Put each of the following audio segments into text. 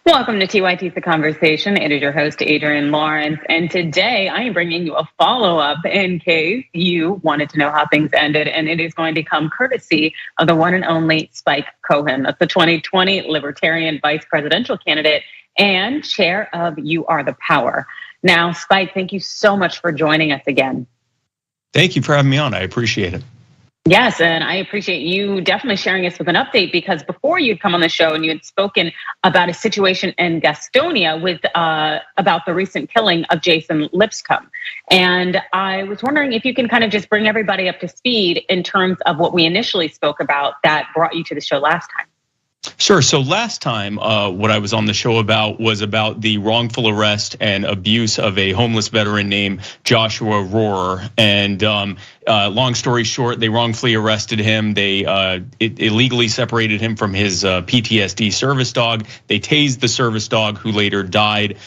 Welcome to TYT's The Conversation. It is your host, Adrienne Lawrence. And today I am bringing you a follow-up in case you wanted to know how things ended. And it is going to come courtesy of the one and only Spike Cohen. That's the 2020 Libertarian vice presidential candidate and chair of You Are the Power. Now, Spike, thank you so much for joining us again. Thank you for having me on. I appreciate it. Yes, and I appreciate you definitely sharing us with an update, because before you'd come on the show and you had spoken about a situation in Gastonia with about the recent killing of Jason Lipscomb. And I was wondering if you can kind of just bring everybody up to speed in terms of what we initially spoke about that brought you to the show last time. Sure. So last time, what I was on the show about was about the wrongful arrest and abuse of a homeless veteran named Joshua Rohrer. And long story short, they wrongfully arrested him. They illegally separated him from his PTSD service dog. They tased the service dog, who later died.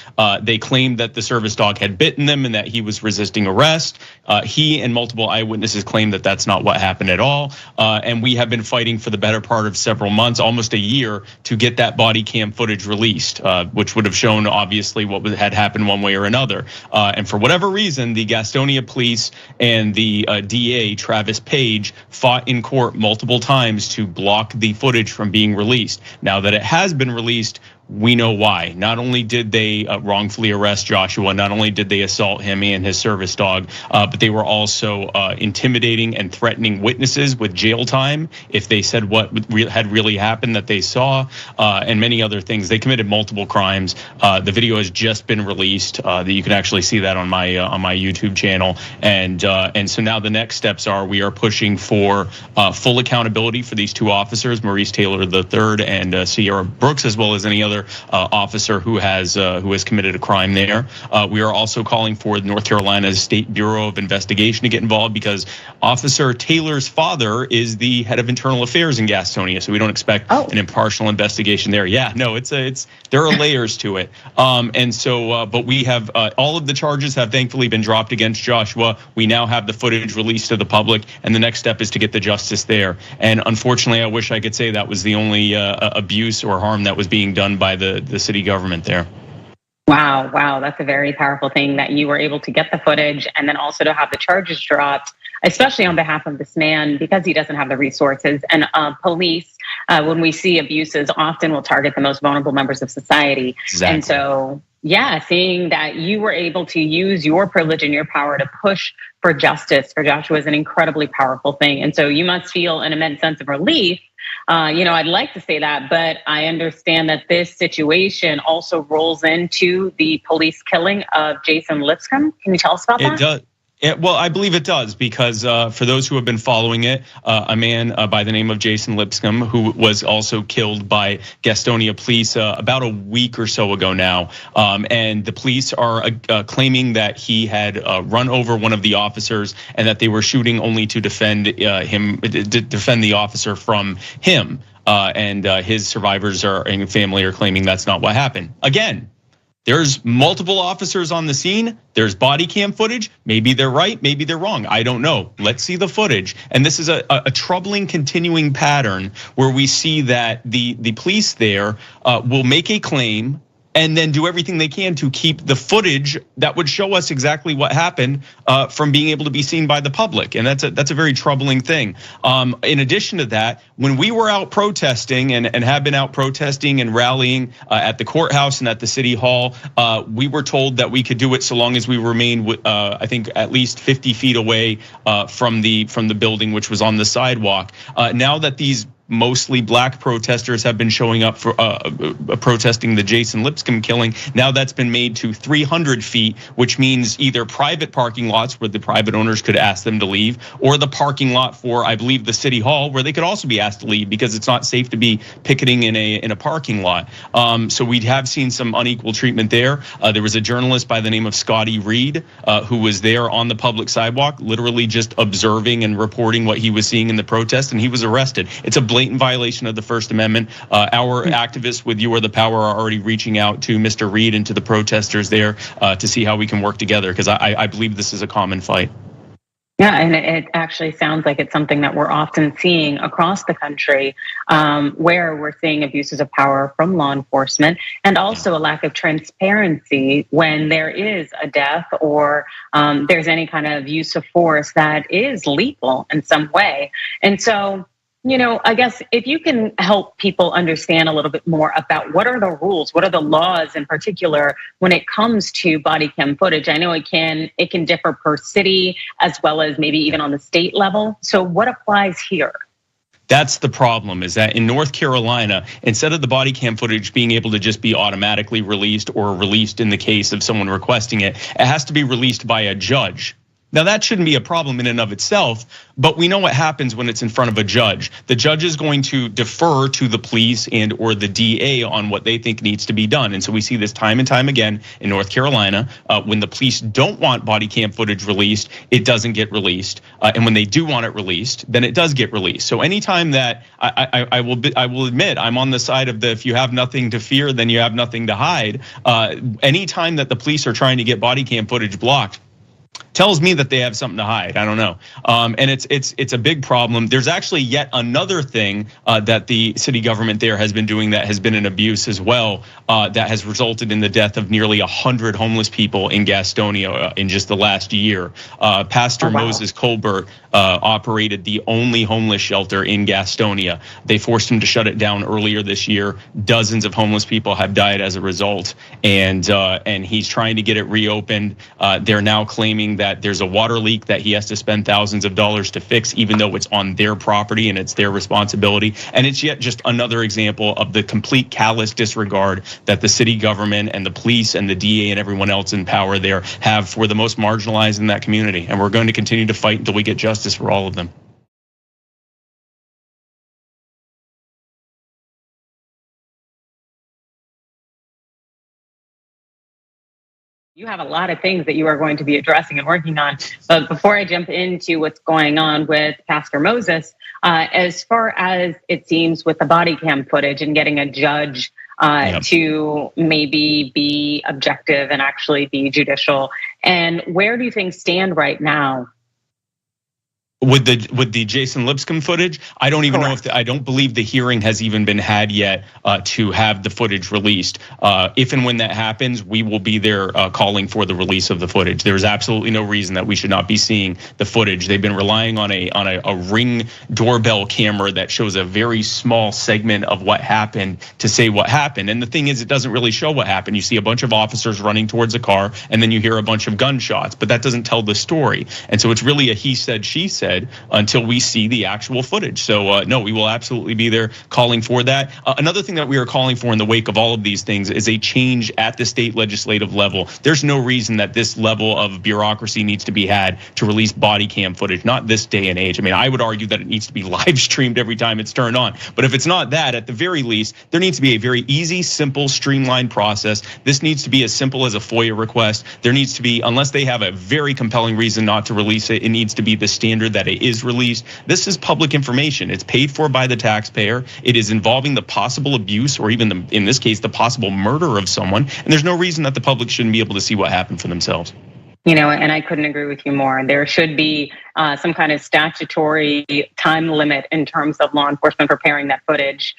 They claimed that the service dog had bitten them and that he was resisting arrest. He and multiple eyewitnesses claimed that that's not what happened at all. And we have been fighting for the better part of several months, almost a year, to get that body cam footage released, which would have shown obviously what had happened one way or another. And for whatever reason, the Gastonia police and the DA, Travis Page, fought in court multiple times to block the footage from being released. Now that it has been released, we know why. Not only did they wrongfully arrest Joshua, not only did they assault him and his service dog, but they were also intimidating and threatening witnesses with jail time if they said what had really happened that they saw, and many other things. They committed multiple crimes. The video has just been released. That you can actually see that on my YouTube channel. And so now the next steps are we are pushing for full accountability for these two officers, Maurice Taylor III and Sierra Brooks, as well as any other officer who has committed a crime there. We are also calling for North Carolina's State Bureau of Investigation to get involved, because Officer Taylor's father is the head of internal affairs in Gastonia, so we don't expect an impartial investigation there. Yeah, no, there are layers to it. And so, but we have all of the charges have thankfully been dropped against Joshua. We now have the footage released to the public, and the next step is to get the justice there. And unfortunately, I wish I could say that was the only abuse or harm that was being done by the city government there. Wow, that's a very powerful thing that you were able to get the footage and then also to have the charges dropped, especially on behalf of this man, because he doesn't have the resources. And police, when we see abuses, often will target the most vulnerable members of society. Exactly. And so, yeah, seeing that you were able to use your privilege and your power to push for justice for Joshua is an incredibly powerful thing. And so you must feel an immense sense of relief. I'd like to say that, but I understand that this situation also rolls into the police killing of Jason Lipscomb. Can you tell us about that? It does. Well, I believe it does, because for those who have been following it, a man by the name of Jason Lipscomb, who was also killed by Gastonia police about a week or so ago now, and the police are claiming that he had run over one of the officers and that they were shooting only to defend defend the officer from him. And his survivors and family are claiming that's not what happened. Again, there's multiple officers on the scene. There's body cam footage. Maybe they're right, maybe they're wrong. I don't know. Let's see the footage. And this is a troubling continuing pattern where we see that the police there will make a claim and then do everything they can to keep the footage that would show us exactly what happened from being able to be seen by the public. And that's a very troubling thing. In addition to that, when we were out protesting and have been out protesting and rallying at the courthouse and at the city hall, we were told that we could do it so long as we remain, I think, at least 50 feet away from the building, which was on the sidewalk. Now that these mostly black protesters have been showing up for protesting the Jason Lipscomb killing. Now that's been made to 300 feet, which means either private parking lots where the private owners could ask them to leave, or the parking lot for, I believe, the city hall, where they could also be asked to leave because it's not safe to be picketing in a parking lot. So we have seen some unequal treatment there. There was a journalist by the name of Scotty Reed who was there on the public sidewalk, literally just observing and reporting what he was seeing in the protest, and he was arrested. It's a blatant violation of the First Amendment. Our activists with You Are the Power are already reaching out to Mr. Reed and to the protesters there to see how we can work together, because I believe this is a common fight. Yeah, and it actually sounds like it's something that we're often seeing across the country, where we're seeing abuses of power from law enforcement, and also a lack of transparency when there is a death or there's any kind of use of force that is lethal in some way. And so, I guess if you can help people understand a little bit more about what are the rules, what are the laws in particular when it comes to body cam footage. I know it can differ per city as well as maybe even on the state level. So what applies here? That's the problem, is that in North Carolina, instead of the body cam footage being able to just be automatically released or released in the case of someone requesting it, it has to be released by a judge. Now that shouldn't be a problem in and of itself, but we know what happens when it's in front of a judge. The judge is going to defer to the police and or the DA on what they think needs to be done. And so we see this time and time again in North Carolina. When the police don't want body cam footage released, it doesn't get released. And when they do want it released, then it does get released. So anytime that I will admit, I'm on the side of the if you have nothing to fear, then you have nothing to hide. Anytime that the police are trying to get body cam footage blocked, tells me that they have something to hide. I don't know, and it's a big problem. There's actually yet another thing that the city government there has been doing that has been an abuse as well, that has resulted in the death of nearly 100 homeless people in Gastonia in just the last year. Pastor Moses Colbert operated the only homeless shelter in Gastonia. They forced him to shut it down earlier this year. Dozens of homeless people have died as a result, and he's trying to get it reopened. They're now claiming that there's a water leak that he has to spend thousands of dollars to fix, even though it's on their property and it's their responsibility. And it's yet just another example of the complete callous disregard that the city government and the police and the DA and everyone else in power there have for the most marginalized in that community. And we're going to continue to fight until we get justice for all of them. You have a lot of things that you are going to be addressing and working on. But before I jump into what's going on with Pastor Moses, as far as it seems with the body cam footage and getting a judge to maybe be objective and actually be judicial, and where do things stand right now? With the Jason Lipscomb footage, I don't even know if I don't believe the hearing has even been had yet to have the footage released. If and when that happens, we will be there calling for the release of the footage. There's absolutely no reason that we should not be seeing the footage. They've been relying on a Ring doorbell camera that shows a very small segment of what happened to say what happened. And the thing is, it doesn't really show what happened. You see a bunch of officers running towards a car, and then you hear a bunch of gunshots, but that doesn't tell the story. And so it's really a he said, she said until we see the actual footage. So no, we will absolutely be there calling for that. Another thing that we are calling for in the wake of all of these things is a change at the state legislative level. There's no reason that this level of bureaucracy needs to be had to release body cam footage, not this day and age. I mean, I would argue that it needs to be live streamed every time it's turned on. But if it's not that, at the very least, there needs to be a very easy, simple, streamlined process. This needs to be as simple as a FOIA request. There needs to be, unless they have a very compelling reason not to release it, it needs to be the standard that it is released. This is public information. It's paid for by the taxpayer. It is involving the possible abuse or even in this case, the possible murder of someone. And there's no reason that the public shouldn't be able to see what happened for themselves. And I couldn't agree with you more. There should be some kind of statutory time limit in terms of law enforcement preparing that footage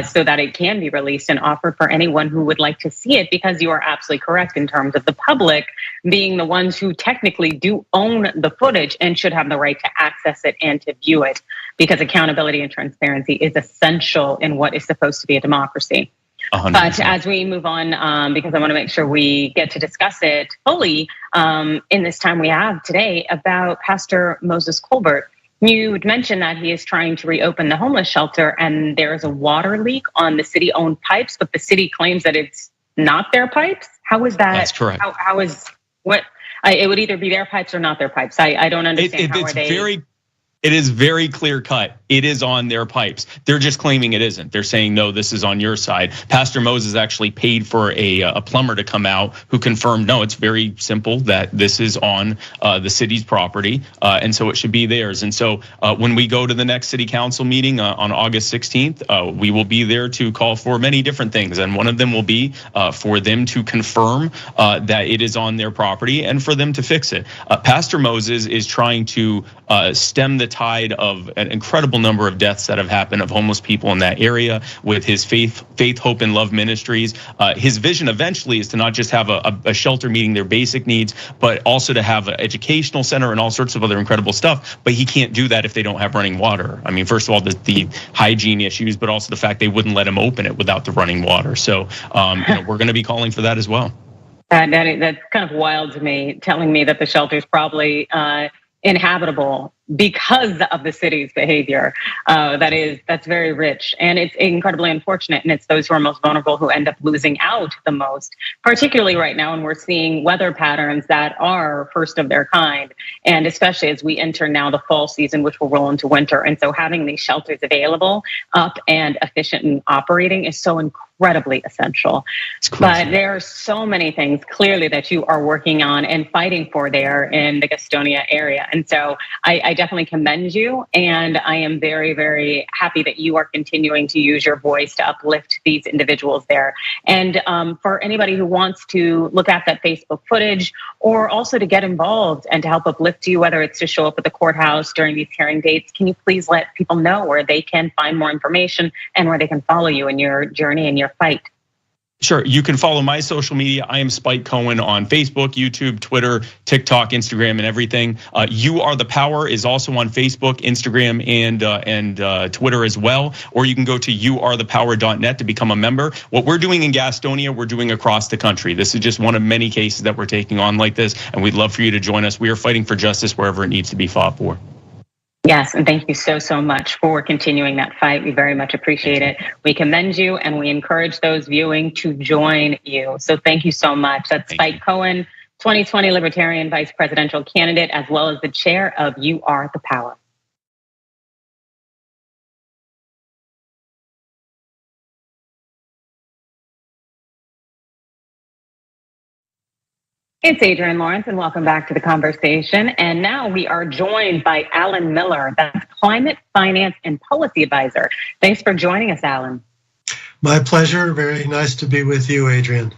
so that it can be released and offered for anyone who would like to see it, because you are absolutely correct in terms of the public being the ones who technically do own the footage and should have the right to access it and to view it, because accountability and transparency is essential in what is supposed to be a democracy. 100%. But as we move on, because I want to make sure we get to discuss it fully in this time we have today about Pastor Moses Colbert. You mentioned that he is trying to reopen the homeless shelter and there is a water leak on the city-owned pipes, but the city claims that it's not their pipes. How is that? That's correct. How is what? It would either be their pipes or not their pipes. I don't understand. It's very It is very clear cut. It is on their pipes. They're just claiming it isn't. They're saying, no, this is on your side. Pastor Moses actually paid for a plumber to come out who confirmed, no, it's very simple that this is on the city's property. And so it should be theirs. And so when we go to the next city council meeting on August 16th, we will be there to call for many different things. And one of them will be for them to confirm that it is on their property and for them to fix it. Pastor Moses is trying to stem the tide of an incredible number of deaths that have happened of homeless people in that area with his faith, hope, and love ministries. His vision eventually is to not just have a shelter meeting their basic needs, but also to have an educational center and all sorts of other incredible stuff. But he can't do that if they don't have running water. I mean, first of all, the hygiene issues, but also the fact they wouldn't let him open it without the running water. So we're going to be calling for that as well. That's kind of wild to me, telling me that the shelter's probably inhabitable because of the city's behavior. That's very rich, and it's incredibly unfortunate. And it's those who are most vulnerable who end up losing out the most, particularly right now when we're seeing weather patterns that are first of their kind. And especially as we enter now the fall season, which will roll into winter. And so having these shelters available, up and efficient and operating is so incredibly essential. But there are so many things clearly that you are working on and fighting for there in the Gastonia area. And so I definitely commend you. And I am very, very happy that you are continuing to use your voice to uplift these individuals there. And for anybody who wants to look at that Facebook footage or also to get involved and to help uplift you, whether it's to show up at the courthouse during these hearing dates, can you please let people know where they can find more information and where they can follow you in your journey and your fight? Sure. You can follow my social media. I am Spike Cohen on Facebook, YouTube, Twitter, TikTok, Instagram, and everything. You Are the Power is also on Facebook, Instagram, and Twitter as well. Or you can go to youarethepower.net to become a member. What we're doing in Gastonia, we're doing across the country. This is just one of many cases that we're taking on like this, and we'd love for you to join us. We are fighting for justice wherever it needs to be fought for. Yes, and thank you so much for continuing that fight. We very much appreciate it. We commend you, and we encourage those viewing to join you. So thank you so much. That's Spike Cohen, 2020 Libertarian Vice Presidential candidate, as well as the chair of You Are the Power. It's Adrienne Lawrence, and welcome back to the conversation. And now we are joined by Alan Miller, that's Climate Finance and Policy Advisor. Thanks for joining us, Alan. My pleasure. Very nice to be with you, Adrienne.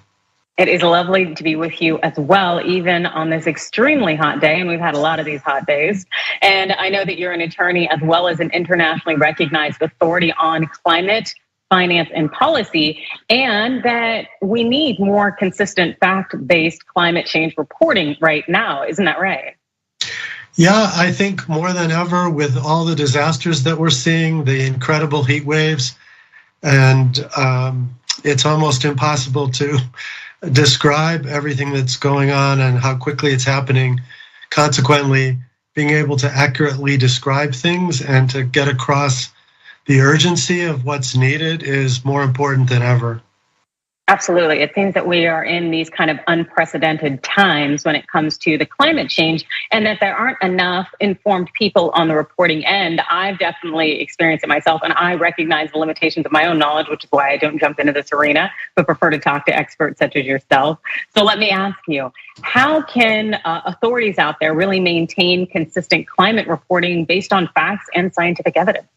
It is lovely to be with you as well, even on this extremely hot day, and we've had a lot of these hot days. And I know that you're an attorney as well as an internationally recognized authority on climate finance and policy, and that we need more consistent fact-based climate change reporting right now. Isn't that right? Yeah, I think more than ever with all the disasters that we're seeing, the incredible heat waves, and it's almost impossible to describe everything that's going on and how quickly it's happening. Consequently, being able to accurately describe things and to get across the urgency of what's needed is more important than ever. Absolutely. It seems that we are in these kind of unprecedented times when it comes to the climate change, and that there aren't enough informed people on the reporting end. I've definitely experienced it myself, and I recognize the limitations of my own knowledge, which is why I don't jump into this arena, but prefer to talk to experts such as yourself. So let me ask you, how can authorities out there really maintain consistent climate reporting based on facts and scientific evidence?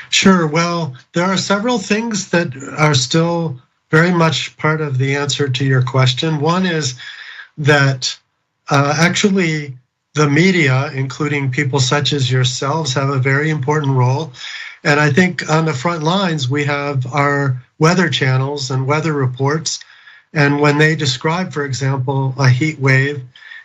Sure. Well, there are several things that are still very much part of the answer to your question. One is that actually the media, including people such as yourselves, have a very important role. And I think on the front lines, we have our weather channels and weather reports. And when they describe, for example, a heat wave,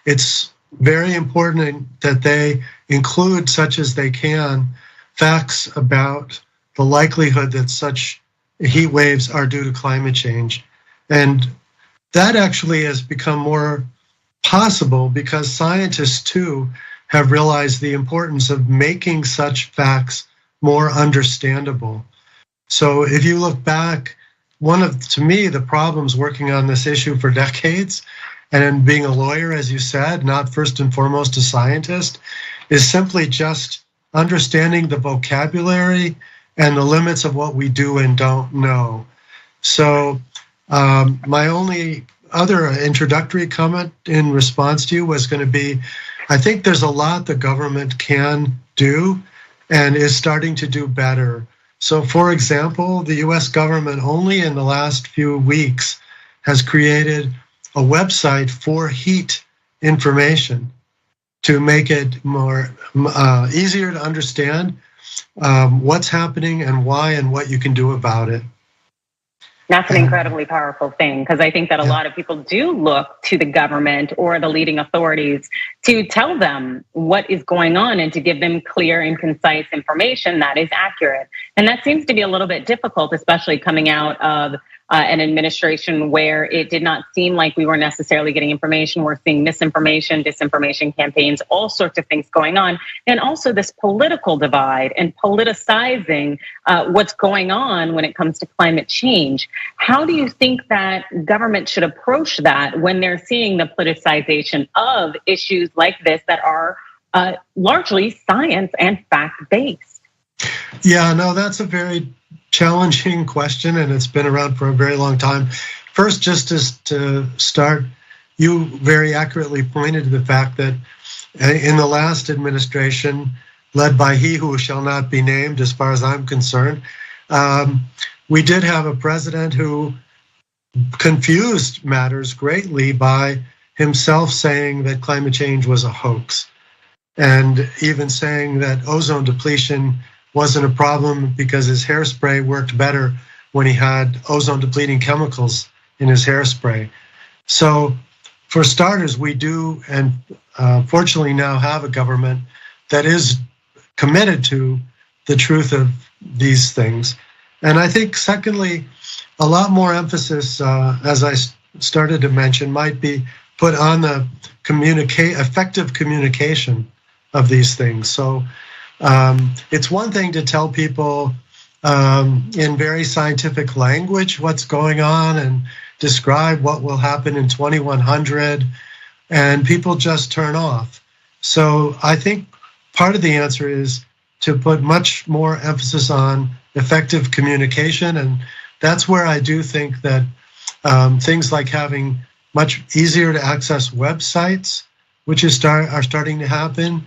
it's very important that they include, such as they can, facts about the likelihood that such heat waves are due to climate change. And that actually has become more possible because scientists too have realized the importance of making such facts more understandable. So if you look back, to me, the problems working on this issue for decades, and being a lawyer, as you said, not first and foremost a scientist, is simply just understanding the vocabulary and the limits of what we do and don't know. So my only other introductory comment in response to you was going to be, I think there's a lot the government can do and is starting to do better. So for example, the US government only in the last few weeks has created a website for heat information to make it more easier to understand what's happening and why and what you can do about it. That's an incredibly powerful thing, because I think that a lot of people do look to the government or the leading authorities to tell them what is going on and to give them clear and concise information that is accurate. And that seems to be a little bit difficult, especially coming out of an administration where it did not seem like we were necessarily getting information. We're seeing misinformation, disinformation campaigns, all sorts of things going on. And also this political divide and politicizing what's going on when it comes to climate change. How do you think that government should approach that when they're seeing the politicization of issues like this that are largely science and fact-based? Yeah, no, that's a very challenging question, and it's been around for a very long time. First, just to start, you very accurately pointed to the fact that in the last administration, led by he who shall not be named, as far as I'm concerned, we did have a president who confused matters greatly by himself saying that climate change was a hoax, and even saying that ozone depletion wasn't a problem because his hairspray worked better when he had ozone depleting chemicals in his hairspray. So for starters, we do, and fortunately now have a government that is committed to the truth of these things. And I think secondly, a lot more emphasis, as I started to mention, might be put on the effective communication of these things. So it's one thing to tell people in very scientific language what's going on and describe what will happen in 2100, and people just turn off. So I think part of the answer is to put much more emphasis on effective communication, and that's where I do think that things like having much easier to access websites, which are starting to happen,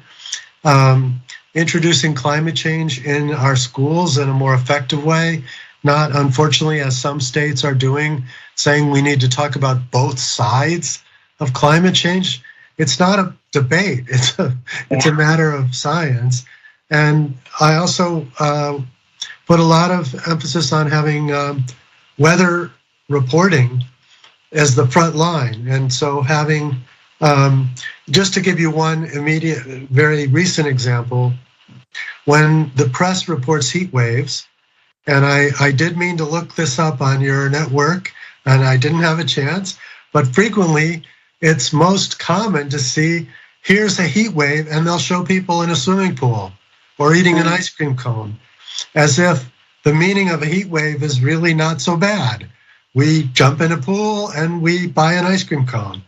introducing climate change in our schools in a more effective way, not unfortunately as some states are doing, saying we need to talk about both sides of climate change. It's not a debate, it's a matter of science. And I also put a lot of emphasis on having weather reporting as the front line. And so having, just to give you one immediate, very recent example, when the press reports heat waves, and I did mean to look this up on your network, and I didn't have a chance, but frequently it's most common to see, here's a heat wave, and they'll show people in a swimming pool or eating an ice cream cone, as if the meaning of a heat wave is really not so bad. We jump in a pool and we buy an ice cream cone.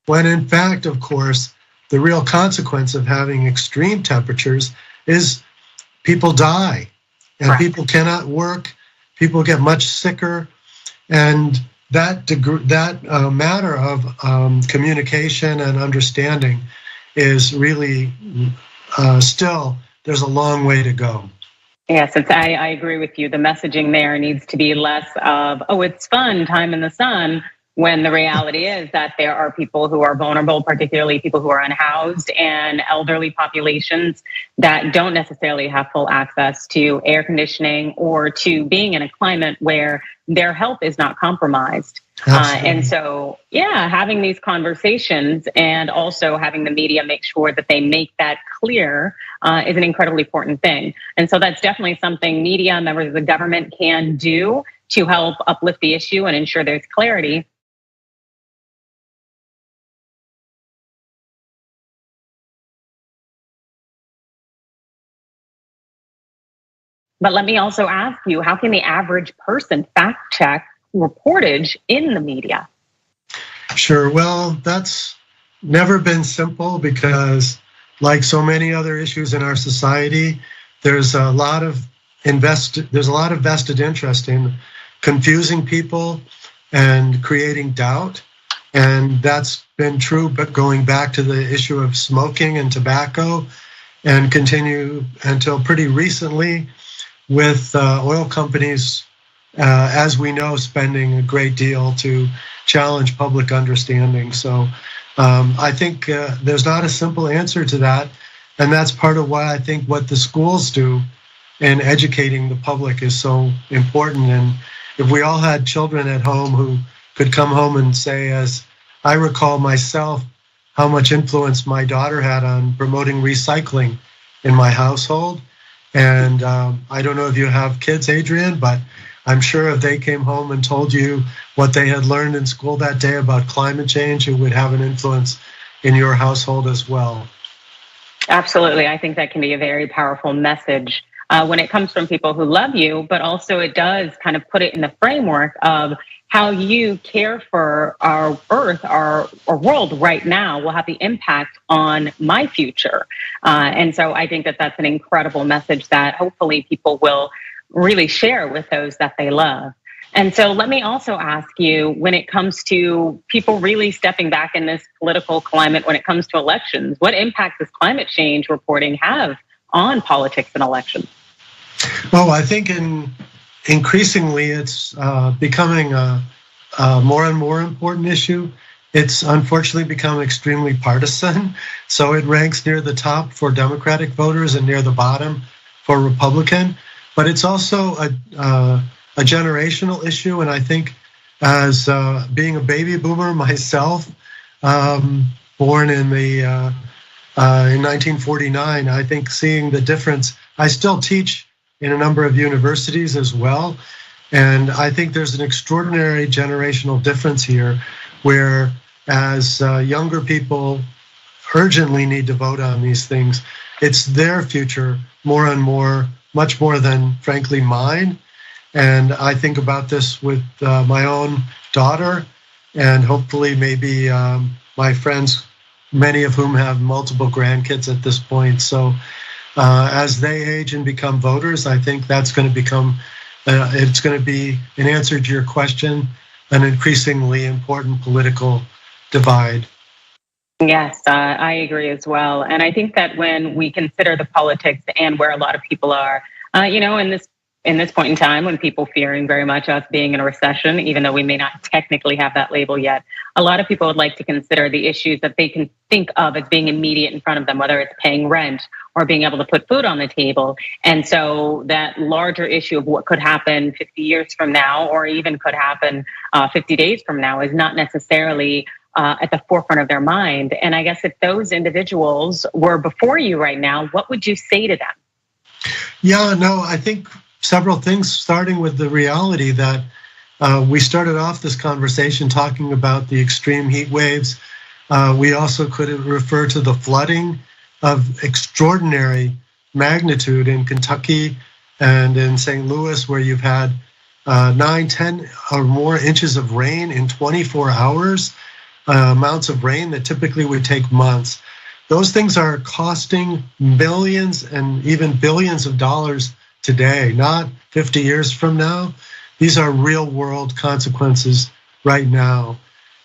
When in fact, of course, the real consequence of having extreme temperatures is people die and people cannot work, people get much sicker, and that matter of communication and understanding is really still, there's a long way to go. Yes, I agree with you. The messaging there needs to be less of, oh, it's fun, time in the sun, when the reality is that there are people who are vulnerable, particularly people who are unhoused and elderly populations that don't necessarily have full access to air conditioning or to being in a climate where their health is not compromised. And so, yeah, having these conversations and also having the media make sure that they make that clear is an incredibly important thing. And so that's definitely something media, members of the government can do to help uplift the issue and ensure there's clarity. But let me also ask you, how can the average person fact check reportage in the media? Sure, well, that's never been simple because like so many other issues in our society, there's a lot of vested interest in confusing people and creating doubt. And that's been true, but going back to the issue of smoking and tobacco, and continue until pretty recently with oil companies, as we know, spending a great deal to challenge public understanding. So I think there's not a simple answer to that. And that's part of why I think what the schools do in educating the public is so important. And if we all had children at home who could come home and say, as I recall myself, how much influence my daughter had on promoting recycling in my household. And I don't know if you have kids, Adrian, but I'm sure if they came home and told you what they had learned in school that day about climate change, it would have an influence in your household as well. Absolutely. I think that can be a very powerful message when it comes from people who love you, but also it does kind of put it in the framework of how you care for our earth, our world right now will have the impact on my future. And so I think that that's an incredible message that hopefully people will really share with those that they love. And so let me also ask you, when it comes to people really stepping back in this political climate, when it comes to elections, what impact does climate change reporting have on politics and elections? Oh, I think increasingly it's becoming a more and more important issue. It's unfortunately become extremely partisan. So it ranks near the top for Democratic voters and near the bottom for Republican. But it's also a generational issue. And I think as being a baby boomer myself, born in 1949, I think seeing the difference, I still teach in a number of universities as well. And I think there's an extraordinary generational difference here where as younger people urgently need to vote on these things, it's their future more and more, much more than frankly mine. And I think about this with my own daughter and hopefully maybe my friends, many of whom have multiple grandkids at this point. So as they age and become voters, I think that's going to become, it's going to be, in answer to your question, an increasingly important political divide. Yes, I agree as well. And I think that when we consider the politics and where a lot of people are, in this point in time, when people fearing very much us being in a recession, even though we may not technically have that label yet, a lot of people would like to consider the issues that they can think of as being immediate in front of them, whether it's paying rent or being able to put food on the table. And so that larger issue of what could happen 50 years from now, or even could happen 50 days from now, is not necessarily at the forefront of their mind. And I guess if those individuals were before you right now, what would you say to them? Yeah, no, I think several things, starting with the reality that we started off this conversation talking about the extreme heat waves. We also could refer to the flooding of extraordinary magnitude in Kentucky and in St. Louis, where you've had 9, 10 or more inches of rain in 24 hours, amounts of rain that typically would take months. Those things are costing millions and even billions of dollars today, not 50 years from now. These are real world consequences right now.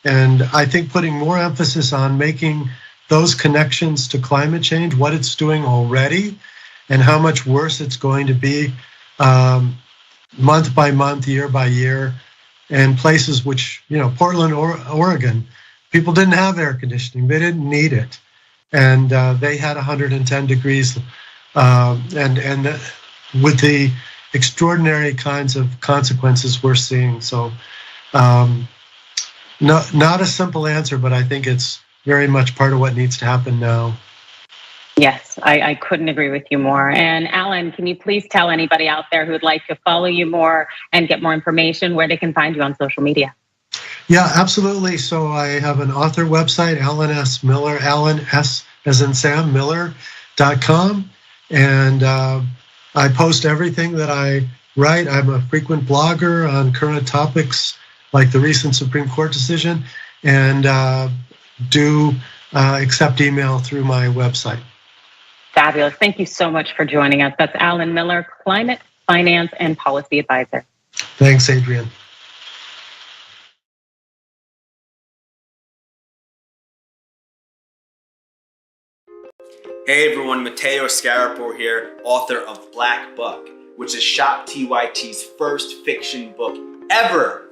And I think putting more emphasis on making those connections to climate change, what it's doing already, and how much worse it's going to be month by month, year by year, and places which, Portland or Oregon, people didn't have air conditioning, they didn't need it. And they had 110 degrees and with the extraordinary kinds of consequences we're seeing. So not a simple answer, but I think it's very much part of what needs to happen now. Yes, I couldn't agree with you more. And Alan, can you please tell anybody out there who would like to follow you more and get more information where they can find you on social media? Yeah, absolutely. So I have an author website, Alan S. Miller, Alan S. as in Sam, Miller.com. And I post everything that I write. I'm a frequent blogger on current topics like the recent Supreme Court decision, and do accept email through my website. Fabulous. Thank you so much for joining us. That's Alan Miller, Climate, Finance, and Policy Advisor. Thanks, Adrian. Hey everyone, Matteo Scarapore here, author of Black Buck, which is Shop TYT's first fiction book ever.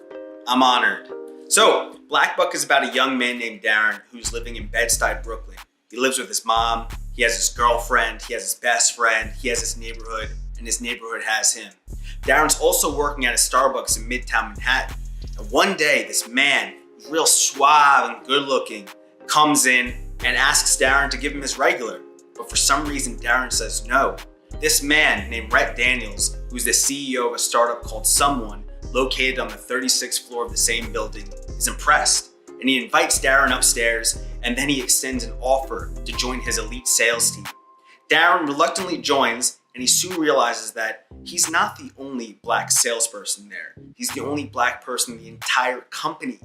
I'm honored. So, Black Buck is about a young man named Darren who's living in Bed-Stuy, Brooklyn. He lives with his mom, he has his girlfriend, he has his best friend, he has his neighborhood, and his neighborhood has him. Darren's also working at a Starbucks in Midtown Manhattan. And one day, this man, who's real suave and good looking, comes in and asks Darren to give him his regular. But for some reason, Darren says no. This man named Rhett Daniels, who's the CEO of a startup called Someone, located on the 36th floor of the same building, is impressed. And he invites Darren upstairs, and then he extends an offer to join his elite sales team. Darren reluctantly joins, and he soon realizes that he's not the only black salesperson there. He's the only black person in the entire company.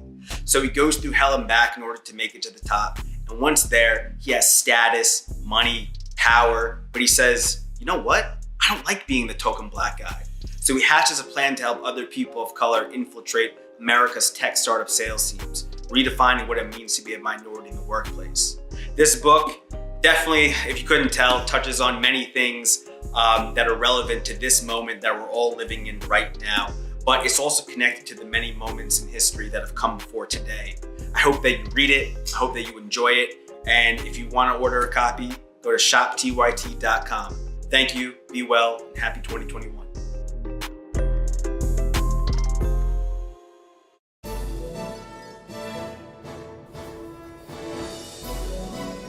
So he goes through hell and back in order to make it to the top. And once there, he has status, money, power, but he says, you know what? I don't like being the token black guy. So he hatches a plan to help other people of color infiltrate America's tech startup sales teams, redefining what it means to be a minority in the workplace. This book definitely, if you couldn't tell, touches on many things that are relevant to this moment that we're all living in right now, but it's also connected to the many moments in history that have come before today. I hope that you read it, I hope that you enjoy it, and if you want to order a copy, go to shoptyt.com. Thank you, be well, and happy 2021.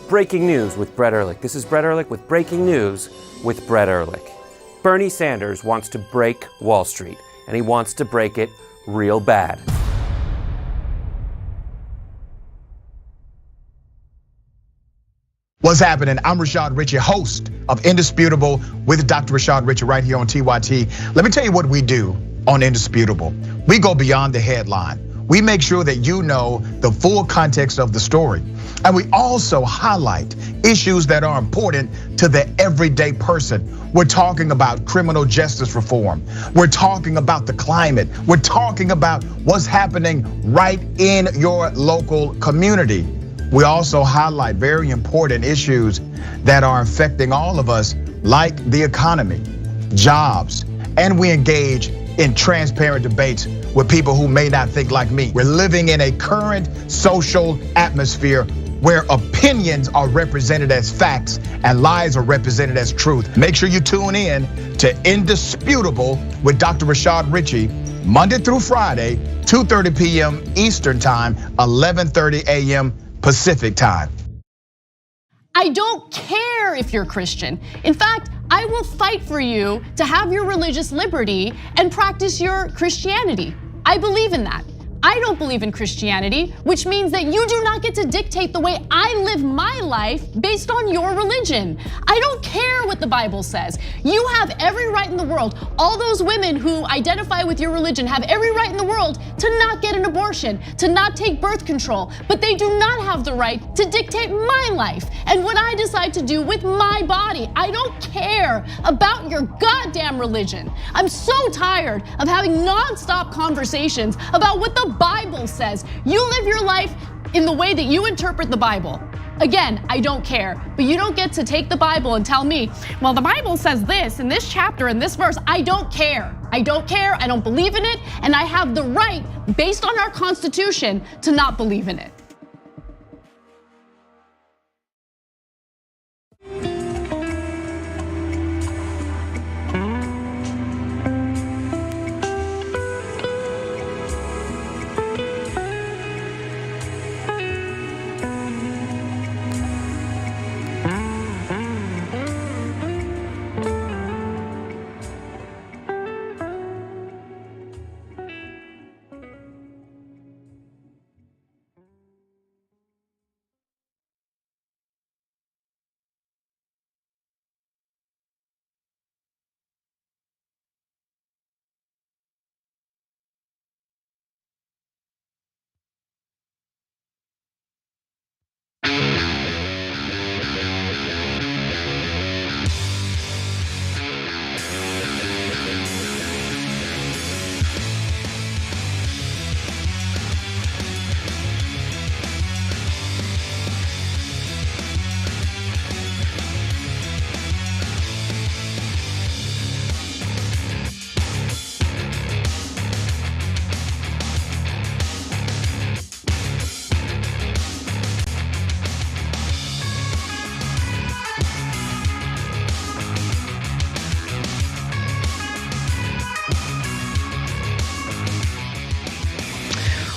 Breaking news with Brett Ehrlich. This is Brett Ehrlich with Breaking News with Brett Ehrlich. Bernie Sanders wants to break Wall Street, and he wants to break it real bad. What's happening? I'm Rashad Richey, host of Indisputable with Dr. Rashad Richey right here on TYT. Let me tell you what we do on Indisputable. We go beyond the headline. We make sure that you know the full context of the story. And we also highlight issues that are important to the everyday person. We're talking about criminal justice reform. We're talking about the climate. We're talking about what's happening right in your local community. We also highlight very important issues that are affecting all of us, like the economy, jobs, and we engage in transparent debates with people who may not think like me. We're living in a current social atmosphere where opinions are represented as facts and lies are represented as truth. Make sure you tune in to Indisputable with Dr. Rashad Richey, Monday through Friday, 2:30 p.m. Eastern Time, 11:30 a.m. Pacific Time. I don't care if you're Christian. In fact, I will fight for you to have your religious liberty and practice your Christianity. I believe in that. I don't believe in Christianity, which means that you do not get to dictate the way I live my life based on your religion. I don't care what the Bible says. You have every right in the world. All those women who identify with your religion have every right in the world to not get an abortion, to not take birth control, but they do not have the right to dictate my life and what I decide to do with my body. I don't care about your goddamn religion. I'm so tired of having nonstop conversations about what the Bible says. You live your life in the way that you interpret the Bible. Again, I don't care, but you don't get to take the Bible and tell me, well, the Bible says this in this chapter, in this verse. I don't care. I don't care, I don't believe in it, and I have the right, based on our Constitution, to not believe in it.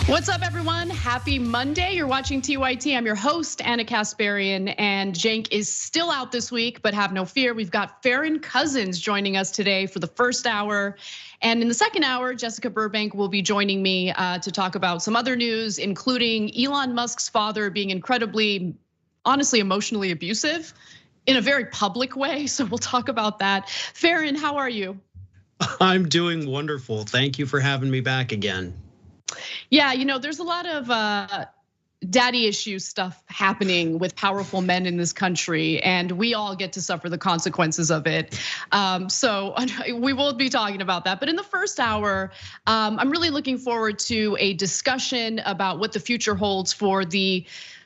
What's up, everyone? Happy Monday. You're watching TYT. I'm your host, Anna Kasparian, and Cenk is still out this week, but have no fear. We've got Farron Cousins joining us today for the first hour. And in the second hour, Jessica Burbank will be joining me to talk about some other news, including Elon Musk's father being incredibly, honestly, emotionally abusive in a very public way. So we'll talk about that. Farron, how are you? I'm doing wonderful. Thank you for having me back again. Yeah, there's a lot of daddy issue stuff happening with powerful men in this country, and we all get to suffer the consequences of it. So we will be talking about that. But in the first hour, I'm really looking forward to a discussion about what the future holds for the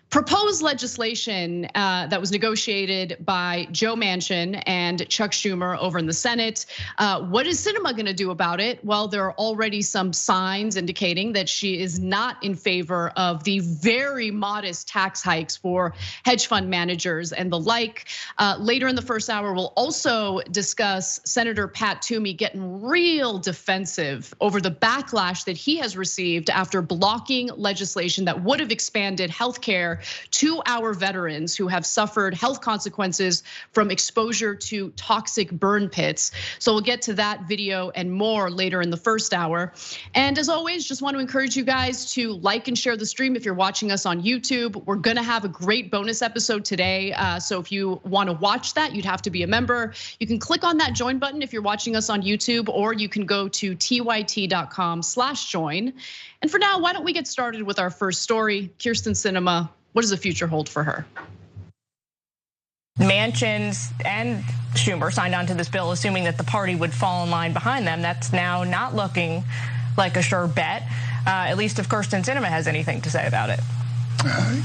proposed legislation that was negotiated by Joe Manchin and Chuck Schumer over in the Senate. What is Sinema going to do about it? Well, there are already some signs indicating that she is not in favor of the very modest tax hikes for hedge fund managers and the like. Later in the first hour, we'll also discuss Senator Pat Toomey getting real defensive over the backlash that he has received after blocking legislation that would have expanded healthcare to our veterans who have suffered health consequences from exposure to toxic burn pits. So we'll get to that video and more later in the first hour. And as always, just want to encourage you guys to like and share the stream if you're watching us on YouTube. We're gonna have a great bonus episode today. So if you want to watch that, you'd have to be a member. You can click on that join button if you're watching us on YouTube, or you can go to tyt.com/join. And for now, why don't we get started with our first story? Kyrsten Sinema. What does the future hold for her? Manchin and Schumer signed on to this bill, assuming that the party would fall in line behind them. That's now not looking like a sure bet, at least if Kyrsten Sinema has anything to say about it.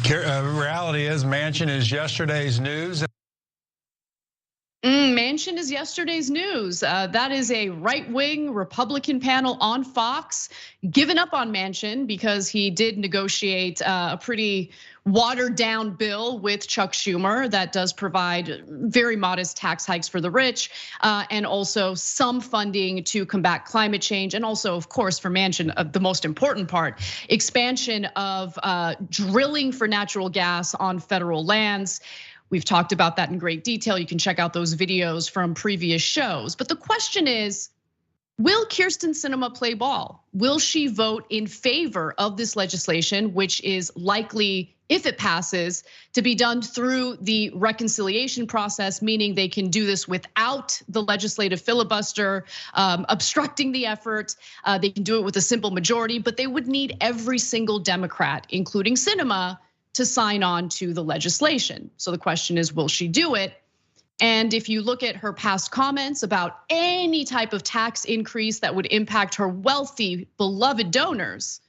Reality is Manchin is yesterday's news. Manchin is yesterday's news. That is a right-wing Republican panel on Fox giving up on Manchin because he did negotiate a pretty watered-down bill with Chuck Schumer that does provide very modest tax hikes for the rich, and also some funding to combat climate change, and also, of course, for Manchin, the most important part, expansion of drilling for natural gas on federal lands. We've talked about that in great detail. You can check out those videos from previous shows. But the question is, will Kyrsten Sinema play ball? Will she vote in favor of this legislation, which is likely, if it passes, to be done through the reconciliation process, meaning they can do this without the legislative filibuster obstructing the effort. They can do it with a simple majority, but they would need every single Democrat, including Sinema, to sign on to the legislation. So the question is, will she do it? And if you look at her past comments about any type of tax increase that would impact her wealthy, beloved donors,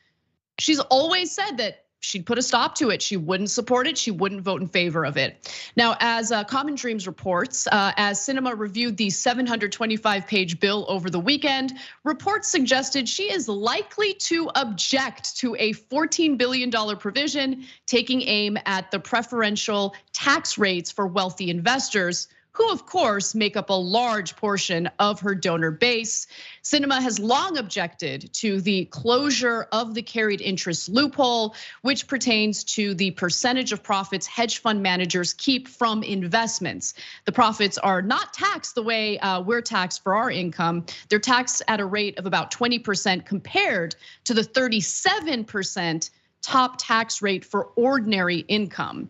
she's always said that she'd put a stop to it. She wouldn't support it. She wouldn't vote in favor of it. Now, as Common Dreams reports, as Sinema reviewed the 725-page bill over the weekend, reports suggested she is likely to object to a $14 billion provision taking aim at the preferential tax rates for wealthy investors, who of course make up a large portion of her donor base. Sinema has long objected to the closure of the carried interest loophole, which pertains to the percentage of profits hedge fund managers keep from investments. The profits are not taxed the way we're taxed for our income. They're taxed at a rate of about 20% compared to the 37% top tax rate for ordinary income.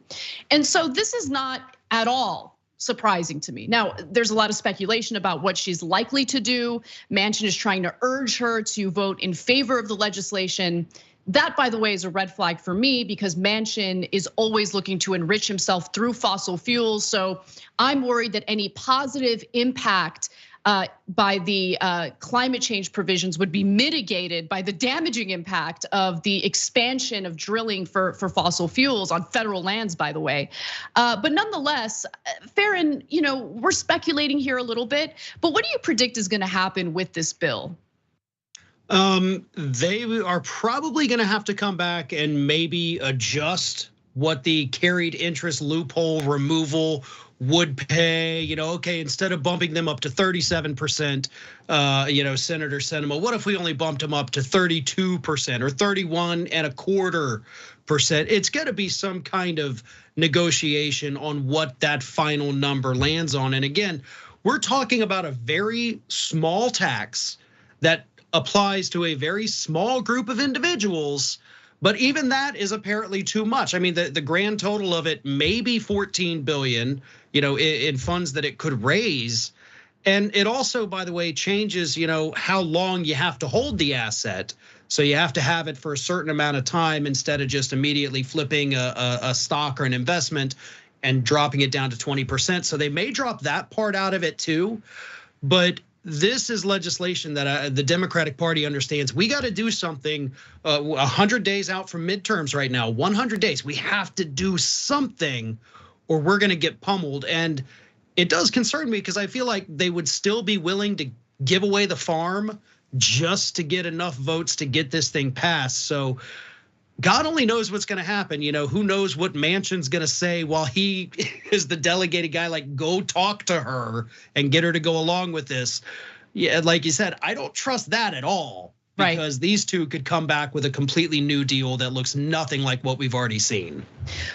And so this is not at all surprising to me. Now, there's a lot of speculation about what she's likely to do. Manchin is trying to urge her to vote in favor of the legislation. That, by the way, is a red flag for me because Manchin is always looking to enrich himself through fossil fuels. So I'm worried that any positive impact by the climate change provisions would be mitigated by the damaging impact of the expansion of drilling for fossil fuels on federal lands, by the way. But nonetheless, Farron, we're speculating here a little bit, but what do you predict is gonna happen with this bill? They are probably gonna have to come back and maybe adjust what the carried interest loophole removal would pay, okay, instead of bumping them up to 37%, Senator Sinema, what if we only bumped them up to 32% or 31.25%? It's got to be some kind of negotiation on what that final number lands on. And again, we're talking about a very small tax that applies to a very small group of individuals. But even that is apparently too much. I mean, the grand total of it may be 14 billion, in funds that it could raise. And it also, by the way, changes, how long you have to hold the asset. So you have to have it for a certain amount of time instead of just immediately flipping a stock or an investment and dropping it down to 20%. So they may drop that part out of it too. But this is legislation that the Democratic Party understands. We got to do something 100 days out from midterms right now, 100 days. We have to do something or we're going to get pummeled. And it does concern me because I feel like they would still be willing to give away the farm just to get enough votes to get this thing passed. So God only knows what's going to happen. Who knows what Manchin's going to say while he is the delegated guy, like go talk to her and get her to go along with this. Yeah, like you said, I don't trust that at all because these two could come back with a completely new deal that looks nothing like what we've already seen.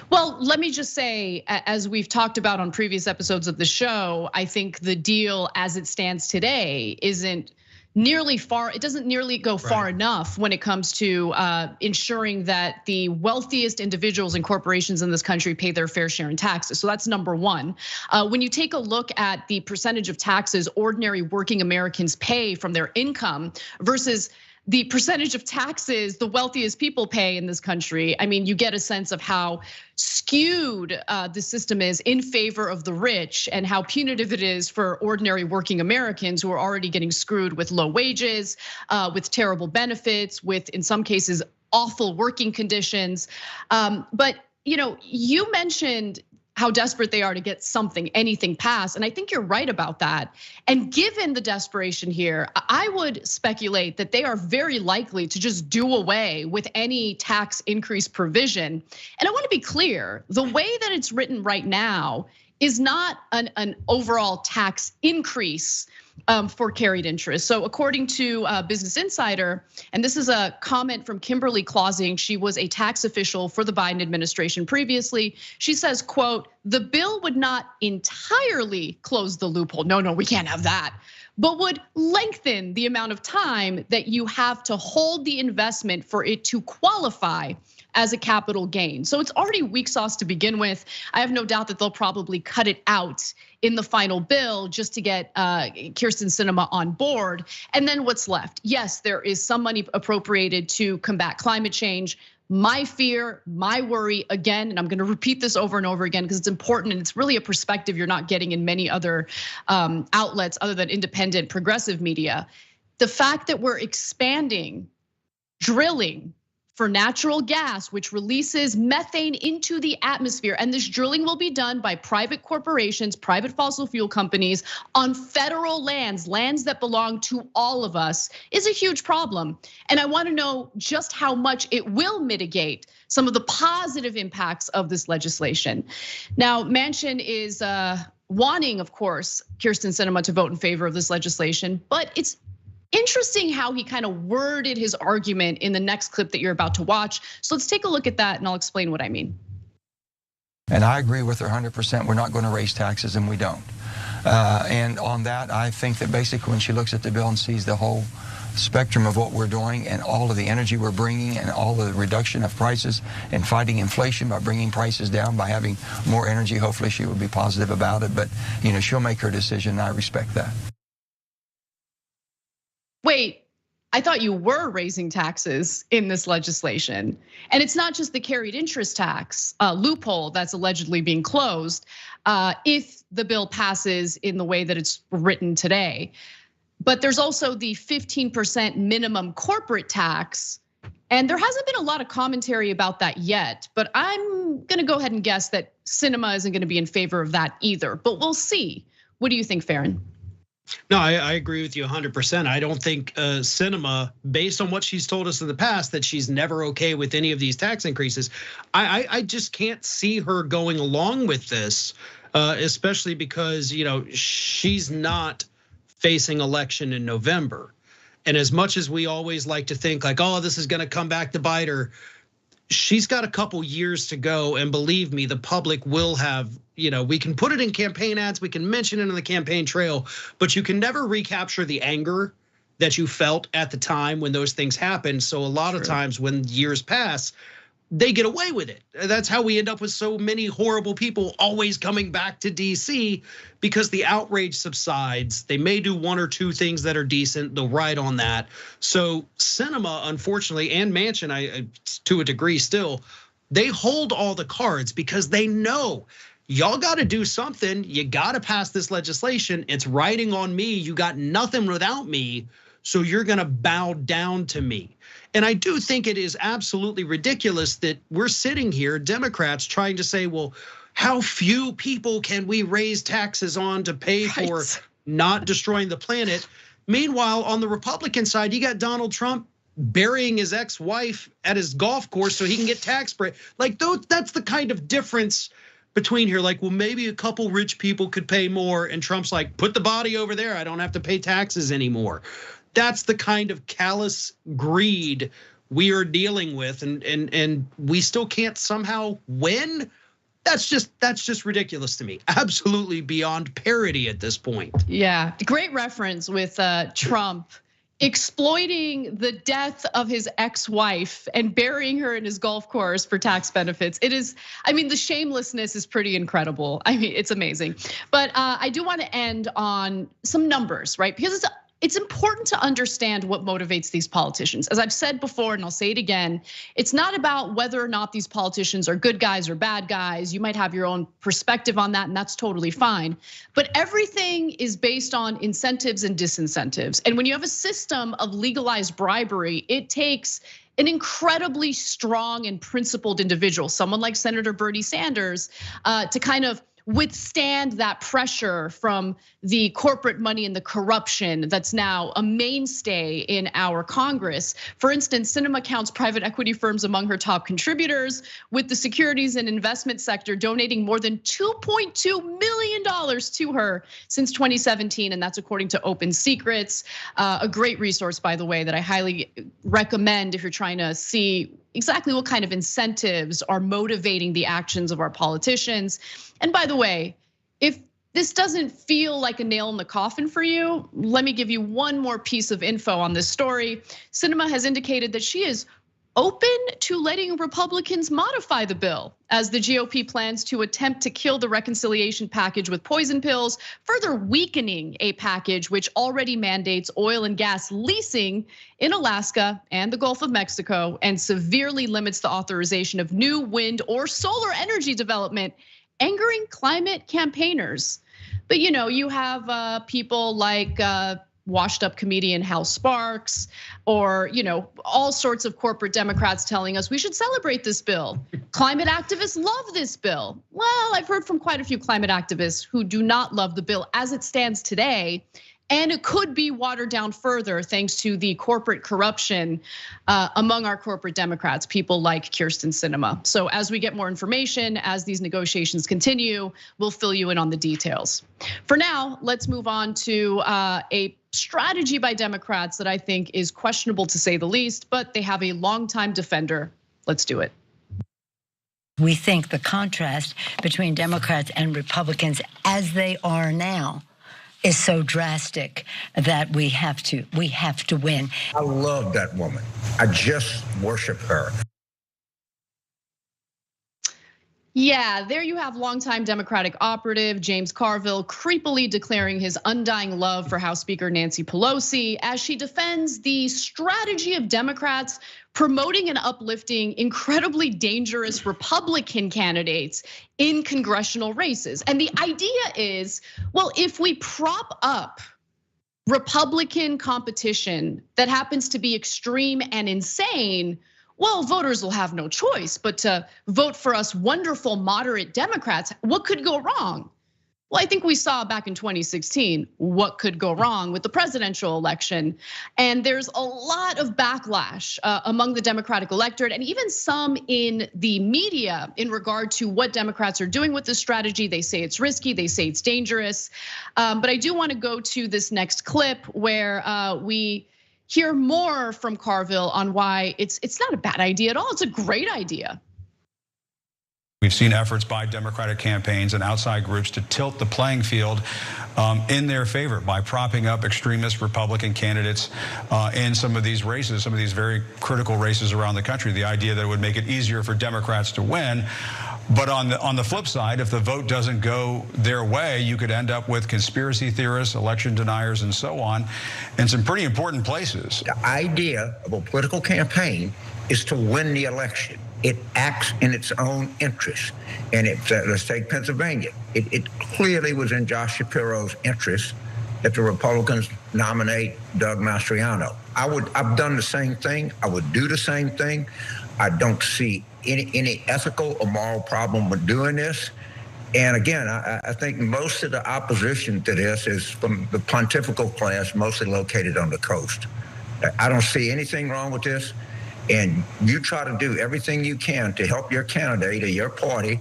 Well, let me just say, as we've talked about on previous episodes of the show, I think the deal as it stands today isn't nearly far. It doesn't nearly go far enough when it comes to ensuring that the wealthiest individuals and corporations in this country pay their fair share in taxes. So that's number one. When you take a look at the percentage of taxes ordinary working Americans pay from their income versus the percentage of taxes the wealthiest people pay in this country, I mean, you get a sense of how skewed the system is in favor of the rich and how punitive it is for ordinary working Americans who are already getting screwed with low wages, with terrible benefits, with, in some cases, awful working conditions. But you mentioned how desperate they are to get anything passed. And I think you're right about that. And given the desperation here, I would speculate that they are very likely to just do away with any tax increase provision. And I want to be clear, the way that it's written right now is not an overall tax increase for carried interest. So according to Business Insider, and this is a comment from Kimberly Clausing, she was a tax official for the Biden administration previously. She says, quote, "The bill would not entirely close the loophole. No, we can't have that, but would lengthen the amount of time that you have to hold the investment for it to qualify as a capital gain." So it's already weak sauce to begin with. I have no doubt that they'll probably cut it out in the final bill just to get Kyrsten Sinema on board. And then what's left? Yes, there is some money appropriated to combat climate change. My fear, my worry, again, and I'm gonna repeat this over and over again because it's important and it's really a perspective you're not getting in many other outlets other than independent progressive media. The fact that we're expanding drilling for natural gas, which releases methane into the atmosphere. And this drilling will be done by private corporations, private fossil fuel companies on federal lands that belong to all of us, is a huge problem. And I wanna know just how much it will mitigate some of the positive impacts of this legislation. Now, Manchin is wanting, of course, Kyrsten Sinema to vote in favor of this legislation, but it's interesting how he kind of worded his argument in the next clip that you're about to watch. So let's take a look at that and I'll explain what I mean. And I agree with her 100%. We're not going to raise taxes and we don't. And on that, I think that basically when she looks at the bill and sees the whole spectrum of what we're doing and all of the energy we're bringing and all the reduction of prices and fighting inflation by bringing prices down, by having more energy, hopefully she will be positive about it. But she'll make her decision and I respect that. Wait, I thought you were raising taxes in this legislation. And it's not just the carried interest tax loophole that's allegedly being closed if the bill passes in the way that it's written today. But there's also the 15% minimum corporate tax. And there hasn't been a lot of commentary about that yet, but I'm gonna go ahead and guess that Sinema isn't gonna be in favor of that either, but we'll see. What do you think, Farron? No, I agree with you 100%. I don't think Sinema, based on what she's told us in the past, that she's never okay with any of these tax increases. I just can't see her going along with this especially because she's not facing election in November. And as much as we always like to think like, oh, this is going to come back to bite her, she's got a couple years to go. And believe me, the public will have, we can put it in campaign ads, we can mention it in the campaign trail, but you can never recapture the anger that you felt at the time when those things happened. So a lot of times when years pass, they get away with it. That's how we end up with so many horrible people always coming back to DC, because the outrage subsides. They may do one or two things that are decent, they'll ride on that. So Sinema, unfortunately, and Manchin, to a degree still, they hold all the cards because they know y'all got to do something. You got to pass this legislation. It's riding on me. You got nothing without me. So you're going to bow down to me. And I do think it is absolutely ridiculous that we're sitting here, Democrats, trying to say, well, how few people can we raise taxes on to pay for not destroying the planet? Meanwhile, on the Republican side, you got Donald Trump burying his ex-wife at his golf course so he can get tax break. Like, that's the kind of difference between here. Like, well, maybe a couple rich people could pay more, and Trump's like, put the body over there, I don't have to pay taxes anymore. That's the kind of callous greed we are dealing with, and we still can't somehow win. That's just ridiculous to me. Absolutely beyond parody at this point. Yeah, great reference with Trump exploiting the death of his ex-wife and burying her in his golf course for tax benefits. It is, the shamelessness is pretty incredible. It's amazing. But I do want to end on some numbers, right? Because it's important to understand what motivates these politicians. As I've said before, and I'll say it again, it's not about whether or not these politicians are good guys or bad guys. You might have your own perspective on that, and that's totally fine. But everything is based on incentives and disincentives. And when you have a system of legalized bribery, it takes an incredibly strong and principled individual, someone like Senator Bernie Sanders, to kind of withstand that pressure from the corporate money and the corruption that's now a mainstay in our Congress. For instance, Sinema counts private equity firms among her top contributors, with the securities and investment sector donating more than $2.2 million to her since 2017, and that's according to Open Secrets, a great resource, by the way, that I highly recommend if you're trying to see exactly what kind of incentives are motivating the actions of our politicians. And by the way, if this doesn't feel like a nail in the coffin for you, let me give you one more piece of info on this story. Sinema has indicated that she is open to letting Republicans modify the bill as the GOP plans to attempt to kill the reconciliation package with poison pills, further weakening a package which already mandates oil and gas leasing in Alaska and the Gulf of Mexico, and severely limits the authorization of new wind or solar energy development, angering climate campaigners. But you have people like washed up comedian Hal Sparks, or all sorts of corporate Democrats telling us we should celebrate this bill. Climate activists love this bill. Well, I've heard from quite a few climate activists who do not love the bill as it stands today. And it could be watered down further thanks to the corporate corruption among our corporate Democrats, people like Kyrsten Sinema. So as we get more information, as these negotiations continue, we'll fill you in on the details. For now, let's move on to a strategy by Democrats that I think is questionable to say the least, but they have a longtime defender. Let's do it. We think the contrast between Democrats and Republicans as they are now is so drastic that we have to win. I love that woman. I just worship her. Yeah, there you have longtime Democratic operative James Carville creepily declaring his undying love for House Speaker Nancy Pelosi as she defends the strategy of Democrats promoting and uplifting incredibly dangerous Republican candidates in congressional races. And the idea is, well, if we prop up Republican competition that happens to be extreme and insane, well, voters will have no choice but to vote for us wonderful moderate Democrats. What could go wrong? Well, I think we saw back in 2016 what could go wrong with the presidential election. And there's a lot of backlash among the Democratic electorate and even some in the media in regard to what Democrats are doing with this strategy. They say it's risky, they say it's dangerous. But I do want to go to this next clip where we hear more from Carville on why it's not a bad idea at all. It's a great idea. We've seen efforts by Democratic campaigns and outside groups to tilt the playing field in their favor by propping up extremist Republican candidates in some of these races, some of these very critical races around the country. The idea that it would make it easier for Democrats to win. But on the flip side, if the vote doesn't go their way, you could end up with conspiracy theorists, election deniers, and so on, in some pretty important places. The idea of a political campaign is to win the election. It acts in its own interest. And let's take Pennsylvania. It clearly was in Josh Shapiro's interest that the Republicans nominate Doug Mastriano. I've done the same thing. I would do the same thing. I don't see any ethical or moral problem with doing this. And again, I think most of the opposition to this is from the pontifical class, mostly located on the coast. I don't see anything wrong with this. And you try to do everything you can to help your candidate or your party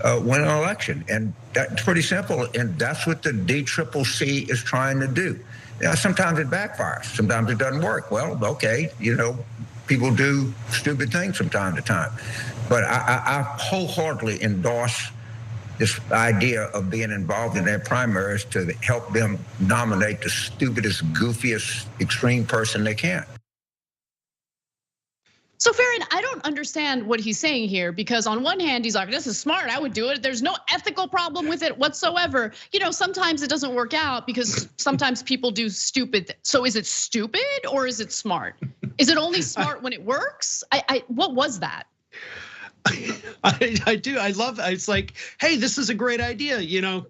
win an election. And that's pretty simple. And that's what the DCCC is trying to do. Now, sometimes it backfires. Sometimes it doesn't work. Well, okay, people do stupid things from time to time. But I wholeheartedly endorse this idea of being involved in their primaries to help them nominate the stupidest, goofiest, extreme person they can. So Farron, I don't understand what he's saying here, because on one hand, he's like, this is smart, I would do it. There's no ethical problem with it whatsoever. Sometimes it doesn't work out because sometimes people do stupid. So is it stupid or is it smart? Is it only smart when it works? What was that? I do. I love. It's like, hey, this is a great idea.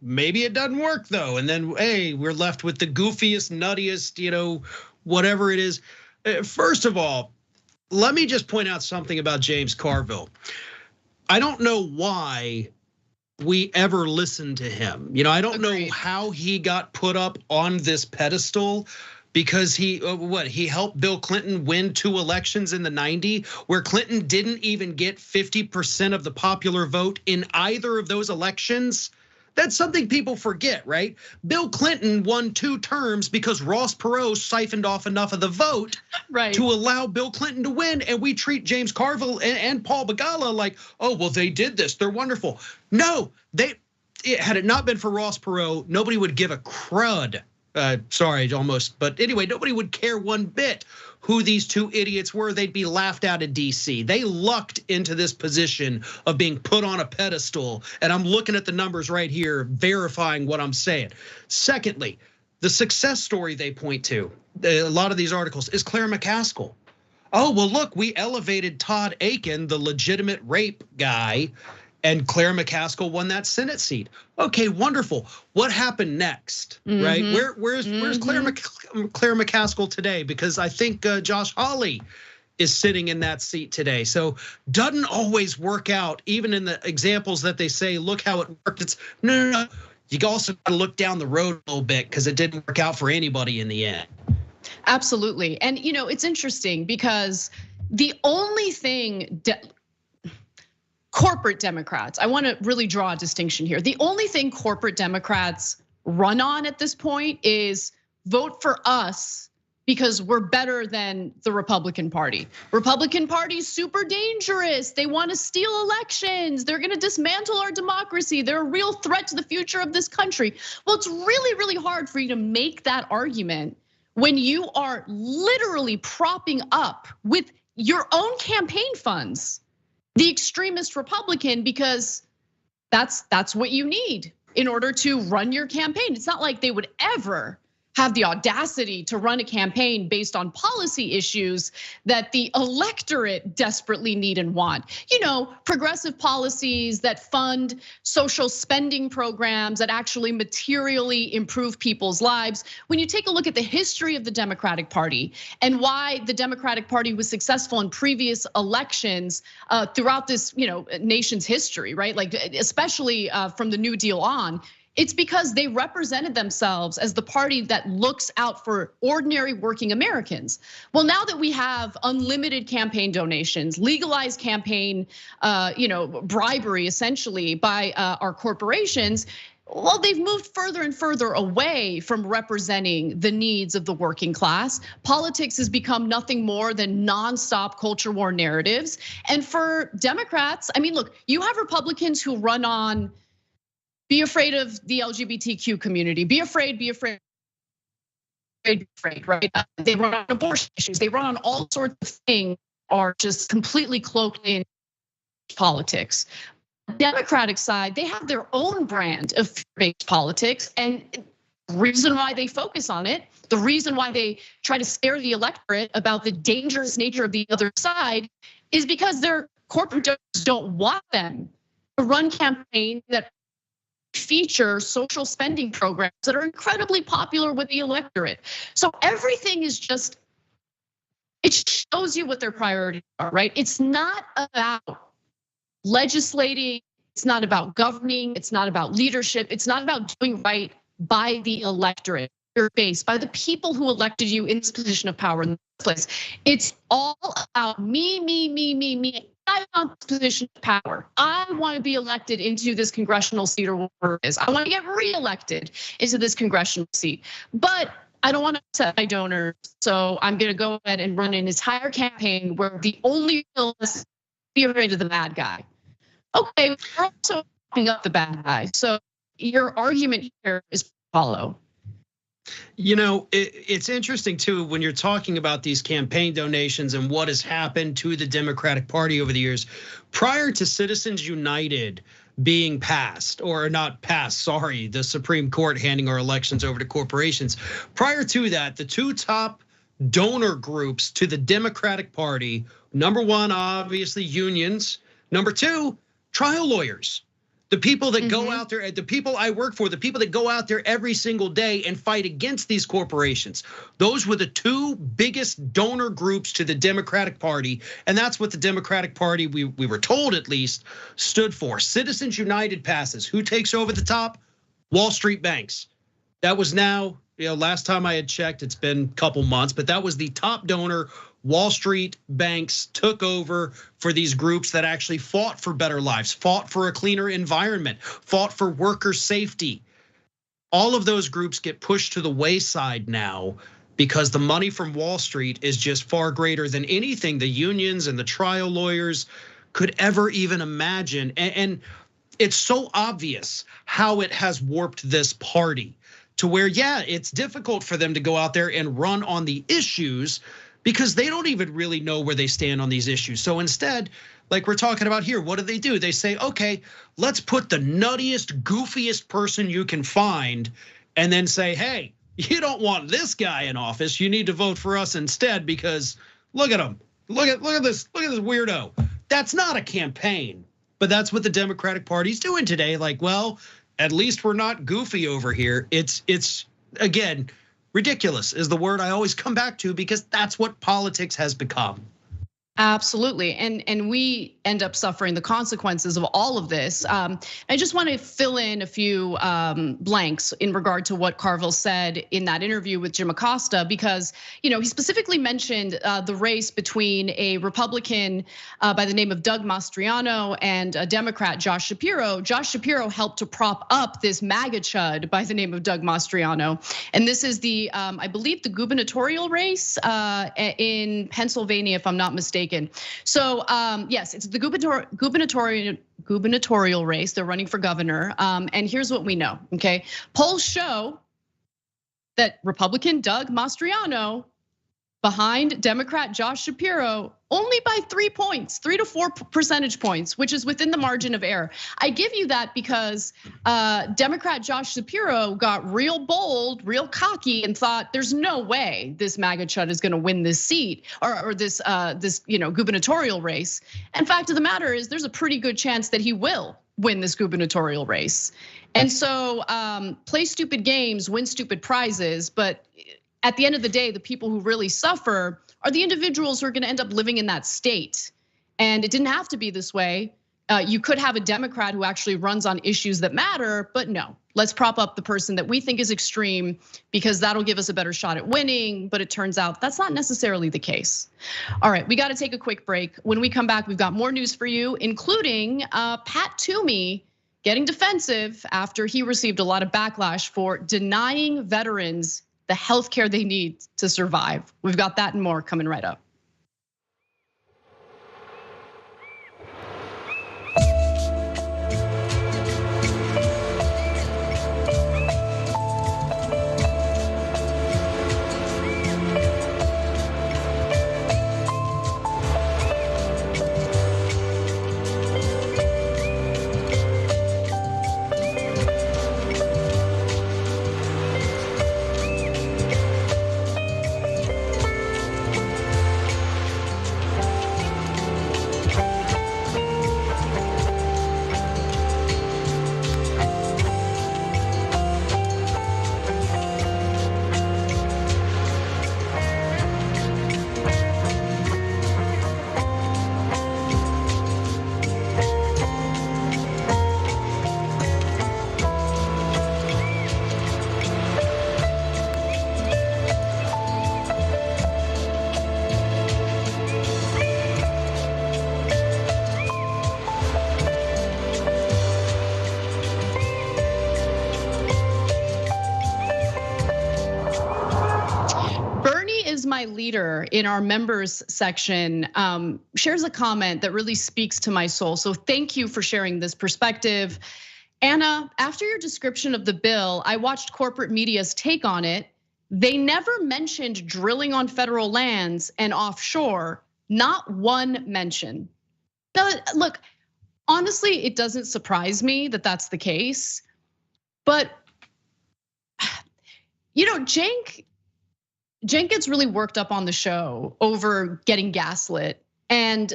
Maybe it doesn't work though, and then hey, we're left with the goofiest, nuttiest, whatever it is. First of all, let me just point out something about James Carville. I don't know why we ever listened to him. I don't know how he got put up on this pedestal, because he helped Bill Clinton win 2 elections in the 90s, where Clinton didn't even get 50% of the popular vote in either of those elections. That's something people forget, right? Bill Clinton won 2 terms because Ross Perot siphoned off enough of the vote to allow Bill Clinton to win. And we treat James Carville and Paul Begala like, oh, well, they did this, they're wonderful. No, had it not been for Ross Perot, nobody would give a crud. Sorry, almost, but anyway, nobody would care one bit who these 2 idiots were. They'd be laughed out of DC. They lucked into this position of being put on a pedestal, and I'm looking at the numbers right here, verifying what I'm saying. Secondly, the success story they point to, a lot of these articles, is Claire McCaskill. Oh, well, look, we elevated Todd Akin, the legitimate rape guy, and Claire McCaskill won that Senate seat. Okay, wonderful. What happened next, right? Where's Claire McCaskill today? Because I think Josh Hawley is sitting in that seat today. So doesn't always work out, even in the examples that they say, look how it worked. It's no. You also got to look down the road a little bit, because it didn't work out for anybody in the end. Absolutely, and it's interesting because the only thing corporate Democrats, I want to really draw a distinction here. The only thing corporate Democrats run on at this point is vote for us because we're better than the Republican Party. Republican Party's super dangerous. They want to steal elections. They're going to dismantle our democracy. They're a real threat to the future of this country. Well, it's really, really hard for you to make that argument when you are literally propping up with your own campaign funds the extremist Republican, because that's what you need in order to run your campaign. It's not like they would ever have the audacity to run a campaign based on policy issues that the electorate desperately need and want. Progressive policies that fund social spending programs that actually materially improve people's lives. When you take a look at the history of the Democratic Party and why the Democratic Party was successful in previous elections throughout this, nation's history, right? Like especially from the New Deal on. It's because they represented themselves as the party that looks out for ordinary working Americans. Well, now that we have unlimited campaign donations, legalized campaign, bribery essentially by our corporations, well, they've moved further and further away from representing the needs of the working class. Politics has become nothing more than nonstop culture war narratives. And for Democrats, I mean, look, you have Republicans who run on, be afraid of the LGBTQ community, be afraid, right? They run on abortion issues, they run on all sorts of things, are just completely cloaked in politics. Democratic side, they have their own brand of fear-based politics, and the reason why they focus on it, the reason why they try to scare the electorate about the dangerous nature of the other side, is because their corporate donors don't want them to run campaigns that feature social spending programs that are incredibly popular with the electorate. So everything is just, it shows you what their priorities are, right? It's not about legislating, it's not about governing, it's not about leadership, it's not about doing right by the electorate, your base, by the people who elected you in this position of power in the first place. It's all about me. I want this position of power. I want to be elected into this congressional seat or whatever it is. I want to get reelected into this congressional seat. But I don't want to upset my donors, so I'm going to go ahead and run an entire campaign where the only real is be afraid of the bad guy. Okay, we're also picking up the bad guy. So your argument here is follow. You know, it's interesting too when you're talking about these campaign donations and what has happened to the Democratic Party over the years. Prior to Citizens United being passed, or not passed, sorry, the Supreme Court handing our elections over to corporations. Prior to that, the two top donor groups to the Democratic Party, number one, obviously unions. Number two, trial lawyers. The people that go out there, the people I work for, the people that go out there every single day and fight against these corporations. Those were the two biggest donor groups to the Democratic Party. And that's what the Democratic Party, we were told at least, stood for. Citizens United passes. Who takes over the top? Wall Street banks. That was now, last time I had checked, it's been a couple months, but that was the top donor. Wall Street banks took over for these groups that actually fought for better lives, fought for a cleaner environment, fought for worker safety. All of those groups get pushed to the wayside now because the money from Wall Street is just far greater than anything the unions and the trial lawyers could ever even imagine. And it's so obvious how it has warped this party to where, yeah, it's difficult for them to go out there and run on the issues because they don't even really know where they stand on these issues. So instead, like we're talking about here, what do? They say, okay, let's put the nuttiest, goofiest person you can find and then say, hey, you don't want this guy in office. You need to vote for us instead because look at him. Look at this weirdo. That's not a campaign, but that's what the Democratic Party's doing today. Like, well, at least we're not goofy over here. It's again, ridiculous is the word I always come back to because that's what politics has become. Absolutely, and we end up suffering the consequences of all of this. I just want to fill in a few blanks in regard to what Carville said in that interview with Jim Acosta, because he specifically mentioned the race between a Republican by the name of Doug Mastriano and a Democrat, Josh Shapiro. Josh Shapiro helped to prop up this MAGA chud by the name of Doug Mastriano, and this is the, I believe, the gubernatorial race in Pennsylvania, if I'm not mistaken. So yes, it's the gubernatorial race. They're running for governor, and here's what we know. Okay, polls show that Republican Doug Mastriano behind Democrat Josh Shapiro only by 3 points, 3 to 4 percentage points, which is within the margin of error. I give you that because Democrat Josh Shapiro got real bold, real cocky, and thought there's no way this MAGA chud is going to win this seat or this gubernatorial race. And fact of the matter is, there's a pretty good chance that he will win this gubernatorial race. And so play stupid games, win stupid prizes, but at the end of the day, the people who really suffer are the individuals who are going to end up living in that state. And it didn't have to be this way. You could have a Democrat who actually runs on issues that matter, but no, let's prop up the person that we think is extreme because that'll give us a better shot at winning. But it turns out that's not necessarily the case. All right, we got to take a quick break. When we come back, we've got more news for you, including Pat Toomey getting defensive after he received a lot of backlash for denying veterans the health care they need to survive. We've got that and more coming right up. My leader in our members section shares a comment that really speaks to my soul. So thank you for sharing this perspective. Anna, after your description of the bill, I watched corporate media's take on it. They never mentioned drilling on federal lands and offshore, not one mention. Now, look, honestly, it doesn't surprise me that that's the case. But, Cenk gets really worked up on the show over getting gaslit. And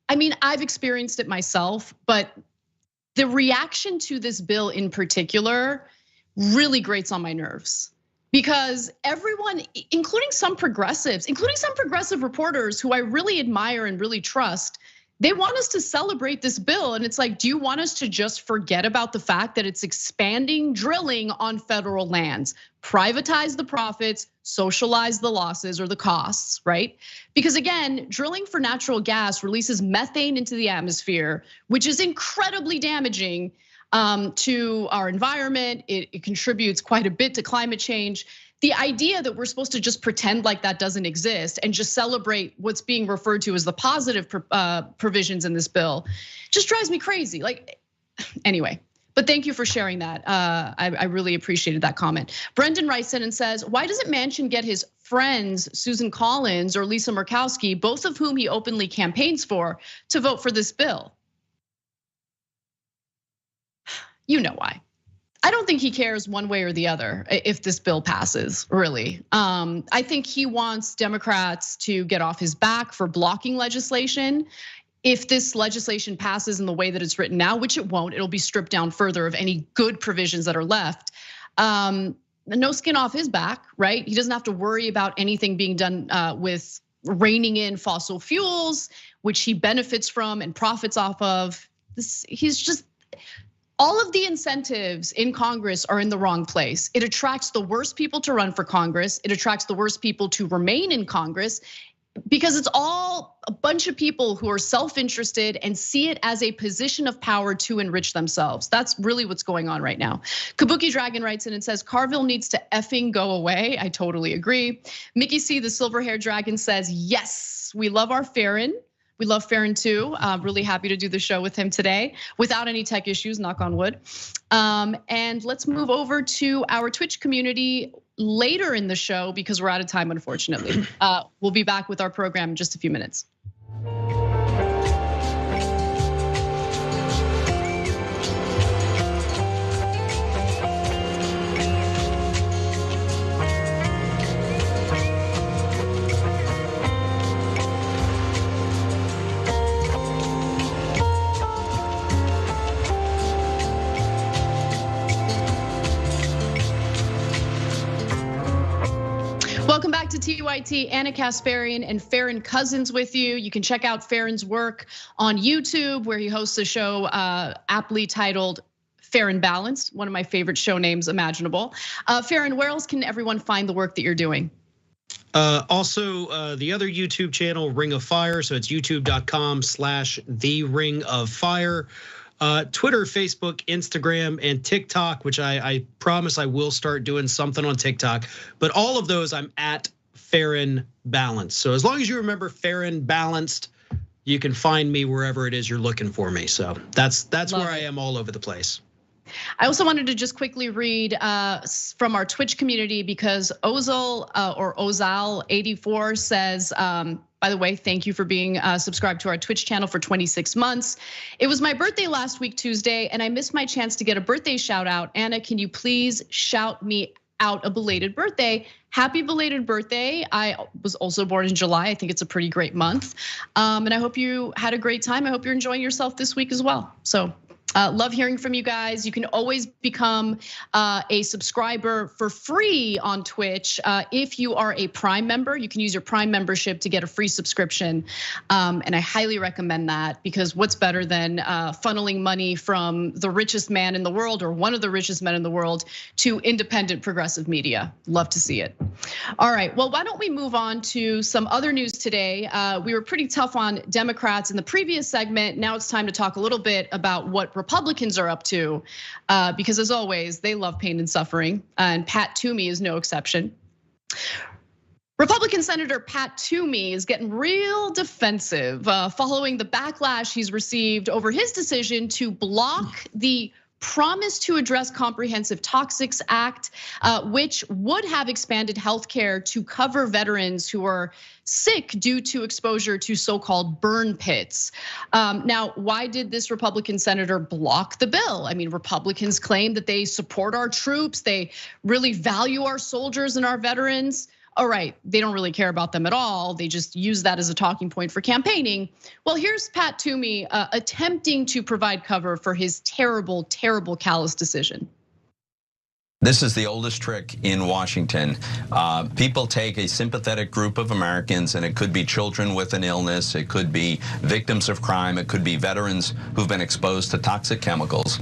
I mean, I've experienced it myself, but the reaction to this bill in particular really grates on my nerves. Because everyone, including some progressives, including some progressive reporters who I really admire and really trust, they want us to celebrate this bill. And it's like, do you want us to just forget about the fact that it's expanding drilling on federal lands, privatize the profits, socialize the losses or the costs, right? Because again, drilling for natural gas releases methane into the atmosphere, which is incredibly damaging to our environment. It contributes quite a bit to climate change. The idea that we're supposed to just pretend like that doesn't exist and just celebrate what's being referred to as the positive provisions in this bill just drives me crazy. Like, anyway, but thank you for sharing that. I really appreciated that comment. Brendan writes in and says, why doesn't Manchin get his friends, Susan Collins or Lisa Murkowski, both of whom he openly campaigns for, to vote for this bill? You know why. I don't think he cares one way or the other if this bill passes, really. I think he wants Democrats to get off his back for blocking legislation. If this legislation passes in the way that it's written now, which it won't, it'll be stripped down further of any good provisions that are left. No skin off his back, right? He doesn't have to worry about anything being done with reining in fossil fuels, which he benefits from and profits off of. He's just, all of the incentives in Congress are in the wrong place. It attracts the worst people to run for Congress. It attracts the worst people to remain in Congress because it's all a bunch of people who are self-interested and see it as a position of power to enrich themselves. That's really what's going on right now. Kabuki Dragon writes in and says, Carville needs to effing go away. I totally agree. Mickey C, the silver hair dragon says, yes, we love our Farron. We love Farron too. Really happy to do the show with him today without any tech issues, knock on wood. And let's move over to our Twitch community later in the show because we're out of time, unfortunately. We'll be back with our program in just a few minutes. Welcome back to TYT. Anna Kasparian and Farron Cousins with you. You can check out Farron's work on YouTube, where he hosts a show aptly titled Farron Balanced, one of my favorite show names imaginable. Farron, where else can everyone find the work that you're doing? Also, the other YouTube channel, Ring of Fire. So it's youtube.com/The Ring of Fire. Twitter, Facebook, Instagram, and TikTok, which I promise I will start doing something on TikTok. But all of those, I'm at Farron Balanced. So as long as you remember Farron Balanced, you can find me wherever it is you're looking for me. So that's where I am all over the place. I also wanted to just quickly read from our Twitch community, because Ozal or Ozal84 says, by the way, thank you for being subscribed to our Twitch channel for 26 months. It was my birthday last week, Tuesday, and I missed my chance to get a birthday shout out. Anna, can you please shout me out a belated birthday? Happy belated birthday. I was also born in July. I think it's a pretty great month. And I hope you had a great time. I hope you're enjoying yourself this week as well. So love hearing from you guys. You can always become a subscriber for free on Twitch. If you are a Prime member, you can use your Prime membership to get a free subscription. And I highly recommend that, because what's better than funneling money from the richest man in the world, or one of the richest men in the world, to independent progressive media. Love to see it. All right, well, why don't we move on to some other news today? We were pretty tough on Democrats in the previous segment. Now it's time to talk a little bit about what Republicans are up to, because as always, they love pain and suffering, and Pat Toomey is no exception. Republican Senator Pat Toomey is getting real defensive following the backlash he's received over his decision to block the Promise to Address Comprehensive Toxics Act, which would have expanded healthcare to cover veterans who are sick due to exposure to so-called burn pits. Now, why did this Republican senator block the bill? I mean, Republicans claim that they support our troops, they really value our soldiers and our veterans. All right, they don't really care about them at all. They just use that as a talking point for campaigning. Well, here's Pat Toomey attempting to provide cover for his terrible, terrible, callous decision. This is the oldest trick in Washington. People take a sympathetic group of Americans, and it could be children with an illness, it could be victims of crime, it could be veterans who've been exposed to toxic chemicals,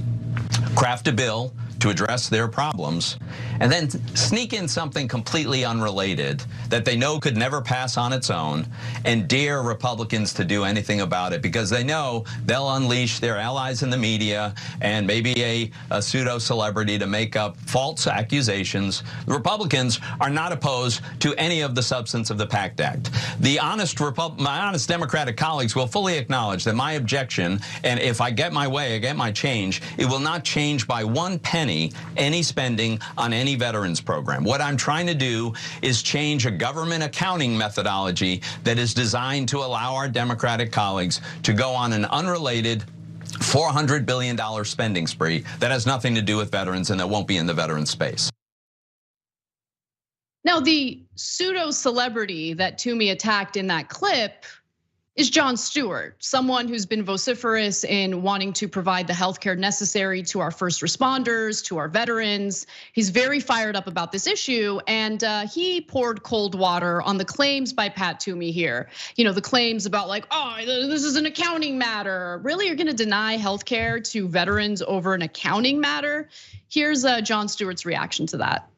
craft a bill to address their problems, and then sneak in something completely unrelated that they know could never pass on its own, and dare Republicans to do anything about it, because they know they'll unleash their allies in the media and maybe a pseudo celebrity to make up false accusations. The Republicans are not opposed to any of the substance of the PACT Act. The my honest Democratic colleagues will fully acknowledge that my objection, and if I get my way, I get my change, it will not change by 1 penny any spending on any veterans program. What I'm trying to do is change a government accounting methodology that is designed to allow our Democratic colleagues to go on an unrelated $400 billion spending spree that has nothing to do with veterans and that won't be in the veteran space. Now, the pseudo celebrity that Toomey attacked in that clip is Jon Stewart, someone who's been vociferous in wanting to provide the healthcare necessary to our first responders, to our veterans. He's very fired up about this issue, and he poured cold water on the claims by Pat Toomey here. You know, the claims about like, oh, this is an accounting matter. Really, you're gonna deny healthcare to veterans over an accounting matter? Here's Jon Stewart's reaction to that.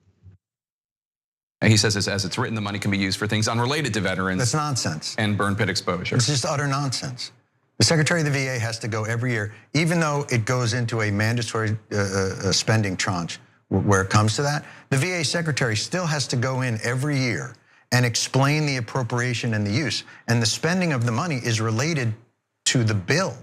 He says, as it's written, the money can be used for things unrelated to veterans. That's nonsense. And burn pit exposure. It's just utter nonsense. The Secretary of the VA has to go every year, even though it goes into a mandatory spending tranche where it comes to that. The VA Secretary still has to go in every year and explain the appropriation and the use. And the spending of the money is related to the bill.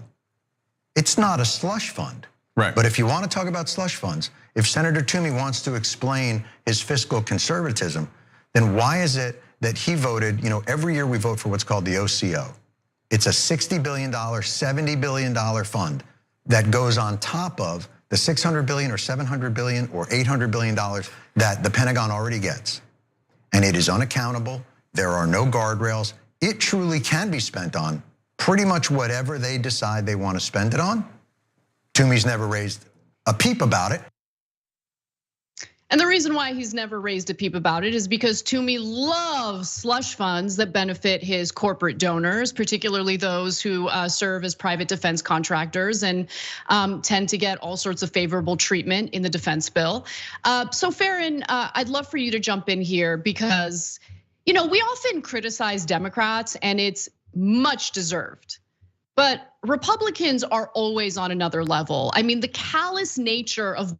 It's not a slush fund. Right. But if you want to talk about slush funds, if Senator Toomey wants to explain his fiscal conservatism, then why is it that he voted, every year we vote for what's called the OCO. It's a $60 billion, $70 billion fund that goes on top of the $600 billion or $700 billion or $800 billion that the Pentagon already gets. And it is unaccountable, there are no guardrails. It truly can be spent on pretty much whatever they decide they want to spend it on. Toomey's never raised a peep about it. And the reason why he's never raised a peep about it is because Toomey loves slush funds that benefit his corporate donors, particularly those who serve as private defense contractors and tend to get all sorts of favorable treatment in the defense bill. So Farron, I'd love for you to jump in here because, we often criticize Democrats and it's much deserved. But Republicans are always on another level. I mean, the callous nature of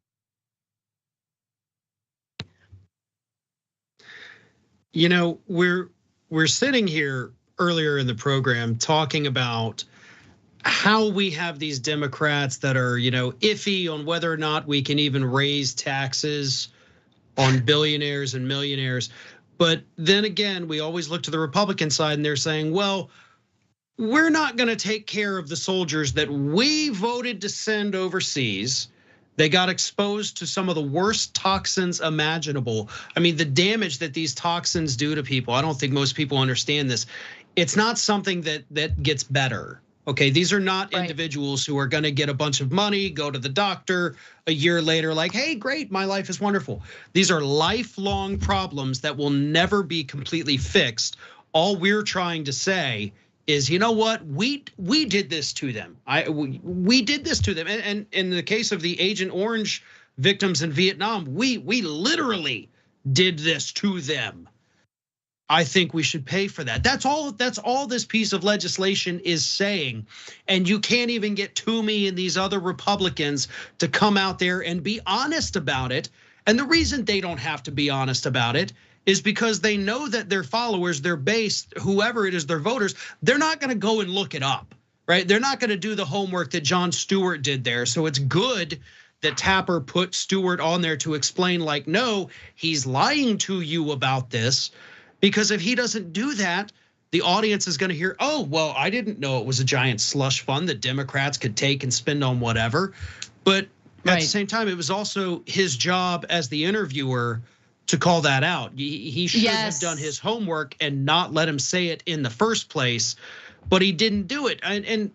we're sitting here earlier in the program talking about how we have these Democrats that are, iffy on whether or not we can even raise taxes on billionaires and millionaires. But then again, we always look to the Republican side and they're saying, well, we're not going to take care of the soldiers that we voted to send overseas. They got exposed to some of the worst toxins imaginable. I mean, the damage that these toxins do to people, I don't think most people understand this. It's not something that gets better. Okay, these are not individuals who are gonna get a bunch of money, go to the doctor a year later like, hey, great, my life is wonderful. These are lifelong problems that will never be completely fixed. All we're trying to say is, you know what, we did this to them. We did this to them. And in the case of the Agent Orange victims in Vietnam, we literally did this to them. I think we should pay for that. That's all this piece of legislation is saying. And you can't even get Toomey and these other Republicans to come out there and be honest about it. And the reason they don't have to be honest about it is because they know that their followers, their base, whoever it is, their voters, they're not gonna go and look it up, right? They're not gonna do the homework that Jon Stewart did there. So it's good that Tapper put Stewart on there to explain like, no, he's lying to you about this. Because if he doesn't do that, the audience is gonna hear, oh, well, I didn't know it was a giant slush fund that Democrats could take and spend on whatever. But at the same time, it was also his job as the interviewer to call that out. He should have done his homework and not let him say it in the first place, but he didn't do it. And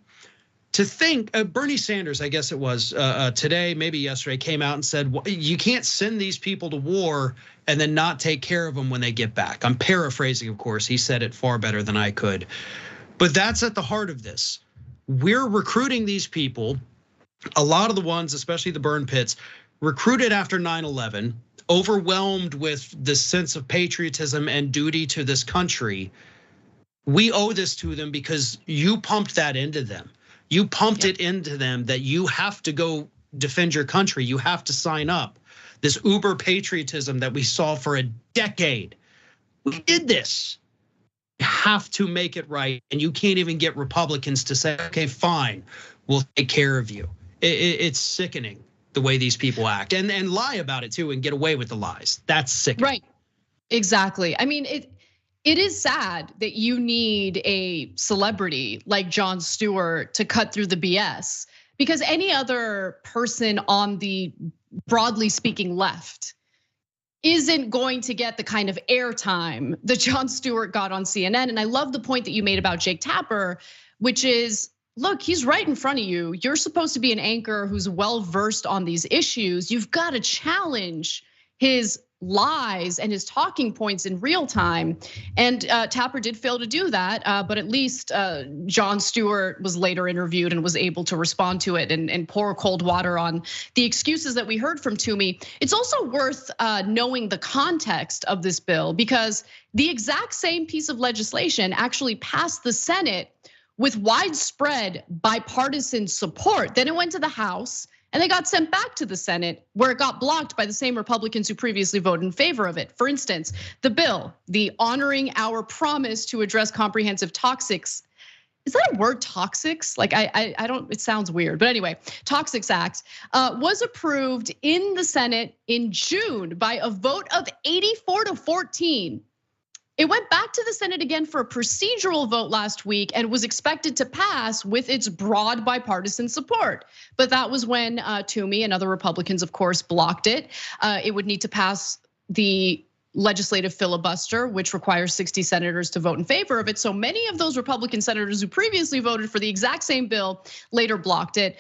to think, Bernie Sanders, I guess it was today, maybe yesterday, came out and said, you can't send these people to war and then not take care of them when they get back. I'm paraphrasing, of course, he said it far better than I could. But that's at the heart of this. We're recruiting these people, a lot of the ones, especially the burn pits, recruited after 9/11, overwhelmed with this sense of patriotism and duty to this country. We owe this to them because you pumped that into them. You pumped it into them that you have to go defend your country. You have to sign up. This uber patriotism that we saw for a decade. We did this. You have to make it right. And you can't even get Republicans to say, okay, fine, we'll take care of you. It's sickening the way these people act and lie about it too and get away with the lies. That's sick. Right, exactly. I mean, it is sad that you need a celebrity like Jon Stewart to cut through the BS because any other person on the broadly speaking left isn't going to get the kind of airtime that Jon Stewart got on CNN. And I love the point that you made about Jake Tapper, which is, look, he's right in front of you. You're supposed to be an anchor who's well versed on these issues. You've got to challenge his lies and his talking points in real time. And Tapper did fail to do that, but at least Jon Stewart was later interviewed and was able to respond to it and pour cold water on the excuses that we heard from Toomey. It's also worth knowing the context of this bill because the exact same piece of legislation actually passed the Senate with widespread bipartisan support. Then it went to the House and they got sent back to the Senate where it got blocked by the same Republicans who previously voted in favor of it. For instance, the bill, the Honoring Our Promise to Address Comprehensive Toxics. Is that a word, toxics? Like I don't, it sounds weird. But anyway, Toxics Act was approved in the Senate in June by a vote of 84-14. It went back to the Senate again for a procedural vote last week and was expected to pass with its broad bipartisan support. But that was when Toomey and other Republicans, of course, blocked it. It would need to pass the legislative filibuster, which requires 60 senators to vote in favor of it. So many of those Republican senators who previously voted for the exact same bill later blocked it.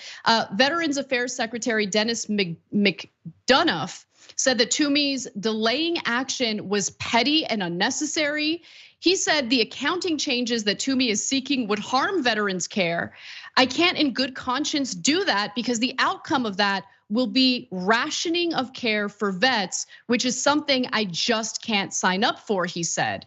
Veterans Affairs Secretary Dennis McDonough said that Toomey's delaying action was petty and unnecessary. He said the accounting changes that Toomey is seeking would harm veterans' care. I can't in good conscience do that because the outcome of that will be rationing of care for vets, which is something I just can't sign up for, he said.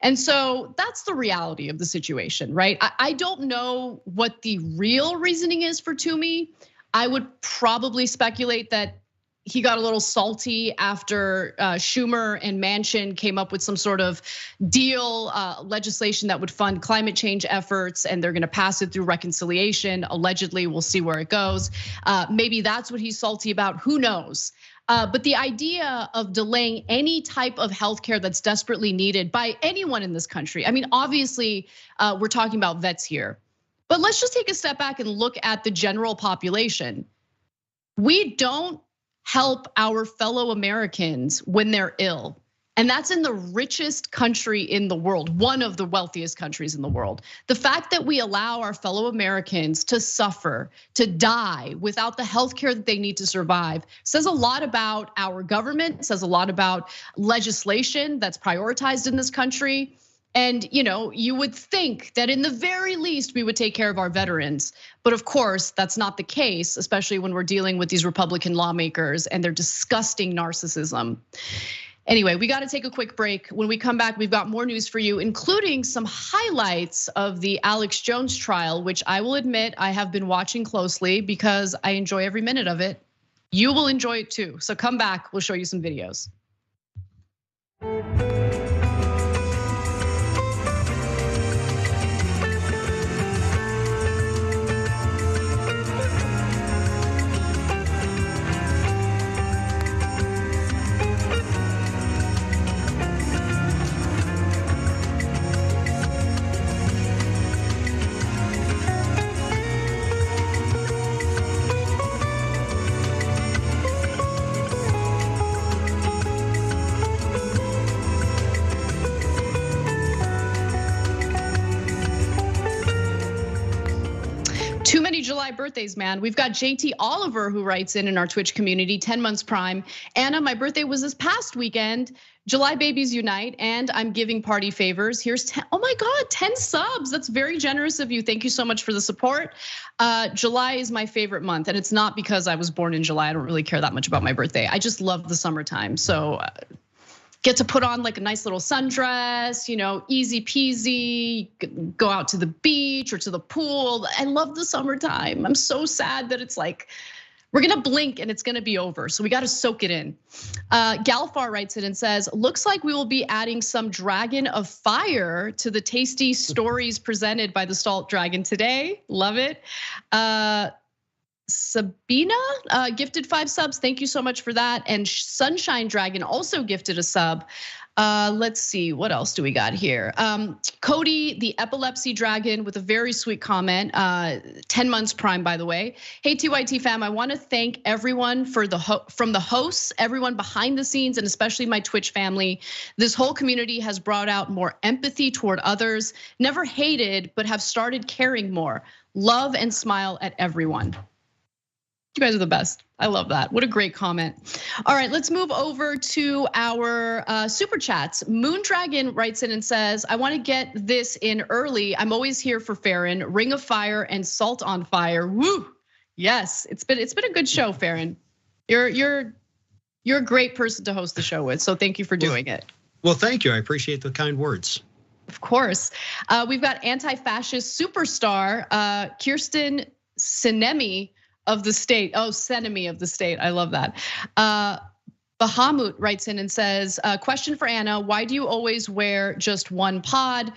And so that's the reality of the situation, right? I don't know what the real reasoning is for Toomey. I would probably speculate that he got a little salty after Schumer and Manchin came up with some sort of deal, legislation that would fund climate change efforts, and they're gonna pass it through reconciliation. Allegedly, we'll see where it goes. Maybe that's what he's salty about, who knows? But the idea of delaying any type of healthcare that's desperately needed by anyone in this country. I mean, obviously, we're talking about vets here, but let's just take a step back and look at the general population. We don't help our fellow Americans when they're ill. And that's in the richest country in the world, one of the wealthiest countries in the world. The fact that we allow our fellow Americans to suffer, to die without the healthcare that they need to survive says a lot about our government, says a lot about legislation that's prioritized in this country. And you would think that in the very least we would take care of our veterans. But of course, that's not the case, especially when we're dealing with these Republican lawmakers and their disgusting narcissism. Anyway, we got to take a quick break. When we come back, we've got more news for you, including some highlights of the Alex Jones trial, which I will admit I have been watching closely because I enjoy every minute of it. You will enjoy it too. So come back, we'll show you some videos. 20 July birthdays, man. We've got JT Oliver who writes in our Twitch community, 10 months prime. Anna, my birthday was this past weekend. July babies unite, and I'm giving party favors. Here's 10, oh my God, 10 subs. That's very generous of you. Thank you so much for the support. July is my favorite month, and it's not because I was born in July. I don't really care that much about my birthday. I just love the summertime. So get to put on like a nice little sundress, easy peasy, go out to the beach or to the pool. I love the summertime. I'm so sad that it's like, we're gonna blink and it's gonna be over. So we gotta soak it in. Galfar writes it and says, looks like we will be adding some dragon of fire to the tasty stories presented by the Salt Dragon today. Love it. Sabina gifted 5 subs. Thank you so much for that. And Sunshine Dragon also gifted a sub. Let's see, what else do we got here? Cody, the Epilepsy Dragon, with a very sweet comment. 10 months prime, by the way. Hey, TYT fam, I want to thank everyone from the hosts, everyone behind the scenes, and especially my Twitch family. This whole community has brought out more empathy toward others, never hated, but have started caring more. Love and smile at everyone. You guys are the best. I love that. What a great comment. All right, let's move over to our super chats. Moondragon writes in and says, I want to get this in early. I'm always here for Farron, Ring of Fire and Salt on Fire. Woo! Yes, it's been a good show, Farron. You're a great person to host the show with. So thank you for doing it. Well, thank you. I appreciate the kind words. Of course. We've got anti-fascist superstar Kirsten Sinema of the state. Oh, Sinema of the state. I love that. Bahamut writes in and says, question for Anna, why do you always wear just one pod?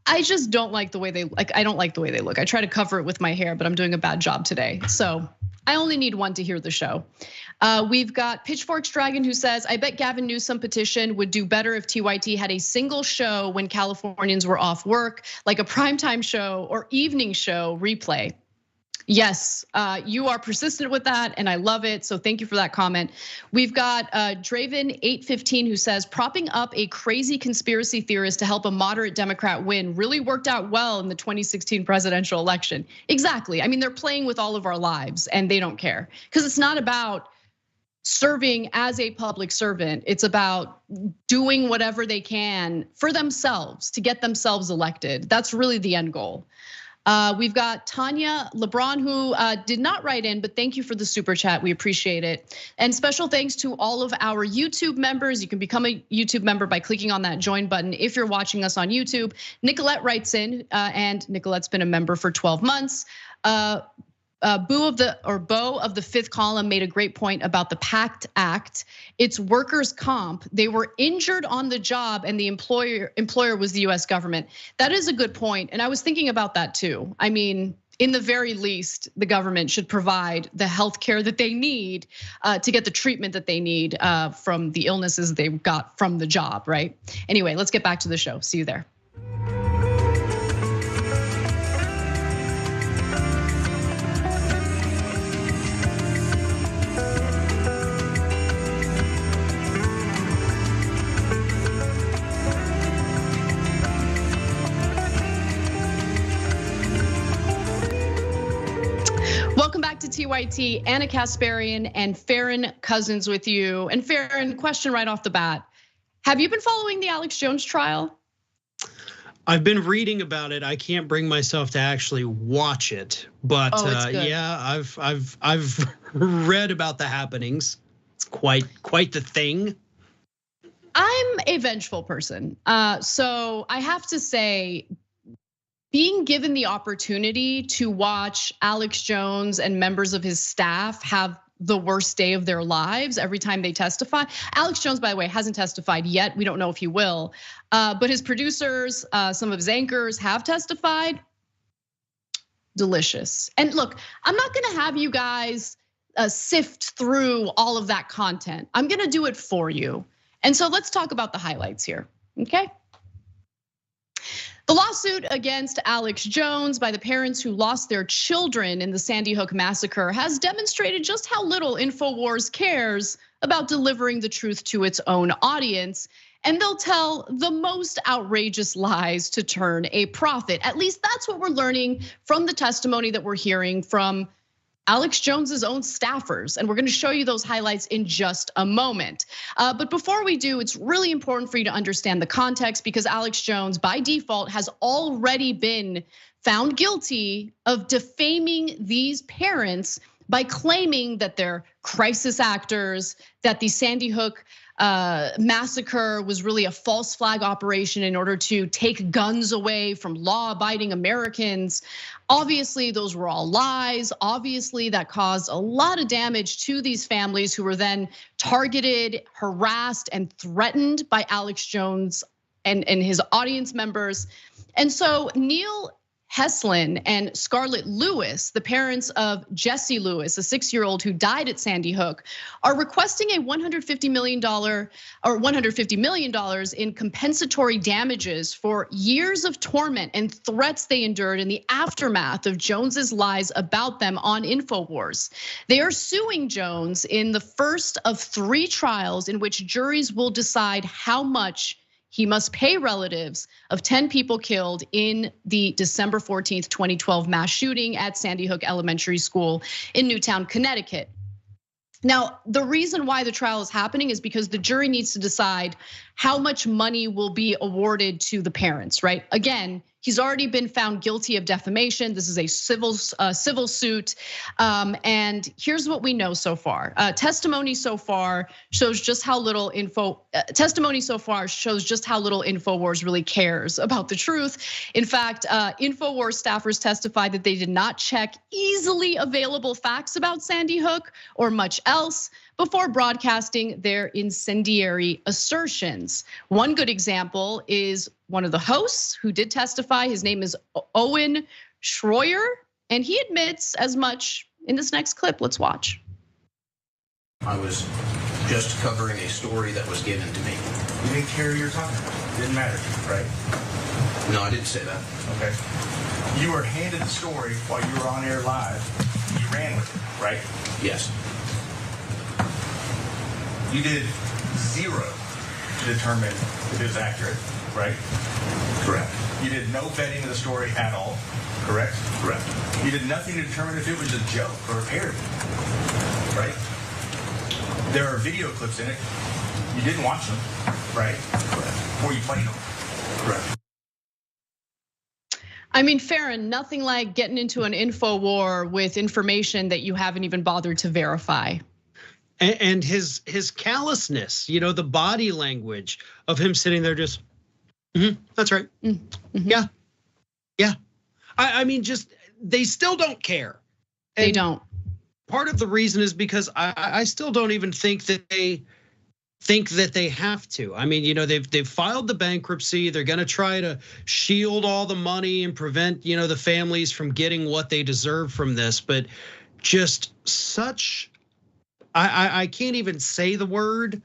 I just don't like the way they like. I don't like the way they look. I try to cover it with my hair, but I'm doing a bad job today. So I only need one to hear the show. We've got Pitchforks Dragon who says, I bet Gavin Newsom petition would do better if TYT had a single show when Californians were off work, like a primetime show or evening show replay. Yes, you are persistent with that, and I love it. So thank you for that comment. We've got Draven815 who says, propping up a crazy conspiracy theorist to help a moderate Democrat win really worked out well in the 2016 presidential election. Exactly. I mean, they're playing with all of our lives, and they don't care because it's not about serving as a public servant. It's about doing whatever they can for themselves to get themselves elected. That's really the end goal. We've got Tanya LeBron who did not write in, but thank you for the super chat. We appreciate it. And special thanks to all of our YouTube members. You can become a YouTube member by clicking on that join button if you're watching us on YouTube. Nicolette writes in, and Nicolette's been a member for 12 months. Bo of the fifth column made a great point about the PACT Act. It's workers' comp. They were injured on the job, and the employer was the US government. That is a good point, and I was thinking about that too. I mean, in the very least, the government should provide the health care that they need to get the treatment that they need from the illnesses they got from the job, right? Anyway, let's get back to the show. See you there. Welcome back to TYT. Anna Kasparian and Farron Cousins with you. And Farron, question right off the bat. Have you been following the Alex Jones trial? I've been reading about it. I can't bring myself to actually watch it, but yeah, I've read about the happenings. It's quite the thing. I'm a vengeful person, so I have to say, being given the opportunity to watch Alex Jones and members of his staff have the worst day of their lives every time they testify. Alex Jones, by the way, hasn't testified yet. We don't know if he will, but his producers, some of his anchors have testified. Delicious. And look, I'm not gonna have you guys sift through all of that content. I'm gonna do it for you. And so let's talk about the highlights here, okay? The lawsuit against Alex Jones by the parents who lost their children in the Sandy Hook massacre has demonstrated just how little InfoWars cares about delivering the truth to its own audience. And they'll tell the most outrageous lies to turn a profit. At least that's what we're learning from the testimony that we're hearing from Alex Jones's own staffers, and we're gonna show you those highlights in just a moment. But before we do, it's really important for you to understand the context because Alex Jones, by default, has already been found guilty of defaming these parents by claiming that they're crisis actors, that the Sandy Hook massacre was really a false flag operation in order to take guns away from law-abiding Americans. Obviously, those were all lies. Obviously, that caused a lot of damage to these families who were then targeted, harassed, and threatened by Alex Jones and his audience members. And so Neil Heslin and Scarlett Lewis, the parents of Jesse Lewis, a 6-year-old who died at Sandy Hook, are requesting a $150 million in compensatory damages for years of torment and threats they endured in the aftermath of Jones's lies about them on InfoWars. They are suing Jones in the first of 3 trials in which juries will decide how much he must pay relatives of 10 people killed in the December 14th, 2012 mass shooting at Sandy Hook Elementary School in Newtown, Connecticut. Now, the reason why the trial is happening is because the jury needs to decide how much money will be awarded to the parents, right? Again, he's already been found guilty of defamation. This is a civil suit, and here's what we know so far. Testimony so far shows just how little InfoWars really cares about the truth. In fact, InfoWars staffers testified that they did not check easily available facts about Sandy Hook or much else before broadcasting their incendiary assertions. One good example is one of the hosts who did testify. His name is Owen Schroyer, and he admits as much in this next clip. Let's watch. I was just covering a story that was given to me. You didn't care who you're talking about. didn't matter, right? No, I didn't say that. Okay. You were handed the story while you were on air live. You ran with it, right? Yes. You did zero to determine if it was accurate, right? Correct. You did no vetting of the story at all, correct? Correct. You did nothing to determine if it was a joke or a parody, right? There are video clips in it. You didn't watch them, right? Correct. Or you played them. Correct. I mean, Farron, nothing like getting into an info war with information that you haven't even bothered to verify. And his callousness, the body language of him sitting there just, that's right. Yeah. I mean, just, they still don't care. And they don't. Part of the reason is because I still don't even think that they have to. I mean, they've filed the bankruptcy. They're going to try to shield all the money and prevent, the families from getting what they deserve from this. But just such, I can't even say the word,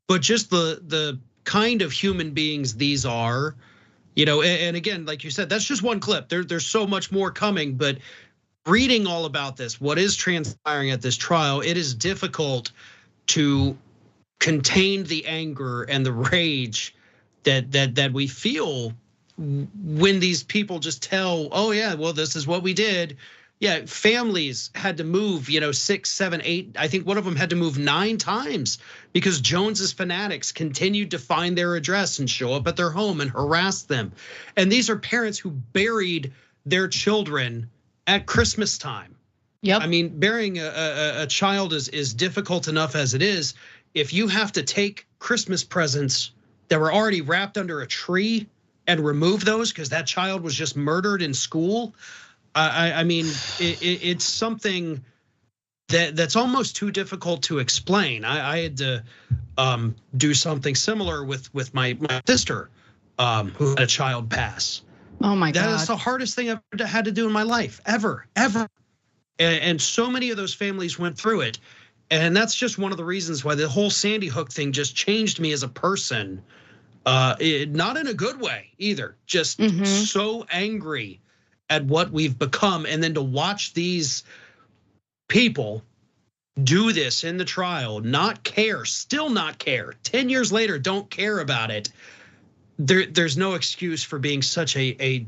but just the kind of human beings these are, and again, like you said, that's just one clip. There's so much more coming, but reading all about this, what is transpiring at this trial, it is difficult to contain the anger and the rage that we feel when these people just tell, oh yeah, well, this is what we did. Yeah, families had to move, 6, 7, 8. I think one of them had to move 9 times because Jones's fanatics continued to find their address and show up at their home and harass them. And these are parents who buried their children at Christmas time. Yep. I mean, burying a child is difficult enough as it is. If you have to take Christmas presents that were already wrapped under a tree and remove those because that child was just murdered in school, I mean, it's something that's almost too difficult to explain. I had to do something similar with my sister who had a child pass. Oh my God. That is the hardest thing I've ever had to do in my life, ever. And so many of those families went through it. And that's just one of the reasons why the whole Sandy Hook thing just changed me as a person. Not in a good way either, just so angry at what we've become. And then to watch these people do this in the trial, not care, still not care, 10 years later, don't care about it. There's no excuse for being such a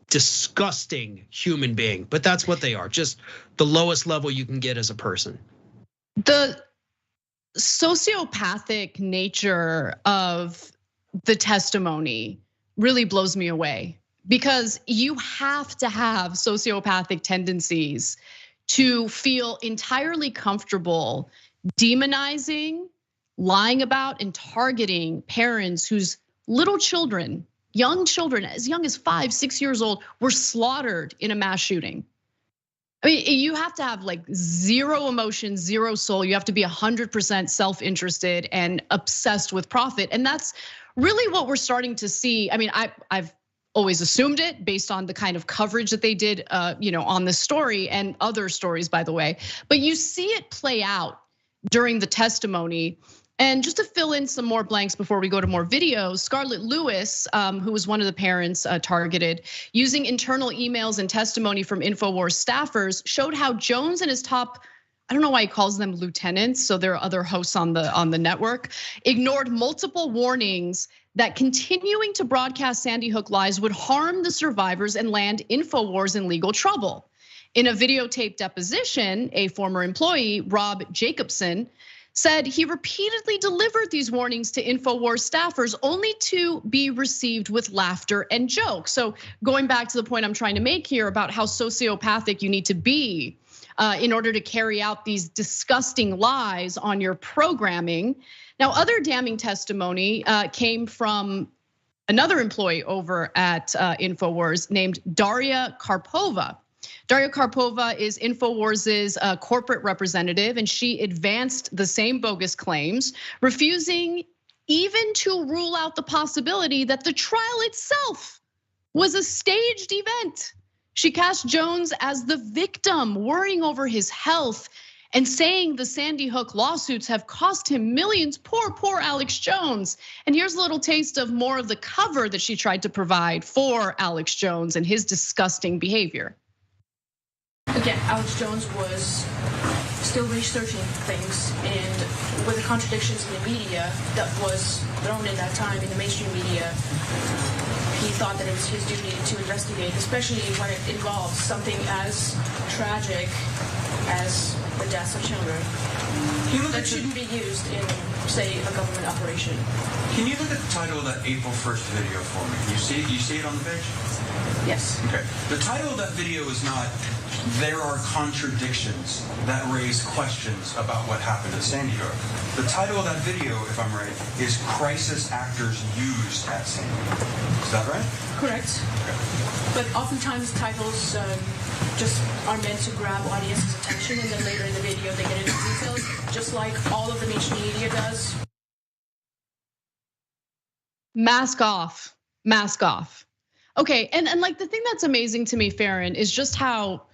disgusting human being, but that's what they are, just the lowest level you can get as a person. The sociopathic nature of the testimony really blows me away because you have to have sociopathic tendencies to feel entirely comfortable demonizing, lying about, and targeting parents whose little children, young children, as young as 5, 6 years old, were slaughtered in a mass shooting. I mean, you have to have like zero emotion, zero soul. You have to be 100% self-interested and obsessed with profit. And that's really what we're starting to see. I mean, I've always assumed it based on the kind of coverage that they did, on this story and other stories, by the way. But you see it play out during the testimony. And just to fill in some more blanks before we go to more videos, Scarlett Lewis, who was one of the parents targeted, using internal emails and testimony from InfoWars staffers, showed how Jones and his top, I don't know why he calls them lieutenants, so there are other hosts on the network, ignored multiple warnings that continuing to broadcast Sandy Hook lies would harm the survivors and land InfoWars in legal trouble. In a videotaped deposition, a former employee, Rob Jacobson, said he repeatedly delivered these warnings to InfoWars staffers only to be received with laughter and jokes. So going back to the point I'm trying to make here about how sociopathic you need to be in order to carry out these disgusting lies on your programming. Now, other damning testimony came from another employee over at InfoWars named Daria Karpova. Daria Karpova is InfoWars's corporate representative, and she advanced the same bogus claims, refusing even to rule out the possibility that the trial itself was a staged event. She cast Jones as the victim, worrying over his health and saying the Sandy Hook lawsuits have cost him millions. Poor Alex Jones. And here's a little taste of more of the cover that she tried to provide for Alex Jones and his disgusting behavior. Again, Alex Jones was still researching things, and with the contradictions in the media that was thrown in that time in the mainstream media, he thought that it was his duty to investigate, especially when it involves something as tragic as the deaths of children. That shouldn't be used in, say, a government operation. Can you look at the title of that April 1st video for me? You see it on the page? Yes. Okay. The title of that video is not "There are contradictions that raise questions about what happened at Sandy Hook." The title of that video, if I'm right, is "Crisis Actors Used at Sandy Hook." Is that right? Correct. Okay. But oftentimes titles just are meant to grab audience's attention, and then later in the video they get into details, just like all of the mainstream media does. Mask off, mask off. Okay, and like the thing that's amazing to me, Farron, is just how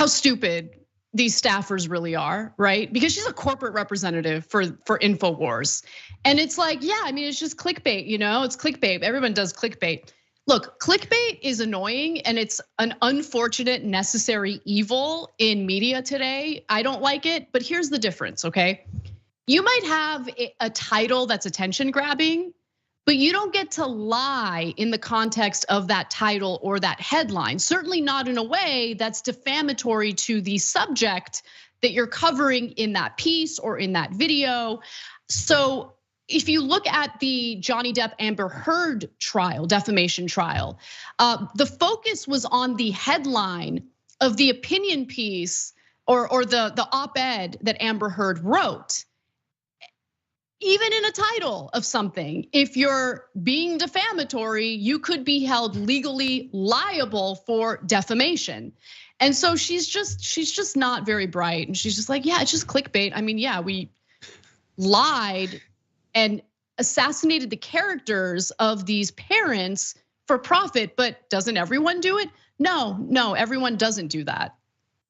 stupid these staffers really are, right? Because she's a corporate representative for InfoWars. And it's like, yeah, I mean, it's just clickbait, it's clickbait. Everyone does clickbait. Look, clickbait is annoying and it's an unfortunate, necessary evil in media today. I don't like it, but here's the difference, okay? You might have a title that's attention grabbing, but you don't get to lie in the context of that title or that headline. Certainly not in a way that's defamatory to the subject that you're covering in that piece or in that video. So if you look at the Johnny Depp Amber Heard trial, defamation trial, the focus was on the headline of the opinion piece or the op-ed that Amber Heard wrote. Even in a title of something, if you're being defamatory, you could be held legally liable for defamation. And so she's just not very bright. And she's just like, yeah, it's just clickbait. I mean, yeah, we lied and assassinated the characters of these parents for profit, but doesn't everyone do it? No, everyone doesn't do that.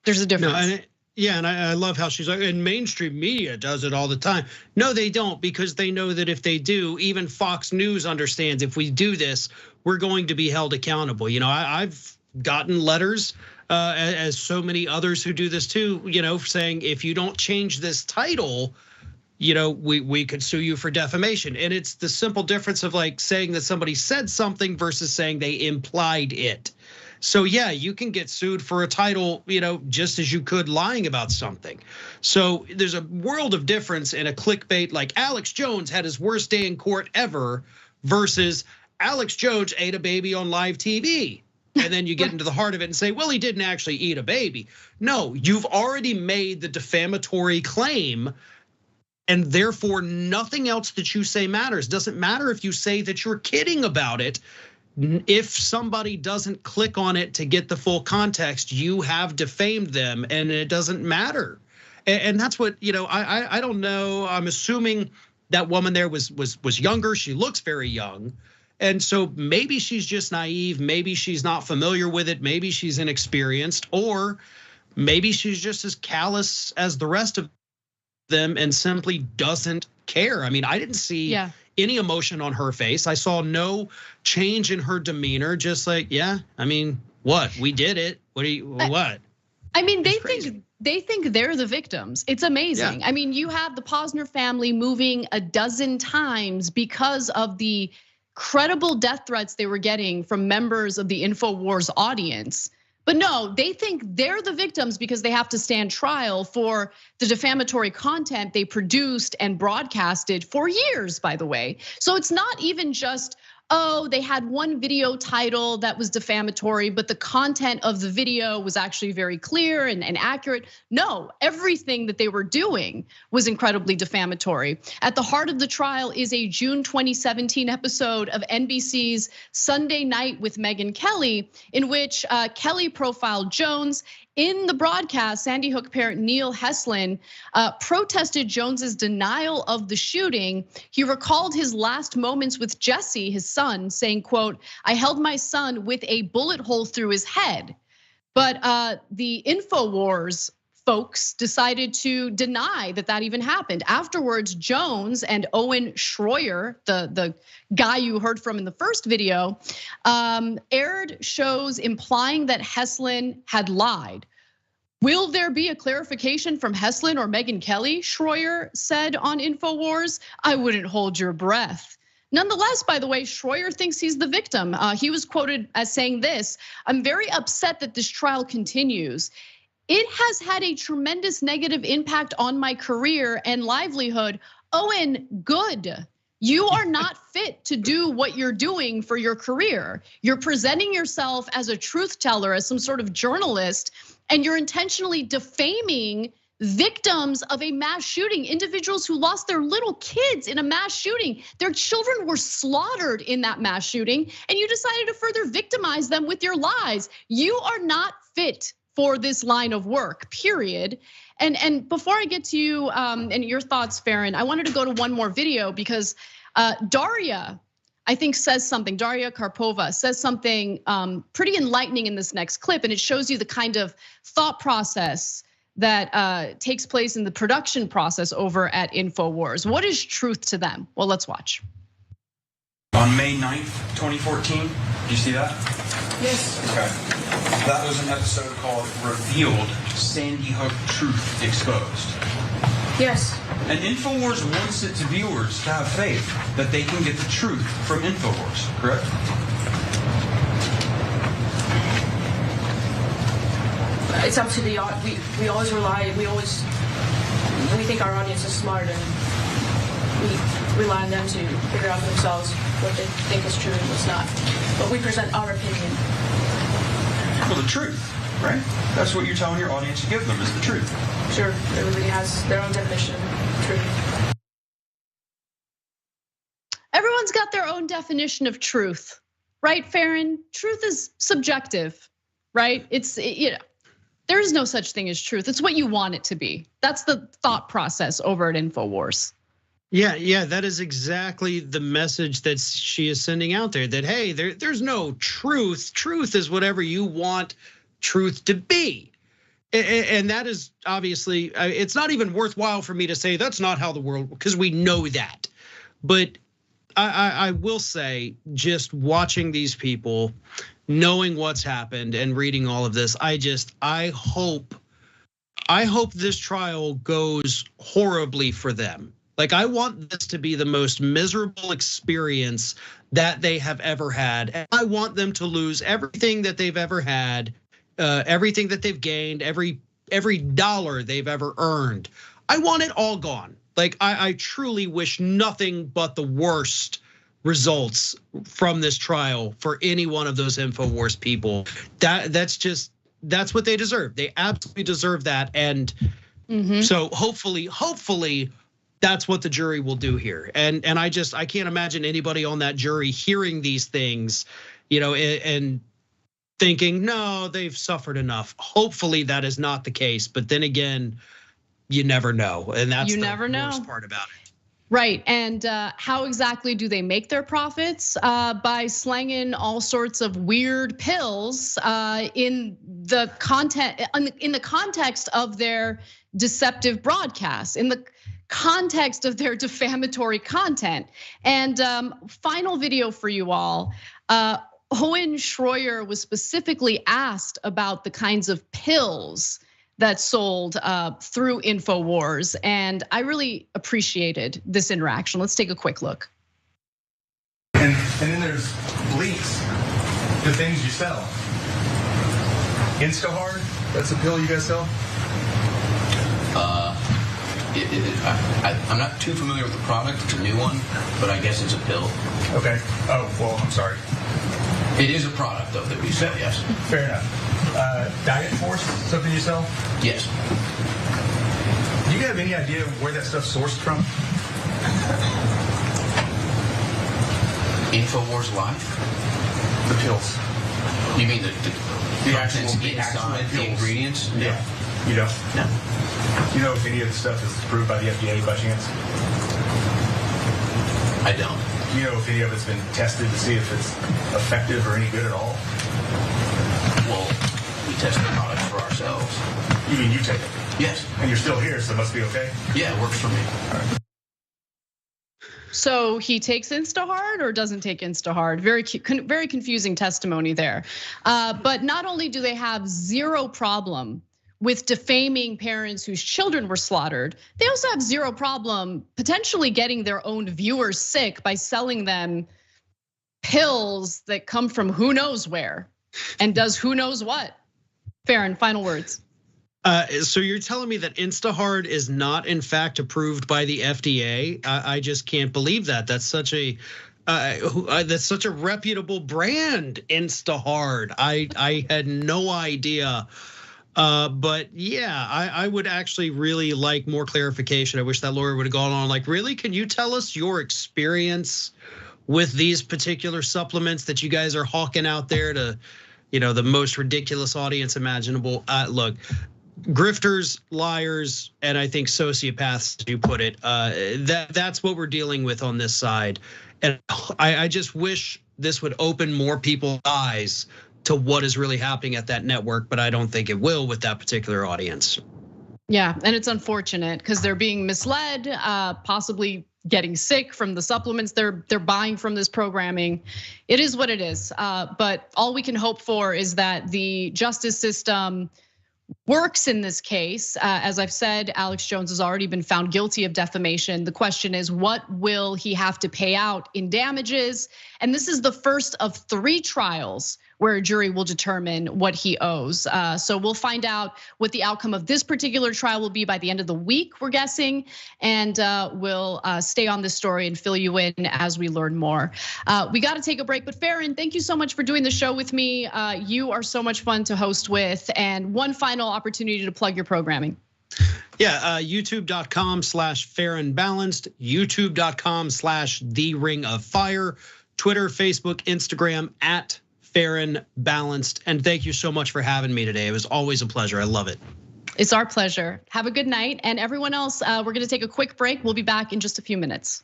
There's a difference. Yeah, and I love how she's like, and mainstream media does it all the time. No, they don't, because they know that if they do, even Fox News understands if we do this, we're going to be held accountable. I've gotten letters, as so many others who do this too, saying if you don't change this title, we could sue you for defamation. And it's the simple difference of like saying that somebody said something versus saying they implied it. So yeah, you can get sued for a title, just as you could lying about something. So there's a world of difference in a clickbait like Alex Jones had his worst day in court ever versus Alex Jones ate a baby on live TV. And then you get into the heart of it and say, well, he didn't actually eat a baby. No, you've already made the defamatory claim, and therefore nothing else that you say matters. Doesn't matter if you say that you're kidding about it. If somebody doesn't click on it to get the full context, you have defamed them, and it doesn't matter. And that's what, I don't know. I'm assuming that woman there was younger. She looks very young. And so maybe she's just naive. Maybe she's not familiar with it. Maybe she's inexperienced, or maybe she's just as callous as the rest of them and simply doesn't care. I mean, I didn't see any emotion on her face. I saw no change in her demeanor. Just like, yeah, I mean, what? We did it. What? I mean, they think they're the victims. It's amazing. Yeah. I mean, you have the Posner family moving a dozen times because of the credible death threats they were getting from members of the InfoWars audience. But no, they think they're the victims because they have to stand trial for the defamatory content they produced and broadcasted for years, by the way. So it's not even just, oh, they had one video title that was defamatory, but the content of the video was actually very clear and accurate. No, everything that they were doing was incredibly defamatory. At the heart of the trial is a June 2017 episode of NBC's Sunday Night with Megyn Kelly, in which Kelly profiled Jones. In the broadcast, Sandy Hook parent Neil Heslin protested Jones's denial of the shooting. He recalled his last moments with Jesse, his son, saying, quote, "I held my son with a bullet hole through his head." But the InfoWars folks decided to deny that even happened. Afterwards, Jones and Owen Schroyer, the guy you heard from in the first video, aired shows implying that Heslin had lied. Will there be a clarification from Heslin or Megyn Kelly? Schroyer said on InfoWars. I wouldn't hold your breath. Nonetheless, by the way, Schroyer thinks he's the victim. He was quoted as saying this: I'm very upset that this trial continues. It has had a tremendous negative impact on my career and livelihood. Owen, good. You are not fit to do what you're doing for your career. You're presenting yourself as a truth teller, as some sort of journalist, and you're intentionally defaming victims of a mass shooting, individuals who lost their little kids in a mass shooting. Their children were slaughtered in that mass shooting, and you decided to further victimize them with your lies. You are not fit for this line of work, period. And before I get to you and your thoughts, Farron, I wanted to go to one more video because Daria, I think, says something. Daria Karpova says something pretty enlightening in this next clip, and it shows you the kind of thought process that takes place in the production process over at InfoWars. What is truth to them? Well, let's watch. On May 9th, 2014, do you see that? Yes. Okay. That was an episode called Revealed, Sandy Hook Truth Exposed. Yes. And InfoWars wants its viewers to have faith that they can get the truth from InfoWars, correct? It's up to the, we always rely, we think our audience is smart, and we rely on them to figure out for themselves what they think is true and what's not. But we present our opinion. Well, the truth, right? That's what you're telling your audience to give them, is the truth. Sure, everybody has their own definition of truth. Everyone's got their own definition of truth, right, Farron? Truth is subjective, right? It's, there is no such thing as truth. It's what you want it to be. That's the thought process over at InfoWars. Yeah, that is exactly the message that she is sending out there, that, hey, there's no truth. Truth is whatever you want truth to be. And that is obviously, it's not even worthwhile for me to say that's not how the world, because we know that. But I will say, just watching these people, knowing what's happened and reading all of this, I hope this trial goes horribly for them. Like, I want this to be the most miserable experience that they have ever had. And I want them to lose everything that they've ever had, everything that they've gained, every dollar they've ever earned. I want it all gone. Like, I truly wish nothing but the worst results from this trial for any one of those InfoWars people. That's what they deserve. They absolutely deserve that. And so hopefully that's what the jury will do here. And I can't imagine anybody on that jury hearing these things, and thinking, no, they've suffered enough. Hopefully that is not the case. But then again, you never know. And that's the worst part about it. Right, and how exactly do they make their profits? By slanging all sorts of weird pills in the context of their deceptive broadcasts, in the context of their defamatory content. And final video for you all. Owen Schroyer was specifically asked about the kinds of pills that sold through InfoWars, and I really appreciated this interaction. Let's take a quick look. And then there's leaks, the things you sell. Instahard, that's a pill you guys sell? I'm not too familiar with the product. It's a new one, but I guess it's a pill. Okay. Oh, well, I'm sorry. It is a product, though, that we sell, yes. Fair enough. Diet Force, something you sell? Yes. Do you have any idea where that stuff's sourced from? InfoWars Live? The pills. You mean the actual ingredients? Yeah. You don't? No. Do you know if any of the stuff is approved by the FDA by chance? I don't. Do you know if any of it's been tested to see if it's effective or any good at all? Well, we test the products for ourselves. You mean you take it? Yes. And you're still here, so it must be okay? Yeah, it works for me. So he takes Instahard or doesn't take Instahard? Very confusing testimony there. But not only do they have zero problem with defaming parents whose children were slaughtered, they also have zero problem potentially getting their own viewers sick by selling them pills that come from who knows where and does who knows what. Farron, final words. So you're telling me that Instahard is not in fact approved by the FDA? I just can't believe that. That's such a reputable brand, Instahard. I had no idea. But yeah, I would actually really like more clarification. I wish that lawyer would have gone on like, really? Can you tell us your experience with these particular supplements that you guys are hawking out there to, the most ridiculous audience imaginable? Look, grifters, liars, and I think sociopaths, as you put it, that's what we're dealing with on this side. And I just wish this would open more people's eyes to what is really happening at that network, but I don't think it will with that particular audience. Yeah, and it's unfortunate because they're being misled, possibly getting sick from the supplements they're buying from this programming. It is what it is, but all we can hope for is that the justice system works in this case. As I've said, Alex Jones has already been found guilty of defamation. The question is, what will he have to pay out in damages? And this is the first of 3 trials where a jury will determine what he owes. So we'll find out what the outcome of this particular trial will be by the end of the week, we're guessing. And we'll stay on this story and fill you in as we learn more. We gotta take a break, but Farron, thank you so much for doing the show with me. You are so much fun to host with. And one final opportunity to plug your programming. Yeah, youtube.com/FarronBalanced, youtube.com/TheRingOfFire, Twitter, Facebook, Instagram @Farron Balanced. And thank you so much for having me today. It was always a pleasure. I love it. It's our pleasure. Have a good night. And everyone else, we're gonna take a quick break. We'll be back in just a few minutes.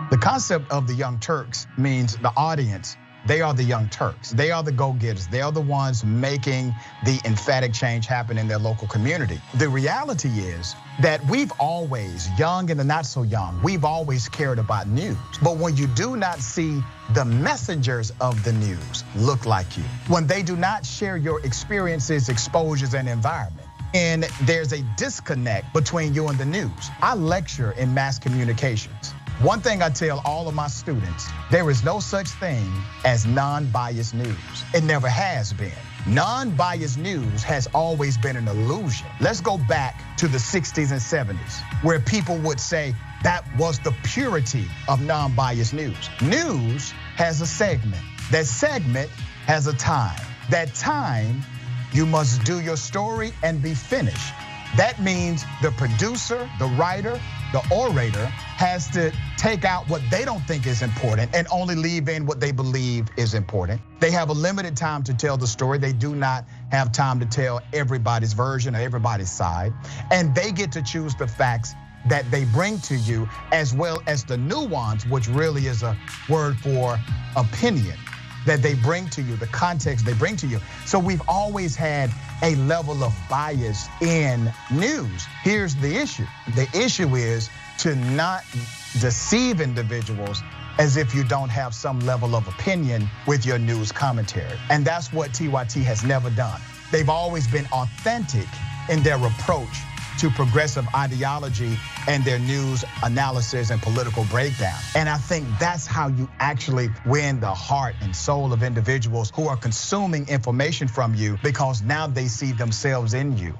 The concept of the Young Turks means the audience, they are the Young Turks. They are the go-getters. They are the ones making the emphatic change happen in their local community. The reality is that we've always, young and the not so young, we've always cared about news. But when you do not see the messengers of the news look like you, when they do not share your experiences, exposures, and environment, and there's a disconnect between you and the news. I lecture in mass communications. One thing I tell all of my students, there is no such thing as non-biased news. It never has been. Non-biased news has always been an illusion. Let's go back to the 60s and 70s, where people would say that was the purity of non-biased news. News has a segment. That segment has a time. That time, you must do your story and be finished. That means the producer, the writer, the orator has to take out what they don't think is important and only leave in what they believe is important. They have a limited time to tell the story. They do not have time to tell everybody's version or everybody's side. And they get to choose the facts that they bring to you, as well as the nuance, which really is a word for opinion, that they bring to you, the context they bring to you. So we've always had a level of bias in news. Here's the issue. The issue is to not deceive individuals as if you don't have some level of opinion with your news commentary. And that's what TYT has never done. They've always been authentic in their approach to progressive ideology and their news analysis and political breakdown. And I think that's how you actually win the heart and soul of individuals who are consuming information from you, because now they see themselves in you.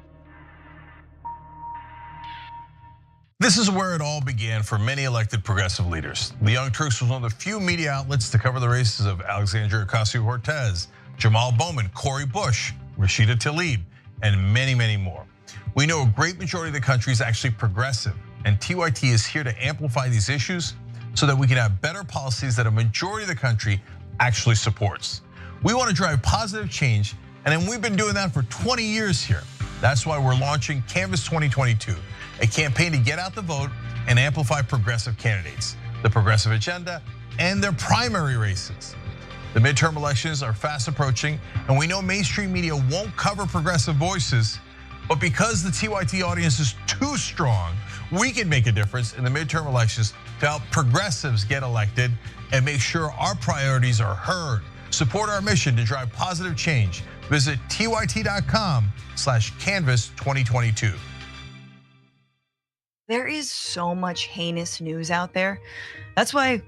This is where it all began for many elected progressive leaders. The Young Turks was one of the few media outlets to cover the races of Alexandria Ocasio-Cortez, Jamal Bowman, Cori Bush, Rashida Tlaib, and many, many more. We know a great majority of the country is actually progressive, and TYT is here to amplify these issues so that we can have better policies that a majority of the country actually supports. We want to drive positive change, and then we've been doing that for 20 years here. That's why we're launching Canvas 2022, a campaign to get out the vote and amplify progressive candidates. The progressive agenda and their primary races. The midterm elections are fast approaching, and we know mainstream media won't cover progressive voices, but because the TYT audience is too strong, we can make a difference in the midterm elections to help progressives get elected and make sure our priorities are heard. Support our mission to drive positive change. Visit tyt.com/canvas2022. There is so much heinous news out there. That's why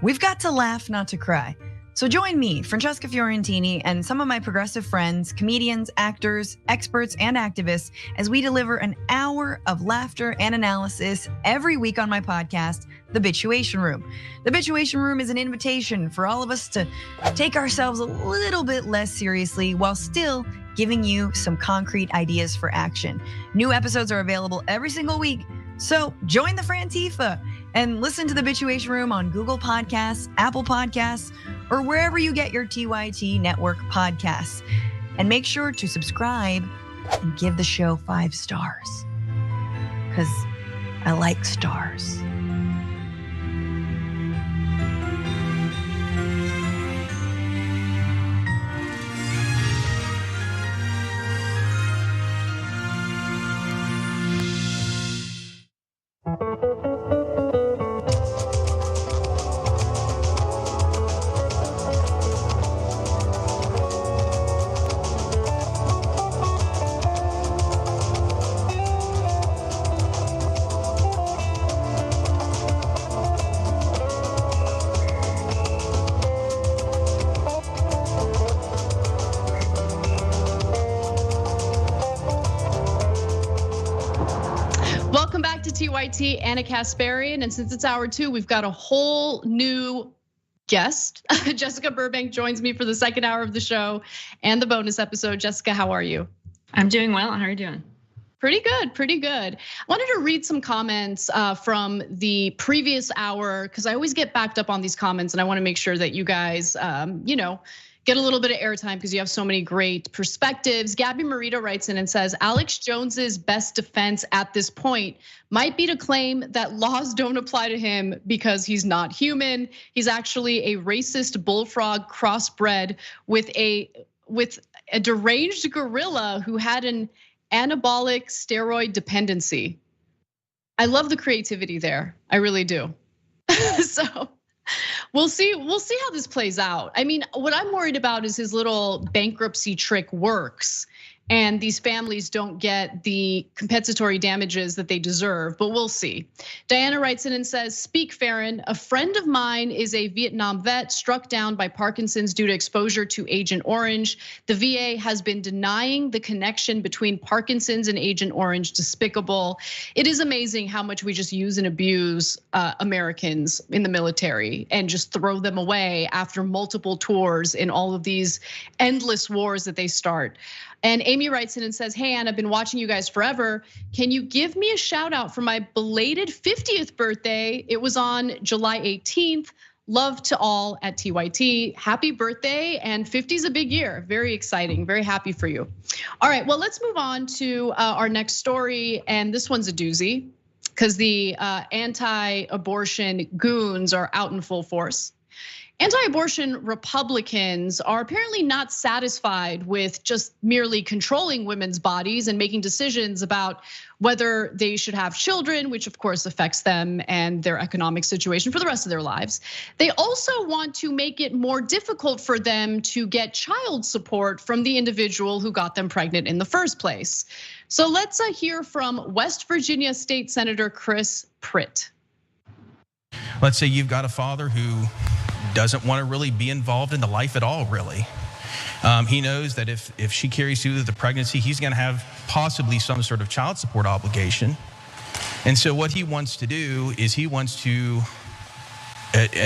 we've got to laugh, not to cry. So join me, Francesca Fiorentini, and some of my progressive friends, comedians, actors, experts, and activists, as we deliver an hour of laughter and analysis every week on my podcast, The Bituation Room. The Bituation Room is an invitation for all of us to take ourselves a little bit less seriously while still giving you some concrete ideas for action. New episodes are available every single week. So join the Frantifa and listen to The Bituation Room on Google Podcasts, Apple Podcasts, or wherever you get your TYT network podcasts. And make sure to subscribe and give the show 5 stars, because I like stars. Welcome back to TYT, Anna Kasparian. And since it's hour 2, we've got a whole new guest. Jessica Burbank joins me for the second hour of the show and the bonus episode. Jessica, how are you? I'm doing well. How are you doing? Pretty good, pretty good. I wanted to read some comments from the previous hour, because I always get backed up on these comments and I wanna make sure that you guys, get a little bit of airtime because you have so many great perspectives. Gabby Marita writes in and says, Alex Jones's best defense at this point might be to claim that laws don't apply to him because he's not human. He's actually a racist bullfrog crossbred with a deranged gorilla who had an anabolic steroid dependency. I love the creativity there. I really do. So we'll see how this plays out. I mean, what I'm worried about is his little bankruptcy trick works and these families don't get the compensatory damages that they deserve, but we'll see. Diana writes in and says, speak Farron, a friend of mine is a Vietnam vet struck down by Parkinson's due to exposure to Agent Orange. The VA has been denying the connection between Parkinson's and Agent Orange, despicable. It is amazing how much we just use and abuse Americans in the military and just throw them away after multiple tours in all of these endless wars that they start. And Amy writes in and says, hey, Ann, I've been watching you guys forever. Can you give me a shout out for my belated 50th birthday? It was on July 18th. Love to all at TYT. Happy birthday, and 50 is a big year. Very exciting, very happy for you. All right, well, let's move on to our next story. And this one's a doozy because the anti-abortion goons are out in full force. Anti-abortion Republicans are apparently not satisfied with just merely controlling women's bodies and making decisions about whether they should have children, which of course affects them and their economic situation for the rest of their lives. They also want to make it more difficult for them to get child support from the individual who got them pregnant in the first place. So let's hear from West Virginia State Senator Chris Pritt. Let's say you've got a father who doesn't want to really be involved in the life at all, really. He knows that if she carries through the pregnancy, he's going to have possibly some sort of child support obligation. And so what he wants to do is he wants to,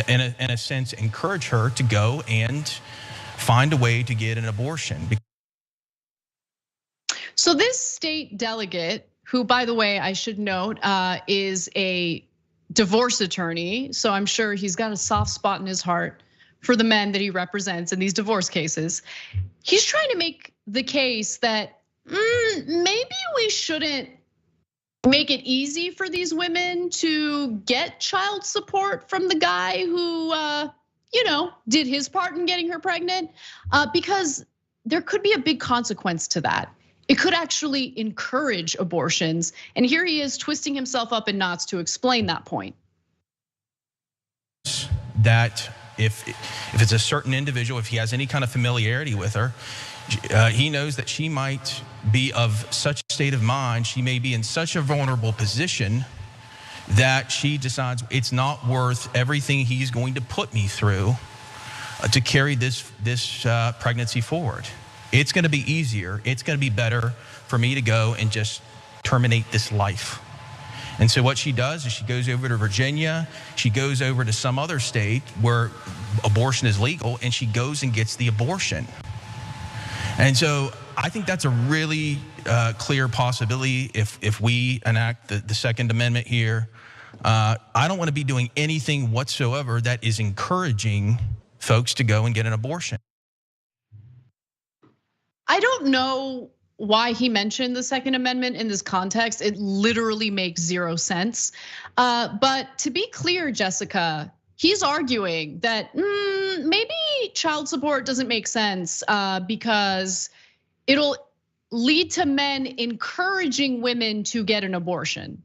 in a sense, encourage her to go and find a way to get an abortion. So this state delegate, who, by the way, I should note, is a divorce attorney, so I'm sure he's got a soft spot in his heart for the men that he represents in these divorce cases. He's trying to make the case that maybe we shouldn't make it easy for these women to get child support from the guy who, did his part in getting her pregnant, because there could be a big consequence to that. It could actually encourage abortions. And here he is twisting himself up in knots to explain that point. That if it's a certain individual, if he has any kind of familiarity with her, he knows that she might be of such a state of mind, she may be in such a vulnerable position that she decides it's not worth everything he's going to put me through to carry this pregnancy forward. It's going to be easier. It's going to be better for me to go and just terminate this life. And so what she does is she goes over to Virginia, she goes over to some other state where abortion is legal, and she goes and gets the abortion. And so I think that's a really clear possibility if we enact the Second Amendment here. I don't want to be doing anything whatsoever that is encouraging folks to go and get an abortion. I don't know why he mentioned the Second Amendment in this context. It literally makes zero sense. But to be clear, Jessica, he's arguing that maybe child support doesn't make sense because it'll lead to men encouraging women to get an abortion.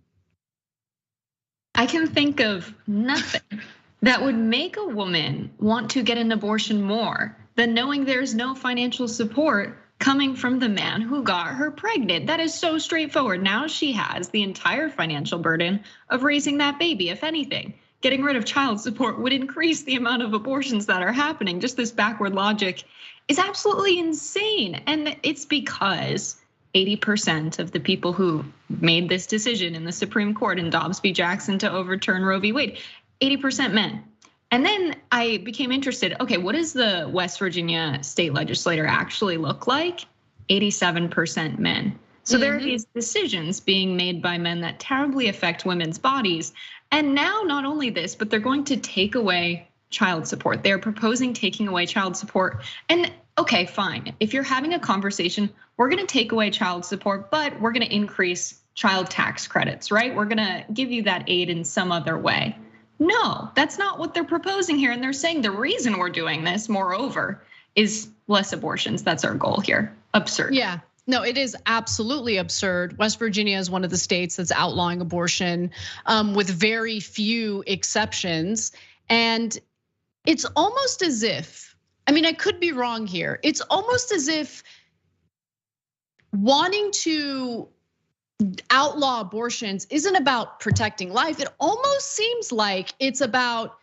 I can think of nothing that would make a woman want to get an abortion more than knowing there's no financial support coming from the man who got her pregnant. That is so straightforward. Now she has the entire financial burden of raising that baby. If anything, getting rid of child support would increase the amount of abortions that are happening. Just this backward logic is absolutely insane. And it's because 80% of the people who made this decision in the Supreme Court in Dobbs v. Jackson to overturn Roe v. Wade, 80% men. And then I became interested, okay, what does the West Virginia state legislature actually look like? 87% men. So there are these decisions being made by men that terribly affect women's bodies. And now not only this, but they're going to take away child support. They're proposing taking away child support. And okay, fine. If you're having a conversation, we're gonna take away child support, but we're gonna increase child tax credits, right? We're gonna give you that aid in some other way. No, that's not what they're proposing here. And they're saying the reason we're doing this, moreover, is less abortions. That's our goal here. Absurd. Yeah. No, it is absolutely absurd. West Virginia is one of the states that's outlawing abortion with very few exceptions. And it's almost as if, I mean, I could be wrong here. It's almost as if wanting to outlaw abortions isn't about protecting life. It almost seems like it's about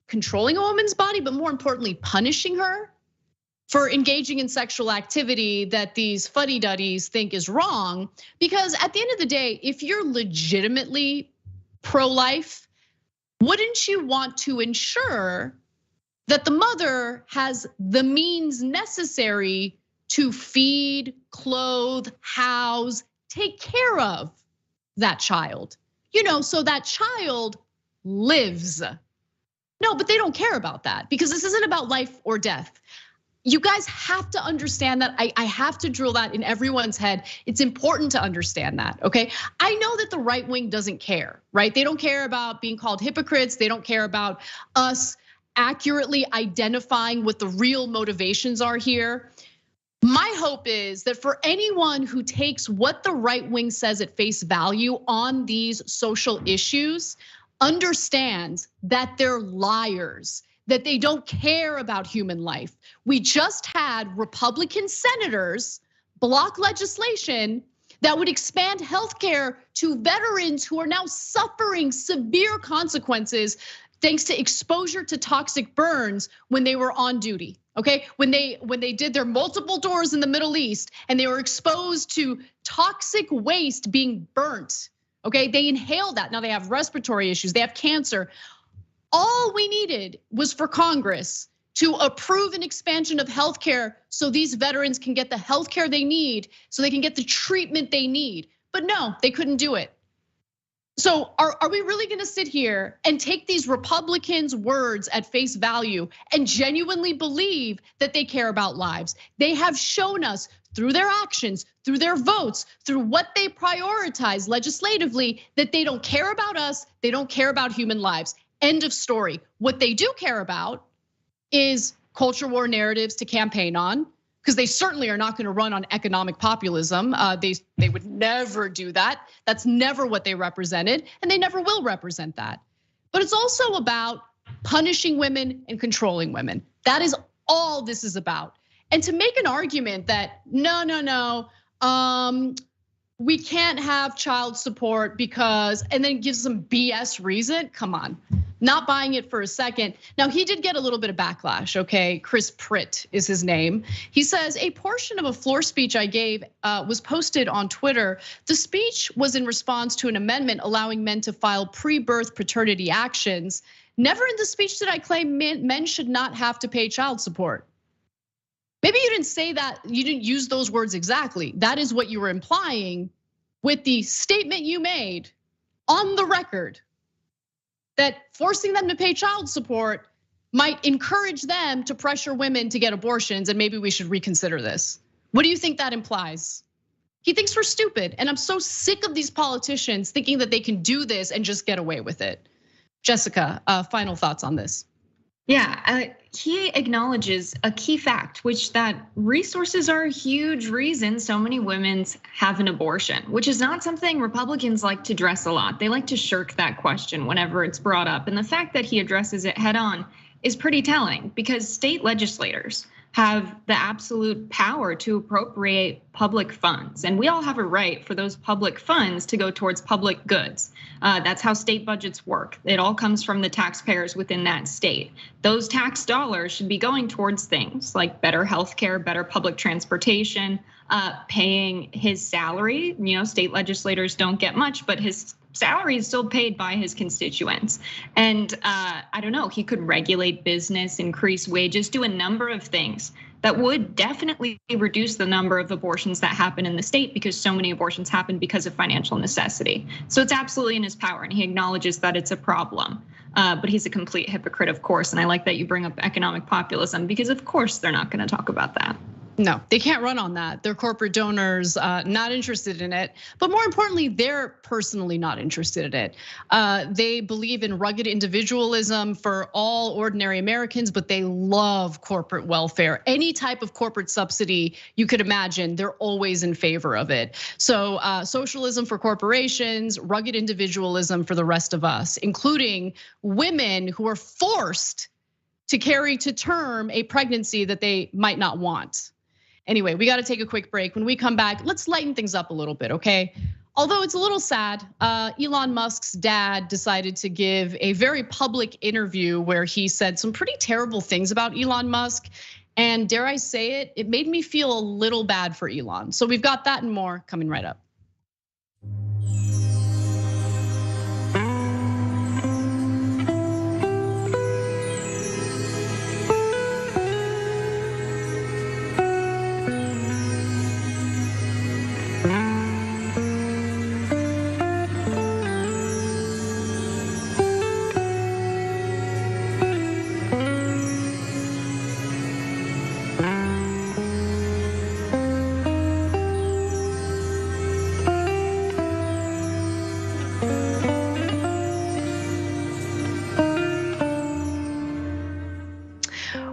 controlling a woman's body, but more importantly, punishing her for engaging in sexual activity that these fuddy-duddies think is wrong. Because at the end of the day, if you're legitimately pro-life, wouldn't you want to ensure that the mother has the means necessary to feed, clothe, house, take care of that child, so that child lives. No, but they don't care about that because this isn't about life or death. You guys have to understand that. I have to drill that in everyone's head. It's important to understand that, okay? I know that the right wing doesn't care, right? They don't care about being called hypocrites. They don't care about us accurately identifying what the real motivations are here. My hope is that for anyone who takes what the right wing says at face value on these social issues, understands that they're liars, that they don't care about human life. We just had Republican senators block legislation that would expand healthcare to veterans who are now suffering severe consequences thanks to exposure to toxic burns when they were on duty. Okay, when they did their multiple tours in the Middle East and they were exposed to toxic waste being burnt. Okay, they inhaled that. Now they have respiratory issues, they have cancer. All we needed was for Congress to approve an expansion of healthcare so these veterans can get the healthcare they need, so they can get the treatment they need. But no, they couldn't do it. So are we really gonna sit here and take these Republicans' words at face value and genuinely believe that they care about lives? They have shown us through their actions, through their votes, through what they prioritize legislatively, that they don't care about us, they don't care about human lives. End of story. What they do care about is culture war narratives to campaign on, because they certainly are not going to run on economic populism. They would never do that. That's never what they represented, and they never will represent that. But it's also about punishing women and controlling women. That is all this is about. And to make an argument that no, we can't have child support because, and then give some BS reason, come on. Not buying it for a second. Now, he did get a little bit of backlash, okay? Chris Pritt is his name. He says, a portion of a floor speech I gave was posted on Twitter. The speech was in response to an amendment allowing men to file pre-birth paternity actions. Never in the speech did I claim men should not have to pay child support. Maybe you didn't say that, you didn't use those words exactly. That is what you were implying with the statement you made on the record, that forcing them to pay child support might encourage them to pressure women to get abortions, and maybe we should reconsider this. What do you think that implies? He thinks we're stupid, and I'm so sick of these politicians thinking that they can do this and just get away with it. Jessica, final thoughts on this? Yeah, he acknowledges a key fact, which that resources are a huge reason so many women have an abortion, which is not something Republicans like to address a lot. They like to shirk that question whenever it's brought up. And the fact that he addresses it head on is pretty telling, because state legislators have the absolute power to appropriate public funds. And we all have a right for those public funds to go towards public goods. That's how state budgets work. It all comes from the taxpayers within that state. Those tax dollars should be going towards things like better healthcare, better public transportation, paying his salary. State legislators don't get much, but his salary is still paid by his constituents. And I don't know, he could regulate business, increase wages, do a number of things that would definitely reduce the number of abortions that happen in the state, because so many abortions happen because of financial necessity. So it's absolutely in his power, and he acknowledges that it's a problem. But he's a complete hypocrite, of course. And I like that you bring up economic populism, because of course they're not going to talk about that. No, they can't run on that. Their corporate donors not interested in it, but more importantly, they're personally not interested in it. They believe in rugged individualism for all ordinary Americans, but they love corporate welfare. Any type of corporate subsidy you could imagine, they're always in favor of it. So socialism for corporations, rugged individualism for the rest of us, including women who are forced to carry to term a pregnancy that they might not want. Anyway, we got to take a quick break. When we come back, let's lighten things up a little bit, okay? Although it's a little sad, Elon Musk's dad decided to give a very public interview where he said some pretty terrible things about Elon Musk. And dare I say it, it made me feel a little bad for Elon. So we've got that and more coming right up.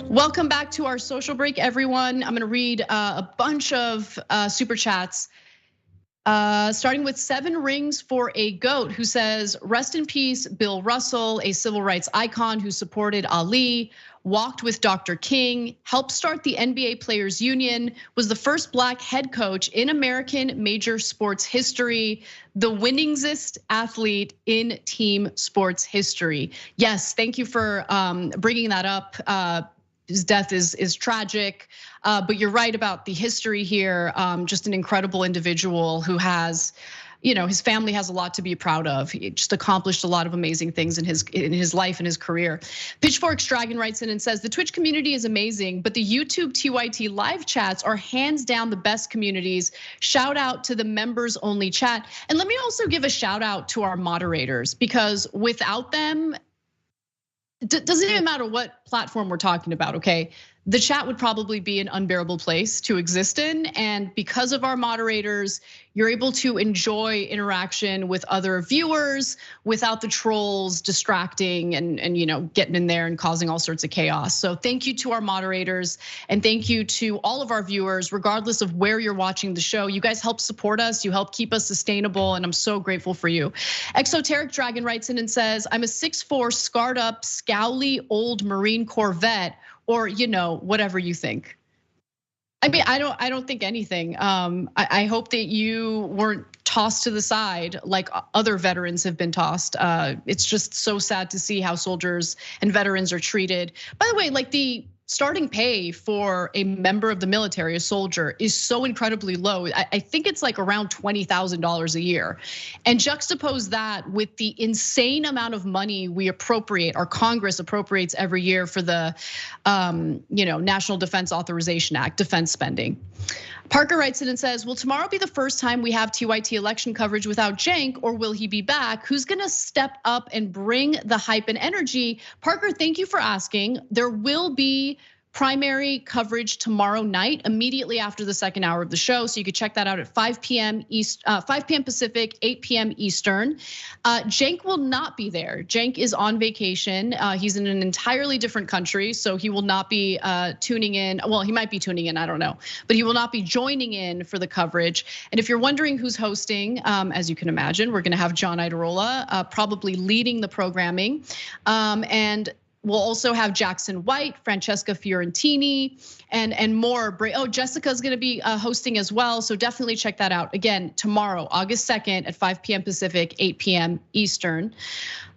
Welcome back to our social break, everyone. I'm gonna read a bunch of super chats. Starting with 7 Rings for a Goat, who says, rest in peace, Bill Russell, a civil rights icon who supported Ali, walked with Dr. King, helped start the NBA Players Union, was the first Black head coach in American major sports history, the winningest athlete in team sports history. Yes, thank you for bringing that up. His death is tragic, but you're right about the history here. Just an incredible individual who has, his family has a lot to be proud of. He just accomplished a lot of amazing things in his life and his career. Pitchfork's Dragon writes in and says, the Twitch community is amazing, but the YouTube TYT live chats are hands down the best communities. Shout out to the members only chat. And let me also give a shout out to our moderators, because without them, doesn't even matter what platform we're talking about, okay? the chat would probably be an unbearable place to exist in. And because of our moderators, you're able to enjoy interaction with other viewers without the trolls distracting and getting in there and causing all sorts of chaos. So thank you to our moderators and thank you to all of our viewers, regardless of where you're watching the show. You guys help support us, you help keep us sustainable, and I'm so grateful for you. Exoteric Dragon writes in and says, I'm a 6'4", scarred up, scowly old Marine Corps vet, or whatever you think. I mean, I don't think anything. I hope that you weren't tossed to the side like other veterans have been tossed. It's just so sad to see how soldiers and veterans are treated. By the way, like the starting pay for a member of the military, a soldier, is so incredibly low. I think it's like around $20,000 a year. And juxtapose that with the insane amount of money we appropriate, our Congress appropriates every year for the National Defense Authorization Act, defense spending. Parker writes in and says, will tomorrow be the first time we have TYT election coverage without Cenk, or will he be back? Who's gonna step up and bring the hype and energy? Parker, thank you for asking. There will be primary coverage tomorrow night, immediately after the second hour of the show. So you could check that out at 5 p.m. Pacific, 8 p.m. Eastern. Cenk will not be there. Cenk is on vacation. He's in an entirely different country, so he will not be tuning in. Well, he might be tuning in, I don't know. But he will not be joining in for the coverage. And if you're wondering who's hosting, as you can imagine, we're gonna have John Idarola probably leading the programming. And we'll also have Jackson White, Francesca Fiorentini, and more. Oh, Jessica's gonna be hosting as well, so definitely check that out. Again, tomorrow, August 2nd at 5 p.m. Pacific, 8 p.m. Eastern.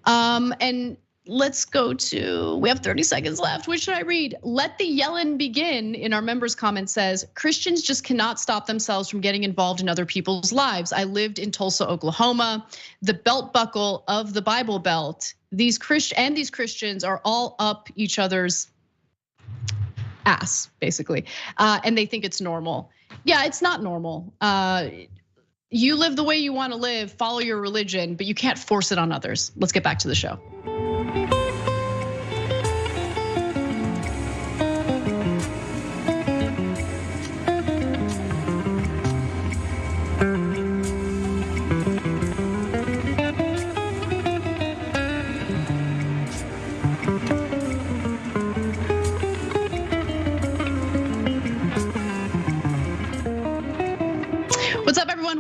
And let's go to, we have 30 seconds left. Which should I read? Let the Yellen begin, in our members' comment says, Christians just cannot stop themselves from getting involved in other people's lives. I lived in Tulsa, Oklahoma, the belt buckle of the Bible Belt. These Christians are all up each other's ass, basically. And they think it's normal. Yeah, it's not normal. You live the way you want to live, follow your religion, but you can't force it on others. Let's get back to the show.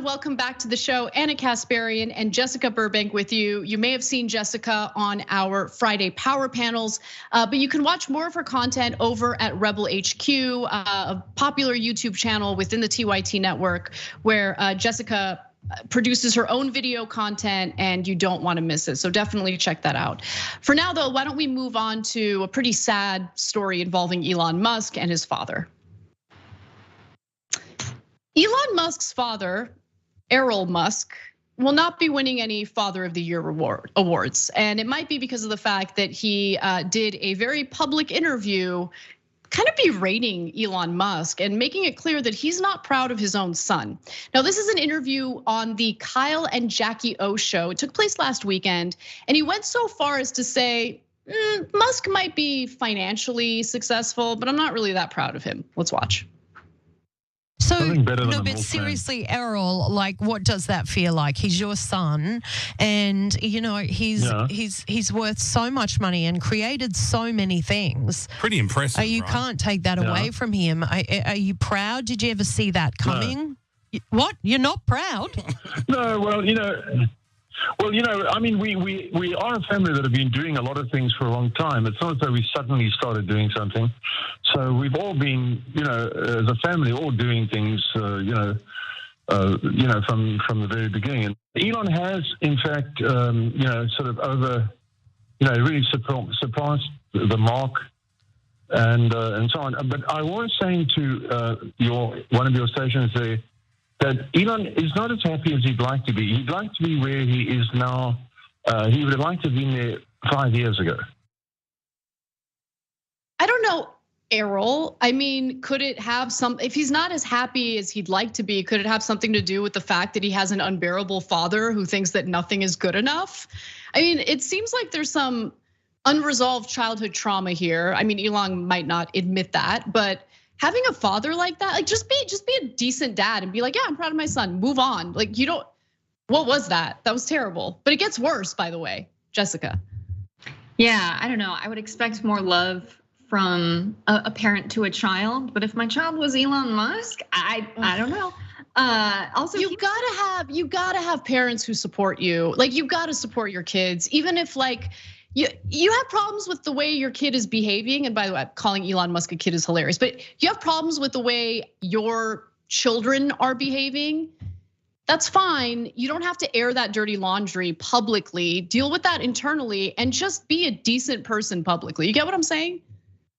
Welcome back to the show. Anna Kasparian and Jessica Burbank with you. You may have seen Jessica on our Friday Power Panels, but you can watch more of her content over at Rebel HQ, a popular YouTube channel within the TYT network, where Jessica produces her own video content and you don't want to miss it. So definitely check that out. For now though, why don't we move on to a pretty sad story involving Elon Musk and his father. Elon Musk's father, Errol Musk, will not be winning any Father of the Year awards. And it might be because of the fact that he did a very public interview kind of berating Elon Musk and making it clear that he's not proud of his own son. Now, this is an interview on the Kyle and Jackie O show. It took place last weekend, and he went so far as to say, Musk might be financially successful, but I'm not really that proud of him. Let's watch. So, no, but seriously, Errol, like, what does that feel like? He's your son, and he's worth so much money and created so many things. Pretty impressive. You can't take that away from him. Are you proud? Did you ever see that coming? No. What? You're not proud? No. Well, I mean, we are a family that have been doing a lot of things for a long time. It's not as though we suddenly started doing something. So we've all been, as a family, all doing things, from the very beginning. And Elon has, in fact, sort of really surpassed the mark and so on. But I was saying to one of your stations there, that Elon is not as happy as he'd like to be. He'd like to be where he is now. He would have liked to have been there 5 years ago. I don't know, Errol. I mean, could it have if he's not as happy as he'd like to be, could it have something to do with the fact that he has an unbearable father who thinks that nothing is good enough? I mean, it seems like there's some unresolved childhood trauma here. I mean, Elon might not admit that, but having a father like that, like just be a decent dad and be like, yeah, I'm proud of my son. Move on. Like you don't. What was that? That was terrible. But it gets worse, by the way, Jessica. Yeah, I don't know. I would expect more love from a parent to a child, but if my child was Elon Musk, I don't know. Also, you gotta have parents who support you. Like you gotta support your kids, even if like you have problems with the way your kid is behaving. And by the way, calling Elon Musk a kid is hilarious, but you have problems with the way your children are behaving. That's fine. You don't have to air that dirty laundry publicly. Deal with that internally and just be a decent person publicly. You get what I'm saying?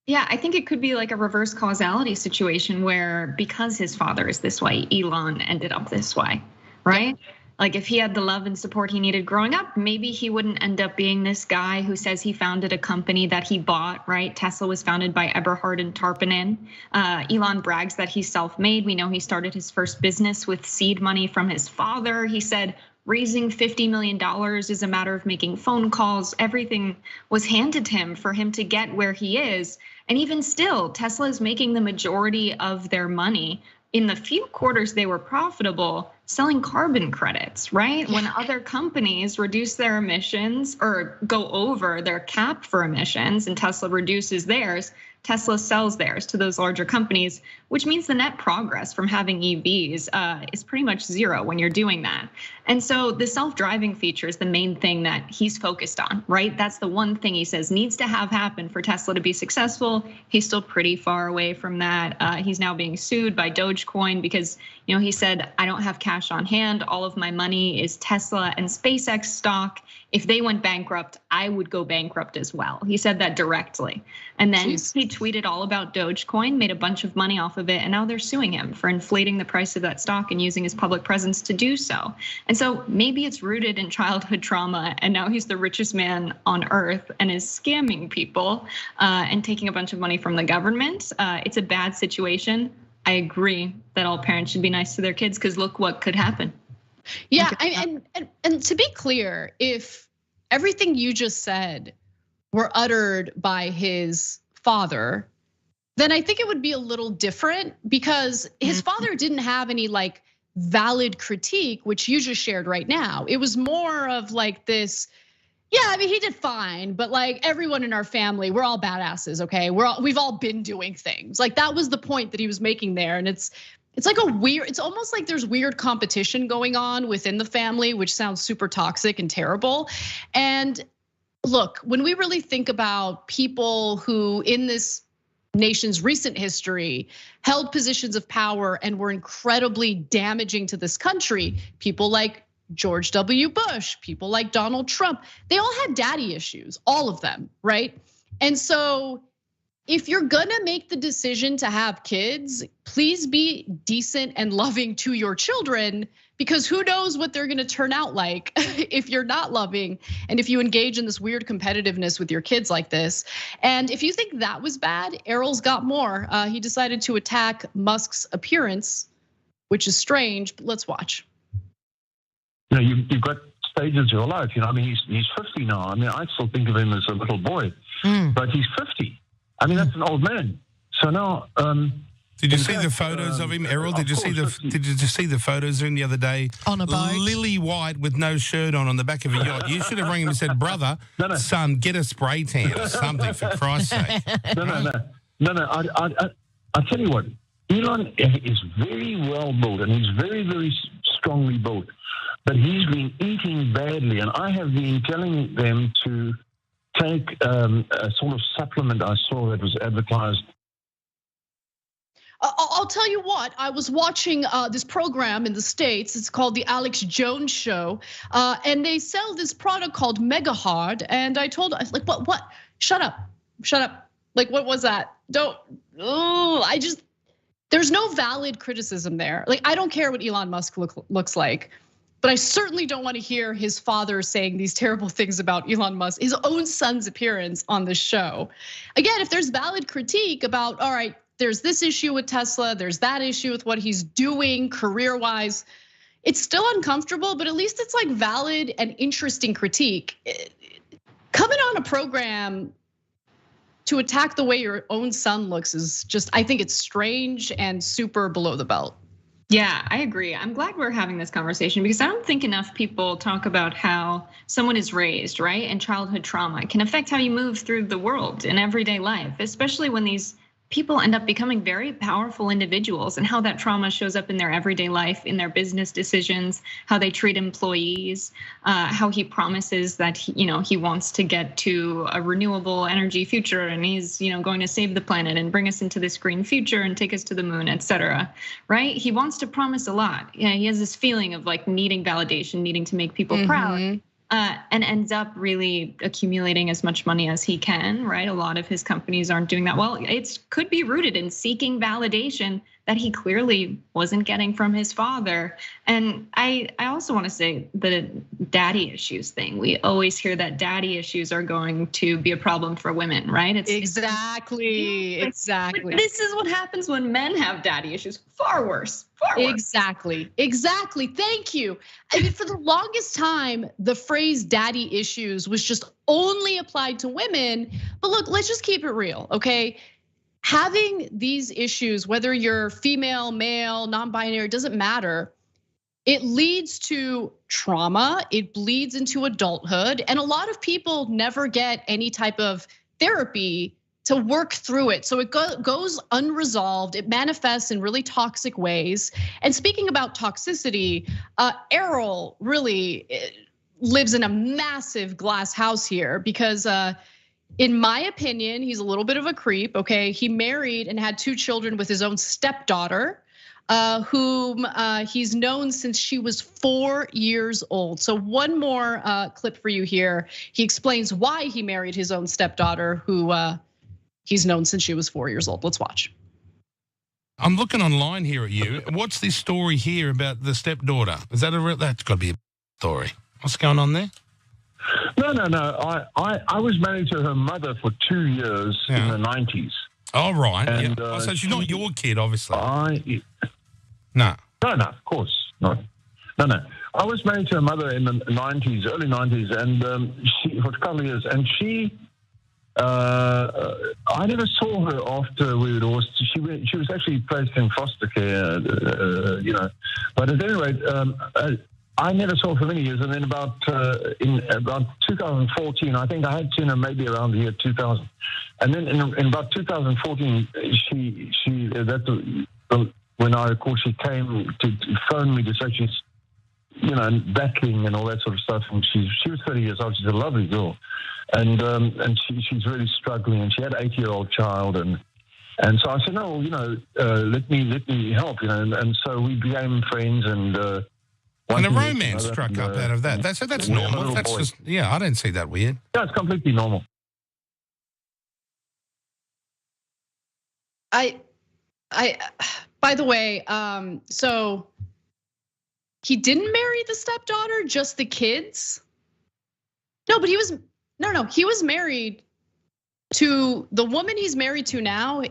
Yeah, I think it could be like a reverse causality situation where because his father is this way, Elon ended up this way, right? Like if he had the love and support he needed growing up, maybe he wouldn't end up being this guy who says he founded a company that he bought, right? Tesla was founded by Eberhard and Tarpanen. Elon brags that he's self-made. We know he started his first business with seed money from his father. He said raising $50 million is a matter of making phone calls. Everything was handed to him for him to get where he is. And even still, Tesla is making the majority of their money in the few quarters they were profitable selling carbon credits, right? When other companies reduce their emissions or go over their cap for emissions and Tesla reduces theirs, Tesla sells theirs to those larger companies, which means the net progress from having EVs is pretty much zero when you're doing that. And so the self-driving feature is the main thing that he's focused on, right? That's the one thing he says needs to have happen for Tesla to be successful. He's still pretty far away from that. He's now being sued by Dogecoin because he said, I don't have cash on hand. All of my money is Tesla and SpaceX stock. If they went bankrupt, I would go bankrupt as well. He said that directly. And then he tweeted all about Dogecoin, made a bunch of money off of it, and now they're suing him for inflating the price of that stock and using his public presence to do so. And so maybe it's rooted in childhood trauma, and now he's the richest man on earth and is scamming people and taking a bunch of money from the government. It's a bad situation. I agree that all parents should be nice to their kids because look what could happen. Yeah, and to be clear, if everything you just said were uttered by his father, then I think it would be a little different because his father didn't have any like valid critique, which you just shared right now. It was more of like this, yeah, I mean, he did fine, but like everyone in our family, we're all badasses, okay? We've all been doing things. Like that was the point that he was making there. And it's like it's almost like there's weird competition going on within the family, which sounds super toxic and terrible. And look, when we really think about people who in this nation's recent history held positions of power and were incredibly damaging to this country, people like George W. Bush, people like Donald Trump, they all had daddy issues, all of them, right? And so if you're gonna make the decision to have kids, please be decent and loving to your children because who knows what they're gonna turn out like if you're not loving and if you engage in this weird competitiveness with your kids like this. And if you think that was bad, Errol's got more. He decided to attack Musk's appearance, which is strange, but let's watch. You've got stages of your life. I mean, he's 50 now. I mean, I still think of him as a little boy, but he's 50. I mean, that's an old man. So now, did you see the photos of him, Errol? Did you see the photos of him the other day on a boat, lily white with no shirt on the back of a yacht? You should have rang him and said, "Brother, son, get a spray tan or something for Christ's sake." No. I tell you what, Elon is very well built and he's very, very strongly built, but he's been eating badly, and I have been telling them to take a sort of supplement I saw that was advertised. I'll tell you what, I was watching this program in the States. It's called the Alex Jones Show. And they sell this product called Mega Hard. And I told, like, what? Shut up. Like, what was that? There's no valid criticism there. Like, I don't care what Elon Musk looks like. But I certainly don't want to hear his father saying these terrible things about Elon Musk, his own son's appearance on the show. Again, if there's valid critique about, all right, there's this issue with Tesla, there's that issue with what he's doing career-wise, it's still uncomfortable, but at least it's like valid and interesting critique. coming on a program to attack the way your own son looks is just, I think it's strange and super below the belt. Yeah, I agree. I'm glad we're having this conversation because I don't think enough people talk about how someone is raised, right? And childhood trauma can affect how you move through the world in everyday life, especially when these people end up becoming very powerful individuals, and how that trauma shows up in their everyday life, in their business decisions, how they treat employees, how he promises that he wants to get to a renewable energy future, and he's going to save the planet and bring us into this green future and take us to the moon, etc. Right? He wants to promise a lot. He has this feeling of like needing validation, needing to make people proud. And ends up really accumulating as much money as he can, right? A lot of his companies aren't doing that well. It could be rooted in seeking validation that he clearly wasn't getting from his father. And I also want to say the daddy issues thing. We always hear that daddy issues are going to be a problem for women, right? Exactly. But this is what happens when men have daddy issues. Far worse. Exactly. Thank you. I mean, for the longest time, the phrase daddy issues was just only applied to women. But look, let's just keep it real, okay? Having these issues, whether you're female, male, non-binary, it doesn't matter. It leads to trauma, it bleeds into adulthood, and a lot of people never get any type of therapy to work through it. So it goes unresolved, it manifests in really toxic ways. And speaking about toxicity, Errol really lives in a massive glass house here because in my opinion, he's a little bit of a creep, okay? He married and had 2 children with his own stepdaughter, whom he's known since she was 4 years old. So one more clip for you here. He explains why he married his own stepdaughter, who he's known since she was 4 years old. Let's watch. I'm looking online here at you. What's this story here about the stepdaughter? Is that that's got to be a story. What's going on there? No. I was married to her mother for 2 years in the 90s. Oh, right. And, so she's not your kid, obviously. No, of course not. No. I was married to her mother in the 90s, early 90s, and she for a couple of years. And she, I never saw her after we divorced. She was actually placed in foster care, But at any rate, I never saw her for many years, and then in about 2014, I think I had seen her maybe around the year 2000, and then in about 2014, when I recall, she came to phone me to say she's, battling and all that sort of stuff, and she was 30 years old. She's a lovely girl, and she's really struggling, and she had an 8-year-old child, and so I said, no, let me help, and so we became friends, and a romance struck up out of that. That's normal. That's just, I don't see that weird. Yeah, it's completely normal. By the way, so he didn't marry the stepdaughter, just the kids? No, but he was married to the woman he's married to now.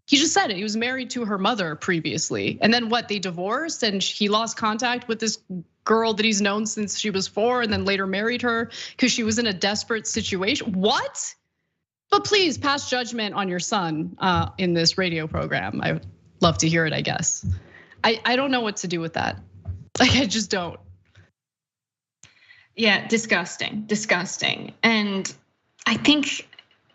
He just said it. He was married to her mother previously. And then they divorced and he lost contact with this girl that he's known since she was 4 and then later married her because she was in a desperate situation. What? But please pass judgment on your son in this radio program. I would love to hear it, I guess. I don't know what to do with that. I just don't. Yeah, disgusting. And I think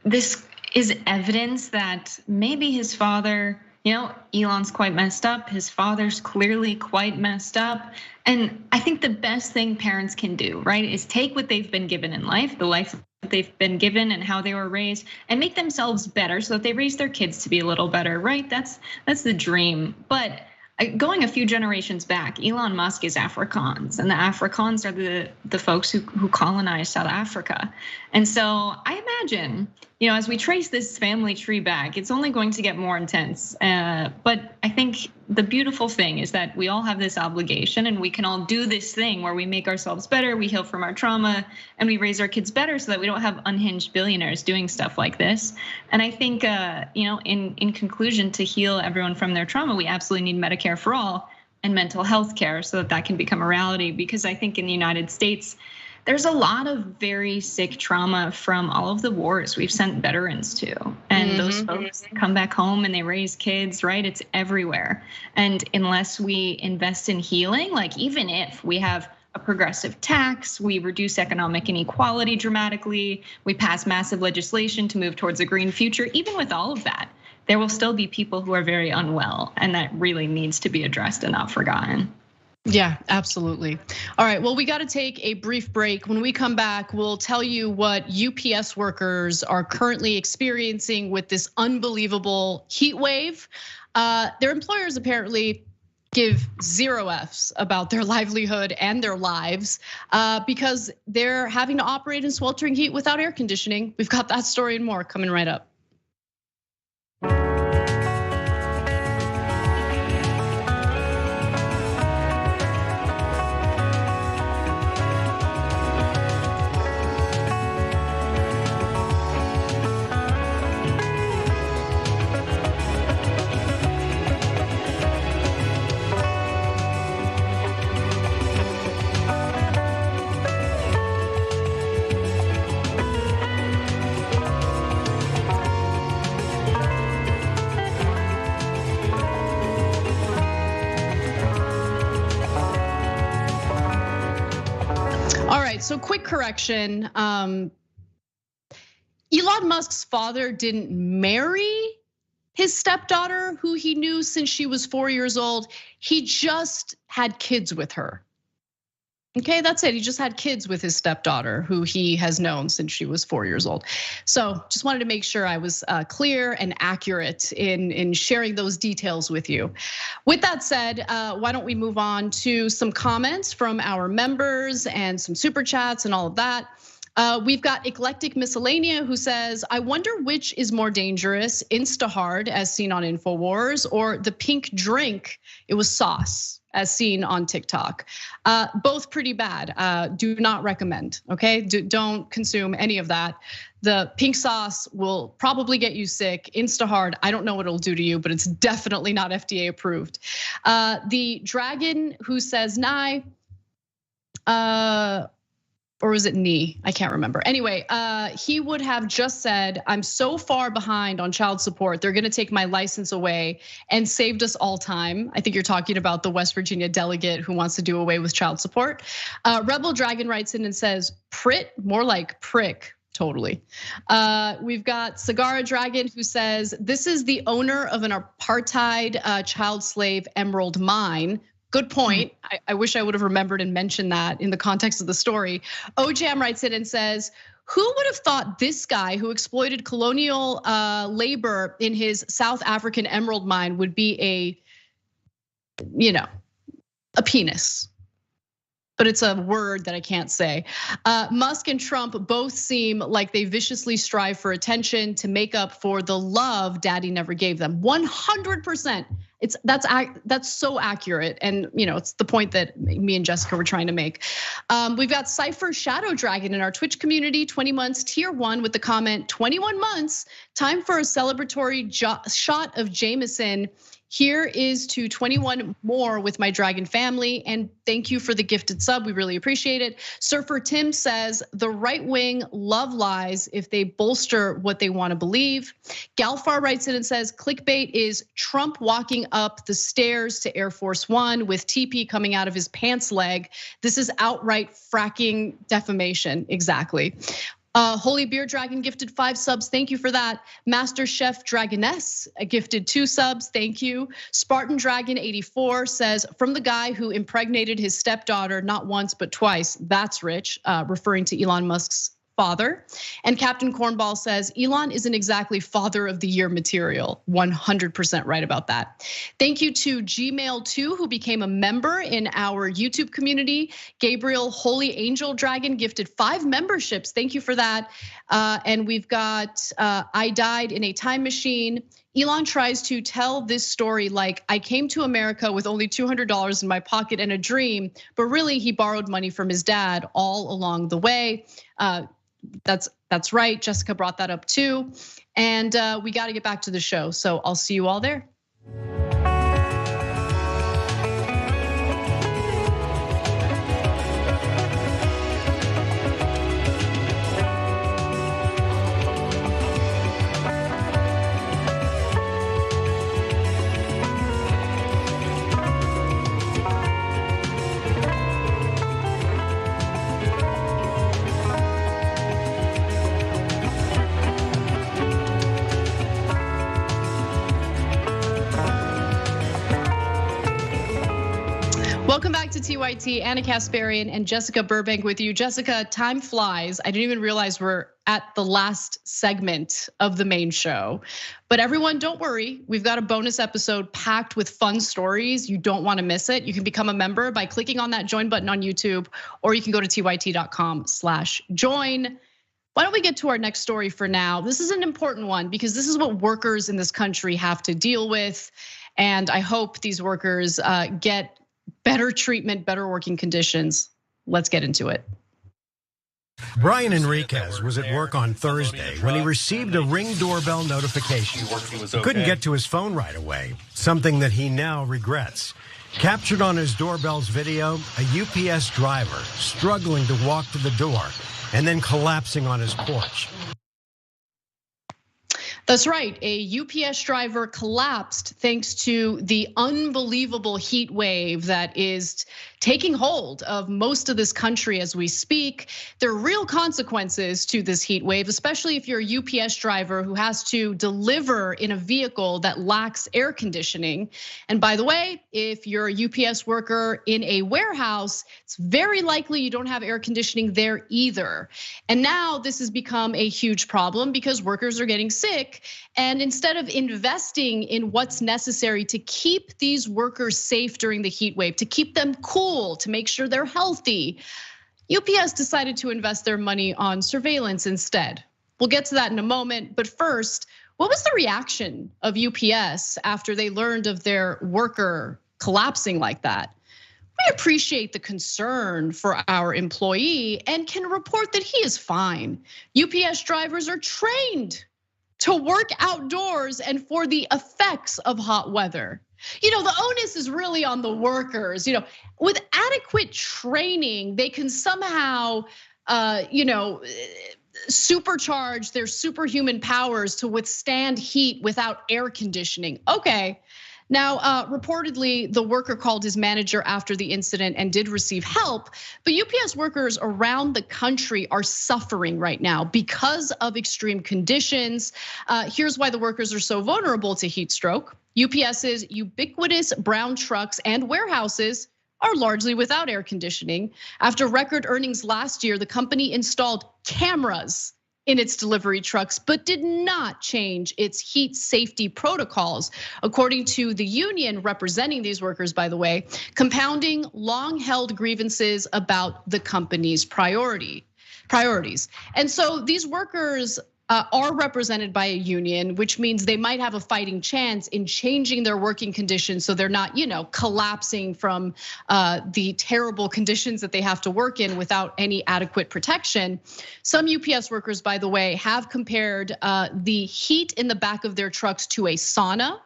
this is evidence that maybe his father, Elon's quite messed up. His father's clearly quite messed up. And I think the best thing parents can do, right, is take what they've been given in life, the life that they've been given and how they were raised, and make themselves better so that they raise their kids to be a little better, right? That's the dream. But going a few generations back, Elon Musk is Afrikaans, and the Afrikaans are the folks who colonized South Africa. And so I imagine, as we trace this family tree back, it's only going to get more intense. But I think the beautiful thing is that we all have this obligation, and we can all do this thing where we make ourselves better, we heal from our trauma, and we raise our kids better so that we don't have unhinged billionaires doing stuff like this. And I think, in conclusion, to heal everyone from their trauma, we absolutely need Medicare for all and mental health care so that can become a reality. Because I think in the United States, there's a lot of very sick trauma from all of the wars we've sent veterans to. And those folks come back home and they raise kids, right? It's everywhere. And unless we invest in healing, like even if we have a progressive tax, we reduce economic inequality dramatically, we pass massive legislation to move towards a green future, even with all of that, there will still be people who are very unwell, and that really needs to be addressed and not forgotten. Yeah, absolutely. All right, well, we got to take a brief break. When we come back, we'll tell you what UPS workers are currently experiencing with this unbelievable heat wave. Their employers apparently give 0 Fs about their livelihood and their lives because they're having to operate in sweltering heat without air conditioning. We've got that story and more coming right up. So quick correction, Elon Musk's father didn't marry his stepdaughter, who he knew since she was 4 years old. He just had kids with her. Okay, that's it. He just had kids with his stepdaughter, who he has known since she was 4 years old. So just wanted to make sure I was clear and accurate in sharing those details with you. With that said, why don't we move on to some comments from our members and some super chats and all of that. We've got Eclectic Miscellanea who says, I wonder which is more dangerous, Instahard as seen on InfoWars, or the pink drink, it was sauce, as seen on TikTok. Both pretty bad, do not recommend, okay? Don't consume any of that. The pink sauce will probably get you sick. Instahard, I don't know what it'll do to you, but it's definitely not FDA approved. The dragon who says, Nye, or was it knee? I can't remember. Anyway, he would have just said, I'm so far behind on child support, they're gonna take my license away, and saved us all time. I think you're talking about the West Virginia delegate who wants to do away with child support. Rebel Dragon writes in and says, Prit, more like prick. Totally. We've got Sagara Dragon who says, this is the owner of an apartheid child slave emerald mine. Good point. I wish I would have remembered and mentioned that in the context of the story. Ojam writes in and says, who would have thought this guy who exploited colonial labor in his South African emerald mine would be a penis? But it's a word that I can't say. Musk and Trump both seem like they viciously strive for attention to make up for the love daddy never gave them. 100%. That's so accurate, and it's the point that me and Jessica were trying to make. We've got Cypher Shadow Dragon in our Twitch community, 20 months, tier 1, with the comment, 21 months, time for a celebratory shot of Jameson. Here is to 21 more with my dragon family, and thank you for the gifted sub, we really appreciate it. Surfer Tim says, the right wing love lies if they bolster what they want to believe. Galfar writes in and says, clickbait is Trump walking up the stairs to Air Force One with TP coming out of his pants leg. This is outright fracking defamation, exactly. Holy Beer Dragon gifted 5 subs, thank you for that. Master Chef Dragoness gifted 2 subs, thank you. Spartan Dragon 84 says, from the guy who impregnated his stepdaughter not once but twice, that's rich, referring to Elon Musk's father. And Captain Cornball says, Elon isn't exactly father of the year material. 100% right about that. Thank you to Gmail2 who became a member in our YouTube community. Gabriel Holy Angel Dragon gifted 5 memberships. Thank you for that. And we've got I died in a time machine. Elon tries to tell this story like I came to America with only $200 in my pocket and a dream, but really he borrowed money from his dad all along the way. That's right, Jessica brought that up too. And we gotta get back to the show, so I'll see you all there. Welcome back to TYT. Anna Kasparian and Jessica Burbank with you. Jessica, time flies. I didn't even realize we're at the last segment of the main show. But everyone, don't worry. We've got a bonus episode packed with fun stories. You don't want to miss it. You can become a member by clicking on that join button on YouTube, or you can go to tyt.com/join. Why don't we get to our next story for now? This is an important one because this is what workers in this country have to deal with. And I hope these workers get better treatment, better working conditions. Let's get into it. Brian Enriquez was at work on Thursday when he received a Ring doorbell notification. He couldn't get to his phone right away, something that he now regrets. Captured on his doorbell's video, a UPS driver struggling to walk to the door and then collapsing on his porch. That's right, a UPS driver collapsed thanks to the unbelievable heat wave that is taking hold of most of this country as we speak. There are real consequences to this heat wave, especially if you're a UPS driver who has to deliver in a vehicle that lacks air conditioning. And by the way, if you're a UPS worker in a warehouse, it's very likely you don't have air conditioning there either. And now this has become a huge problem because workers are getting sick. And instead of investing in what's necessary to keep these workers safe during the heat wave, to keep them cool, to make sure they're healthy, UPS decided to invest their money on surveillance instead. We'll get to that in a moment, but first, what was the reaction of UPS after they learned of their worker collapsing like that? We appreciate the concern for our employee and can report that he is fine. UPS drivers are trained to work outdoors and for the effects of hot weather. The onus is really on the workers. With adequate training, they can somehow, supercharge their superhuman powers to withstand heat without air conditioning. Okay. Now, reportedly, the worker called his manager after the incident and did receive help, but UPS workers around the country are suffering right now because of extreme conditions. Here's why the workers are so vulnerable to heat stroke. UPS's ubiquitous brown trucks and warehouses are largely without air conditioning. After record earnings last year, the company installed cameras in its delivery trucks, but did not change its heat safety protocols. According to the union representing these workers, by the way, compounding long-held grievances about the company's priorities. And so these workers are represented by a union, which means they might have a fighting chance in changing their working conditions so they're not, collapsing from the terrible conditions that they have to work in without any adequate protection. Some UPS workers, by the way, have compared the heat in the back of their trucks to a sauna.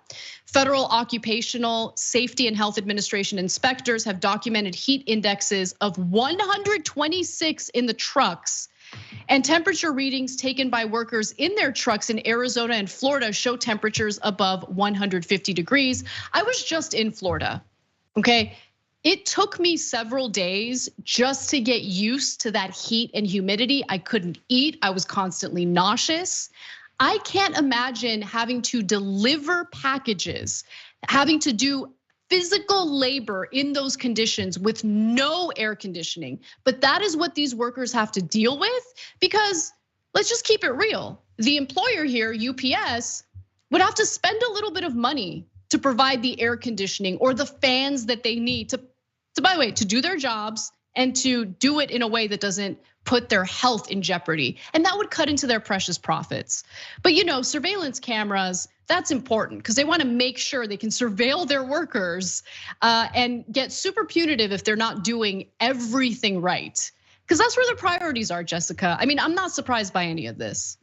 Federal Occupational Safety and Health Administration inspectors have documented heat indexes of 126 in the trucks. And temperature readings taken by workers in their trucks in Arizona and Florida show temperatures above 150 degrees. I was just in Florida, okay? It took me several days just to get used to that heat and humidity. I couldn't eat, I was constantly nauseous. I can't imagine having to deliver packages, having to do physical labor in those conditions with no air conditioning. But that is what these workers have to deal with because let's just keep it real. The employer here, UPS, would have to spend a little bit of money to provide the air conditioning or the fans that they need to by the way, to do their jobs and to do it in a way that doesn't put their health in jeopardy. And that would cut into their precious profits. But surveillance cameras, that's important because they want to make sure they can surveil their workers and get super punitive if they're not doing everything right. Because that's where their priorities are, Jessica. I mean, I'm not surprised by any of this.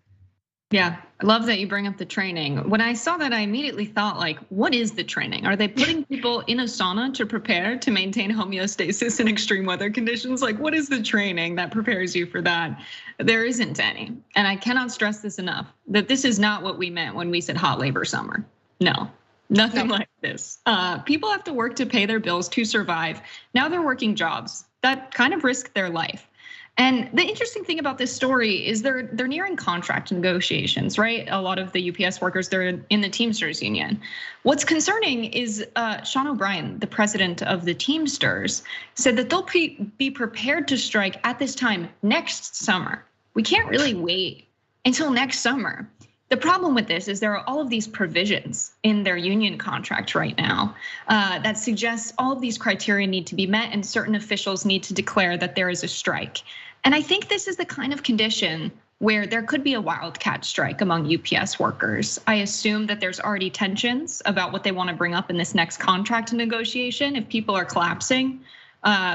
Yeah, I love that you bring up the training. When I saw that, I immediately thought, what is the training? Are they putting people in a sauna to prepare to maintain homeostasis in extreme weather conditions? What is the training that prepares you for that? There isn't any. And I cannot stress this enough, that this is not what we meant when we said hot labor summer. No, nothing like this. People have to work to pay their bills to survive. Now they're working jobs that kind of risk their life. And the interesting thing about this story is they're nearing contract negotiations, right? A lot of the UPS workers, they're in the Teamsters union. What's concerning is Sean O'Brien, the president of the Teamsters, said that they'll be prepared to strike at this time next summer. We can't really wait until next summer. The problem with this is there are all of these provisions in their union contract right now that suggests all of these criteria need to be met and certain officials need to declare that there is a strike. And I think this is the kind of condition where there could be a wildcat strike among UPS workers. I assume that there's already tensions about what they want to bring up in this next contract negotiation if people are collapsing.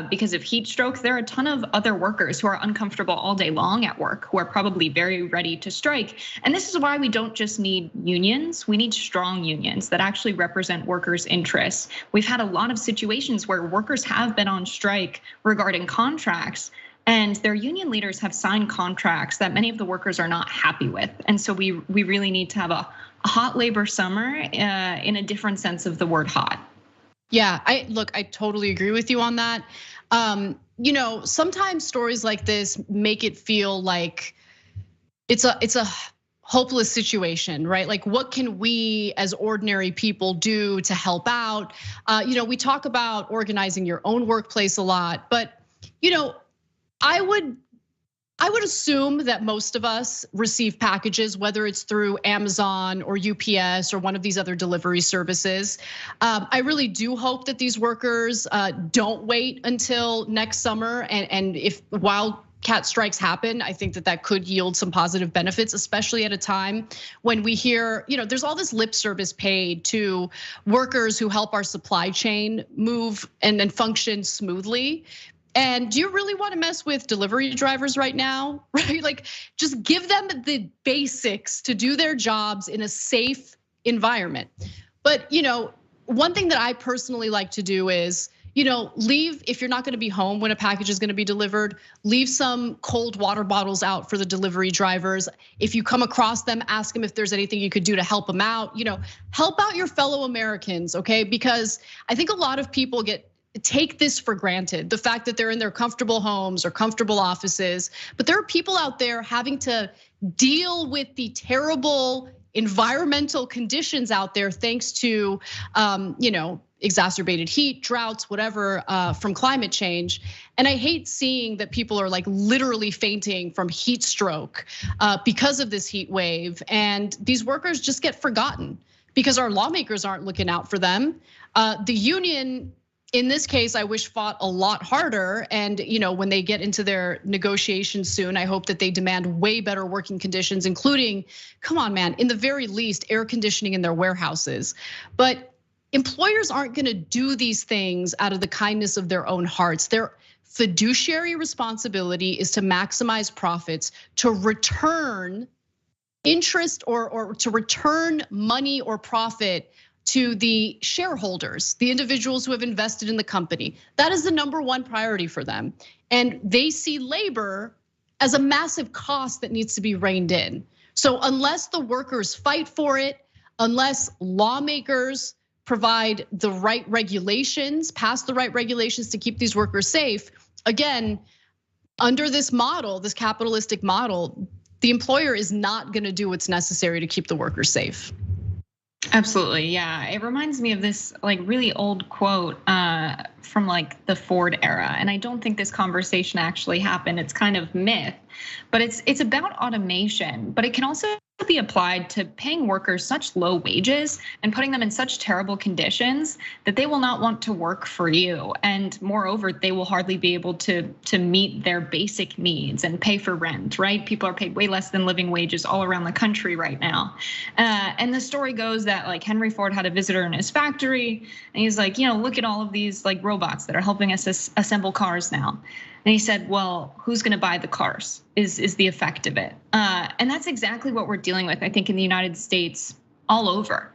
Because of heat stroke, there are a ton of other workers who are uncomfortable all day long at work, who are probably very ready to strike. And this is why we don't just need unions, we need strong unions that actually represent workers' interests. We've had a lot of situations where workers have been on strike regarding contracts, and their union leaders have signed contracts that many of the workers are not happy with. And so we really need to have a hot labor summer in a different sense of the word hot. Yeah, I totally agree with you on that. Sometimes stories like this make it feel like it's a hopeless situation, right? Like, what can we as ordinary people do to help out? We talk about organizing your own workplace a lot, but I would assume that most of us receive packages, whether it's through Amazon or UPS or one of these other delivery services. I really do hope that these workers don't wait until next summer. And if wildcat strikes happen, I think that could yield some positive benefits, especially at a time when we hear, there's all this lip service paid to workers who help our supply chain move and function smoothly. And do you really want to mess with delivery drivers right now, right? Like, just give them the basics to do their jobs in a safe environment. But one thing that I personally like to do is, leave, if you're not going to be home when a package is going to be delivered, leave some cold water bottles out for the delivery drivers. If you come across them, ask them if there's anything you could do to help them out. Help out your fellow Americans, okay? Because I think a lot of people take this for granted, the fact that they're in their comfortable homes or comfortable offices, but there are people out there having to deal with the terrible environmental conditions out there thanks to exacerbated heat, droughts, whatever, from climate change. And I hate seeing that people are like literally fainting from heat stroke because of this heat wave. And these workers just get forgotten because our lawmakers aren't looking out for them. The union, in this case, I wish fought a lot harder. And when they get into their negotiations soon, I hope that they demand way better working conditions, including, come on, man, in the very least, air conditioning in their warehouses. But employers aren't gonna do these things out of the kindness of their own hearts. Their fiduciary responsibility is to maximize profits, to return interest or to return money or profit to the shareholders, the individuals who have invested in the company. That is the number one priority for them. And they see labor as a massive cost that needs to be reined in. So unless the workers fight for it, unless lawmakers provide the right regulations, pass the right regulations to keep these workers safe, again, under this model, this capitalistic model, the employer is not gonna do what's necessary to keep the workers safe. Absolutely, yeah. It reminds me of this like really old quote from like the Ford era. And I don't think this conversation actually happened. It's kind of myth, but it's about automation, but it can also be applied to paying workers such low wages and putting them in such terrible conditions that they will not want to work for you. And moreover, they will hardly be able to meet their basic needs and pay for rent, right? People are paid way less than living wages all around the country right now. And the story goes that like Henry Ford had a visitor in his factory and he's like, look at all of these like robots that are helping us assemble cars now. And he said, well, who's gonna buy the cars is the effect of it. And that's exactly what we're dealing with, I think, in the United States all over.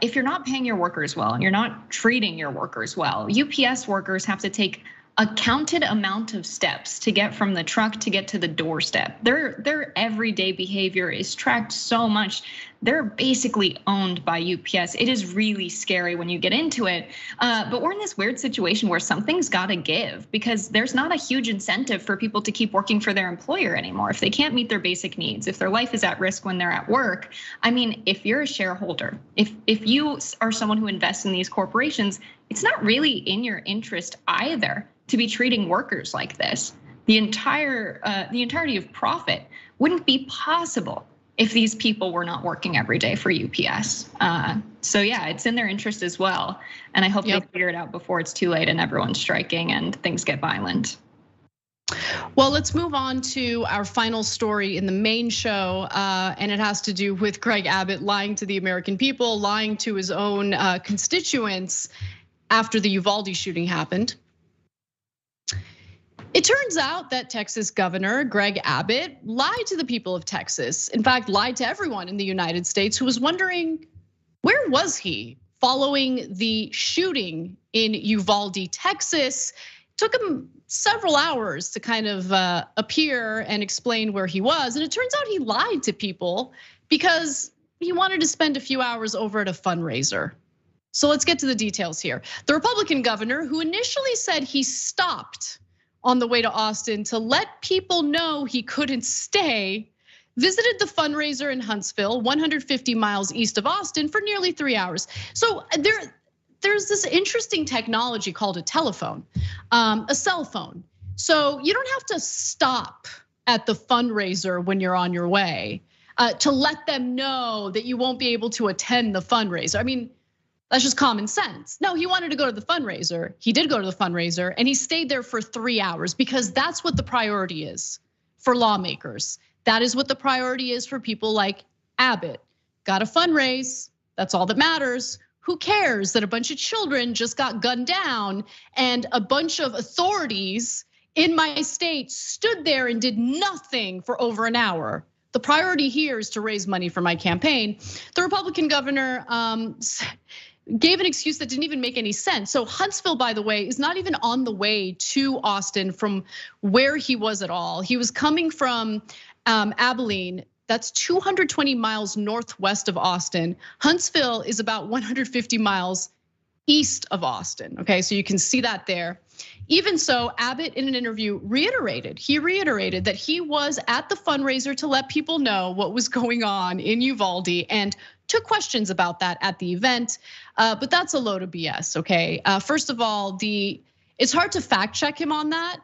If you're not paying your workers well and you're not treating your workers well, UPS workers have to take a counted amount of steps to get from the truck to get to the doorstep. Their everyday behavior is tracked so much they're basically owned by UPS. It is really scary when you get into it. But we're in this weird situation where something's got to give, because there's not a huge incentive for people to keep working for their employer anymore. If they can't meet their basic needs, if their life is at risk when they're at work. I mean, if you're a shareholder, if you are someone who invests in these corporations, it's not really in your interest either to be treating workers like this. The entirety of profit wouldn't be possible if these people were not working every day for UPS. So yeah, it's in their interest as well. And I hope they figure it out before it's too late and everyone's striking and things get violent. Well, let's move on to our final story in the main show, and it has to do with Greg Abbott lying to the American people, lying to his own constituents after the Uvalde shooting happened. It turns out that Texas Governor Greg Abbott lied to the people of Texas. In fact, lied to everyone in the United States who was wondering, where was he following the shooting in Uvalde, Texas? It took him several hours to kind of appear and explain where he was. And it turns out he lied to people because he wanted to spend a few hours over at a fundraiser. So let's get to the details here. The Republican governor, who initially said he stopped on the way to Austin to let people know he couldn't stay, visited the fundraiser in Huntsville, 150 miles east of Austin, for nearly 3 hours. So there's this interesting technology called a telephone, a cell phone. So you don't have to stop at the fundraiser when you're on your way to let them know that you won't be able to attend the fundraiser. I mean, that's just common sense. No, he wanted to go to the fundraiser. He did go to the fundraiser and he stayed there for 3 hours because that's what the priority is for lawmakers. That is what the priority is for people like Abbott. Got to fundraise, that's all that matters. Who cares that a bunch of children just got gunned down and a bunch of authorities in my state stood there and did nothing for over an hour? The priority here is to raise money for my campaign. The Republican governor gave an excuse that didn't even make any sense. So Huntsville, by the way, is not even on the way to Austin from where he was at all. He was coming from Abilene. That's 220 miles northwest of Austin. Huntsville is about 150 miles east of Austin, okay? So you can see that there. Even so, Abbott in an interview reiterated that he was at the fundraiser to let people know what was going on in Uvalde and took questions about that at the event, but that's a load of BS, okay? First of all, it's hard to fact check him on that.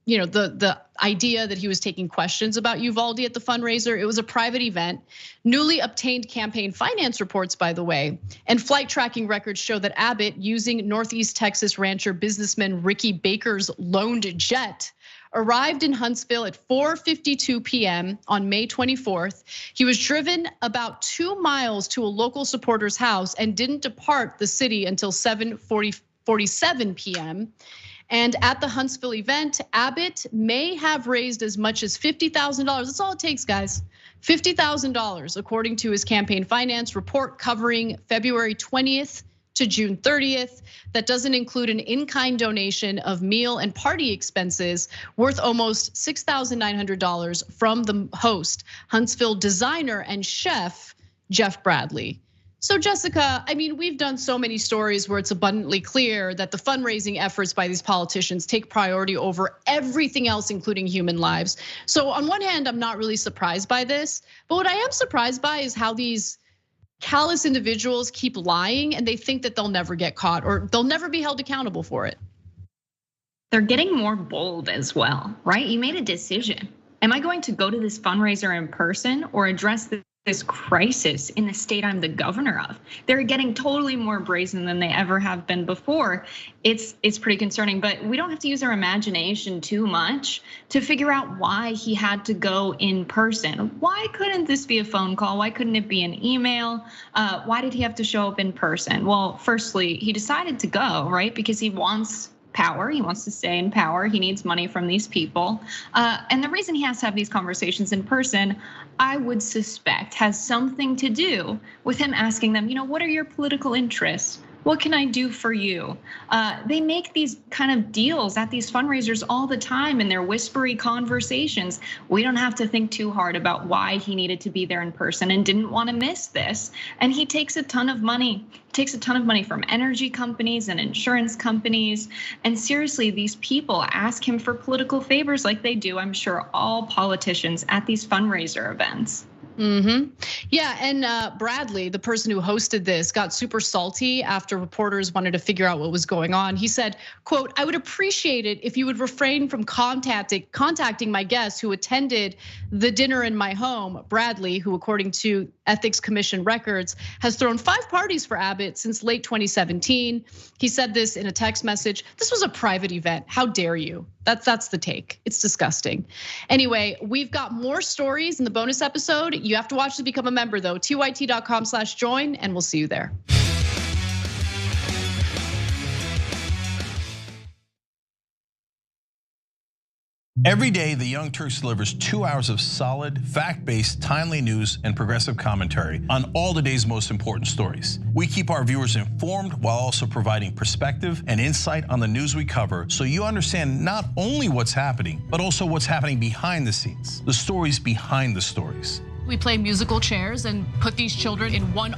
You know, the idea that he was taking questions about Uvalde at the fundraiser. It was a private event. Newly obtained campaign finance reports, by the way, and flight tracking records show that Abbott, using Northeast Texas rancher businessman Ricky Baker's loaned jet, arrived in Huntsville at 4:52 p.m. on May 24th. He was driven about 2 miles to a local supporter's house and didn't depart the city until 7:47 p.m. And at the Huntsville event, Abbott may have raised as much as $50,000. That's all it takes, guys. $50,000, according to his campaign finance report covering February 20th to June 30th. That doesn't include an in-kind donation of meal and party expenses worth almost $6,900 from the host, Huntsville designer and chef, Jeff Bradley. So Jessica, I mean, we've done so many stories where it's abundantly clear that the fundraising efforts by these politicians take priority over everything else, including human lives. So on one hand, I'm not really surprised by this, but what I am surprised by is how these callous individuals keep lying and they think that they'll never get caught or they'll never be held accountable for it. They're getting more bold as well, right? You made a decision. Am I going to go to this fundraiser in person or address this crisis in the state I'm the governor of? They're getting totally more brazen than they ever have been before. It's pretty concerning, but we don't have to use our imagination too much to figure out why he had to go in person. Why couldn't this be a phone call? Why couldn't it be an email? Why did he have to show up in person? Well, firstly, he decided to go, right? Because he wants power, he wants to stay in power, he needs money from these people. And the reason he has to have these conversations in person, I would suspect, has something to do with him asking them, what are your political interests? What can I do for you? They make these kind of deals at these fundraisers all the time in their whispery conversations. We don't have to think too hard about why he needed to be there in person and didn't want to miss this. And he takes a ton of money. Takes a ton of money from energy companies and insurance companies. And seriously, these people ask him for political favors like they do, I'm sure, all politicians at these fundraiser events. Yeah, and Bradley, the person who hosted this, got super salty after reporters wanted to figure out what was going on. He said, quote, "I would appreciate it if you would refrain from contacting my guests who attended the dinner in my home." Bradley, who according to Ethics Commission records, has thrown 5 parties for Abbott since late 2017. He said this in a text message. "This was a private event. How dare you?" That's the take. It's disgusting. Anyway, we've got more stories in the bonus episode. You have to watch to become a member though. tyt.com/join, and we'll see you there. Every day, the Young Turks delivers 2 hours of solid, fact-based, timely news and progressive commentary on all the day's most important stories. We keep our viewers informed while also providing perspective and insight on the news we cover, so you understand not only what's happening, but also what's happening behind the scenes, the stories behind the stories. We play musical chairs and put these children in one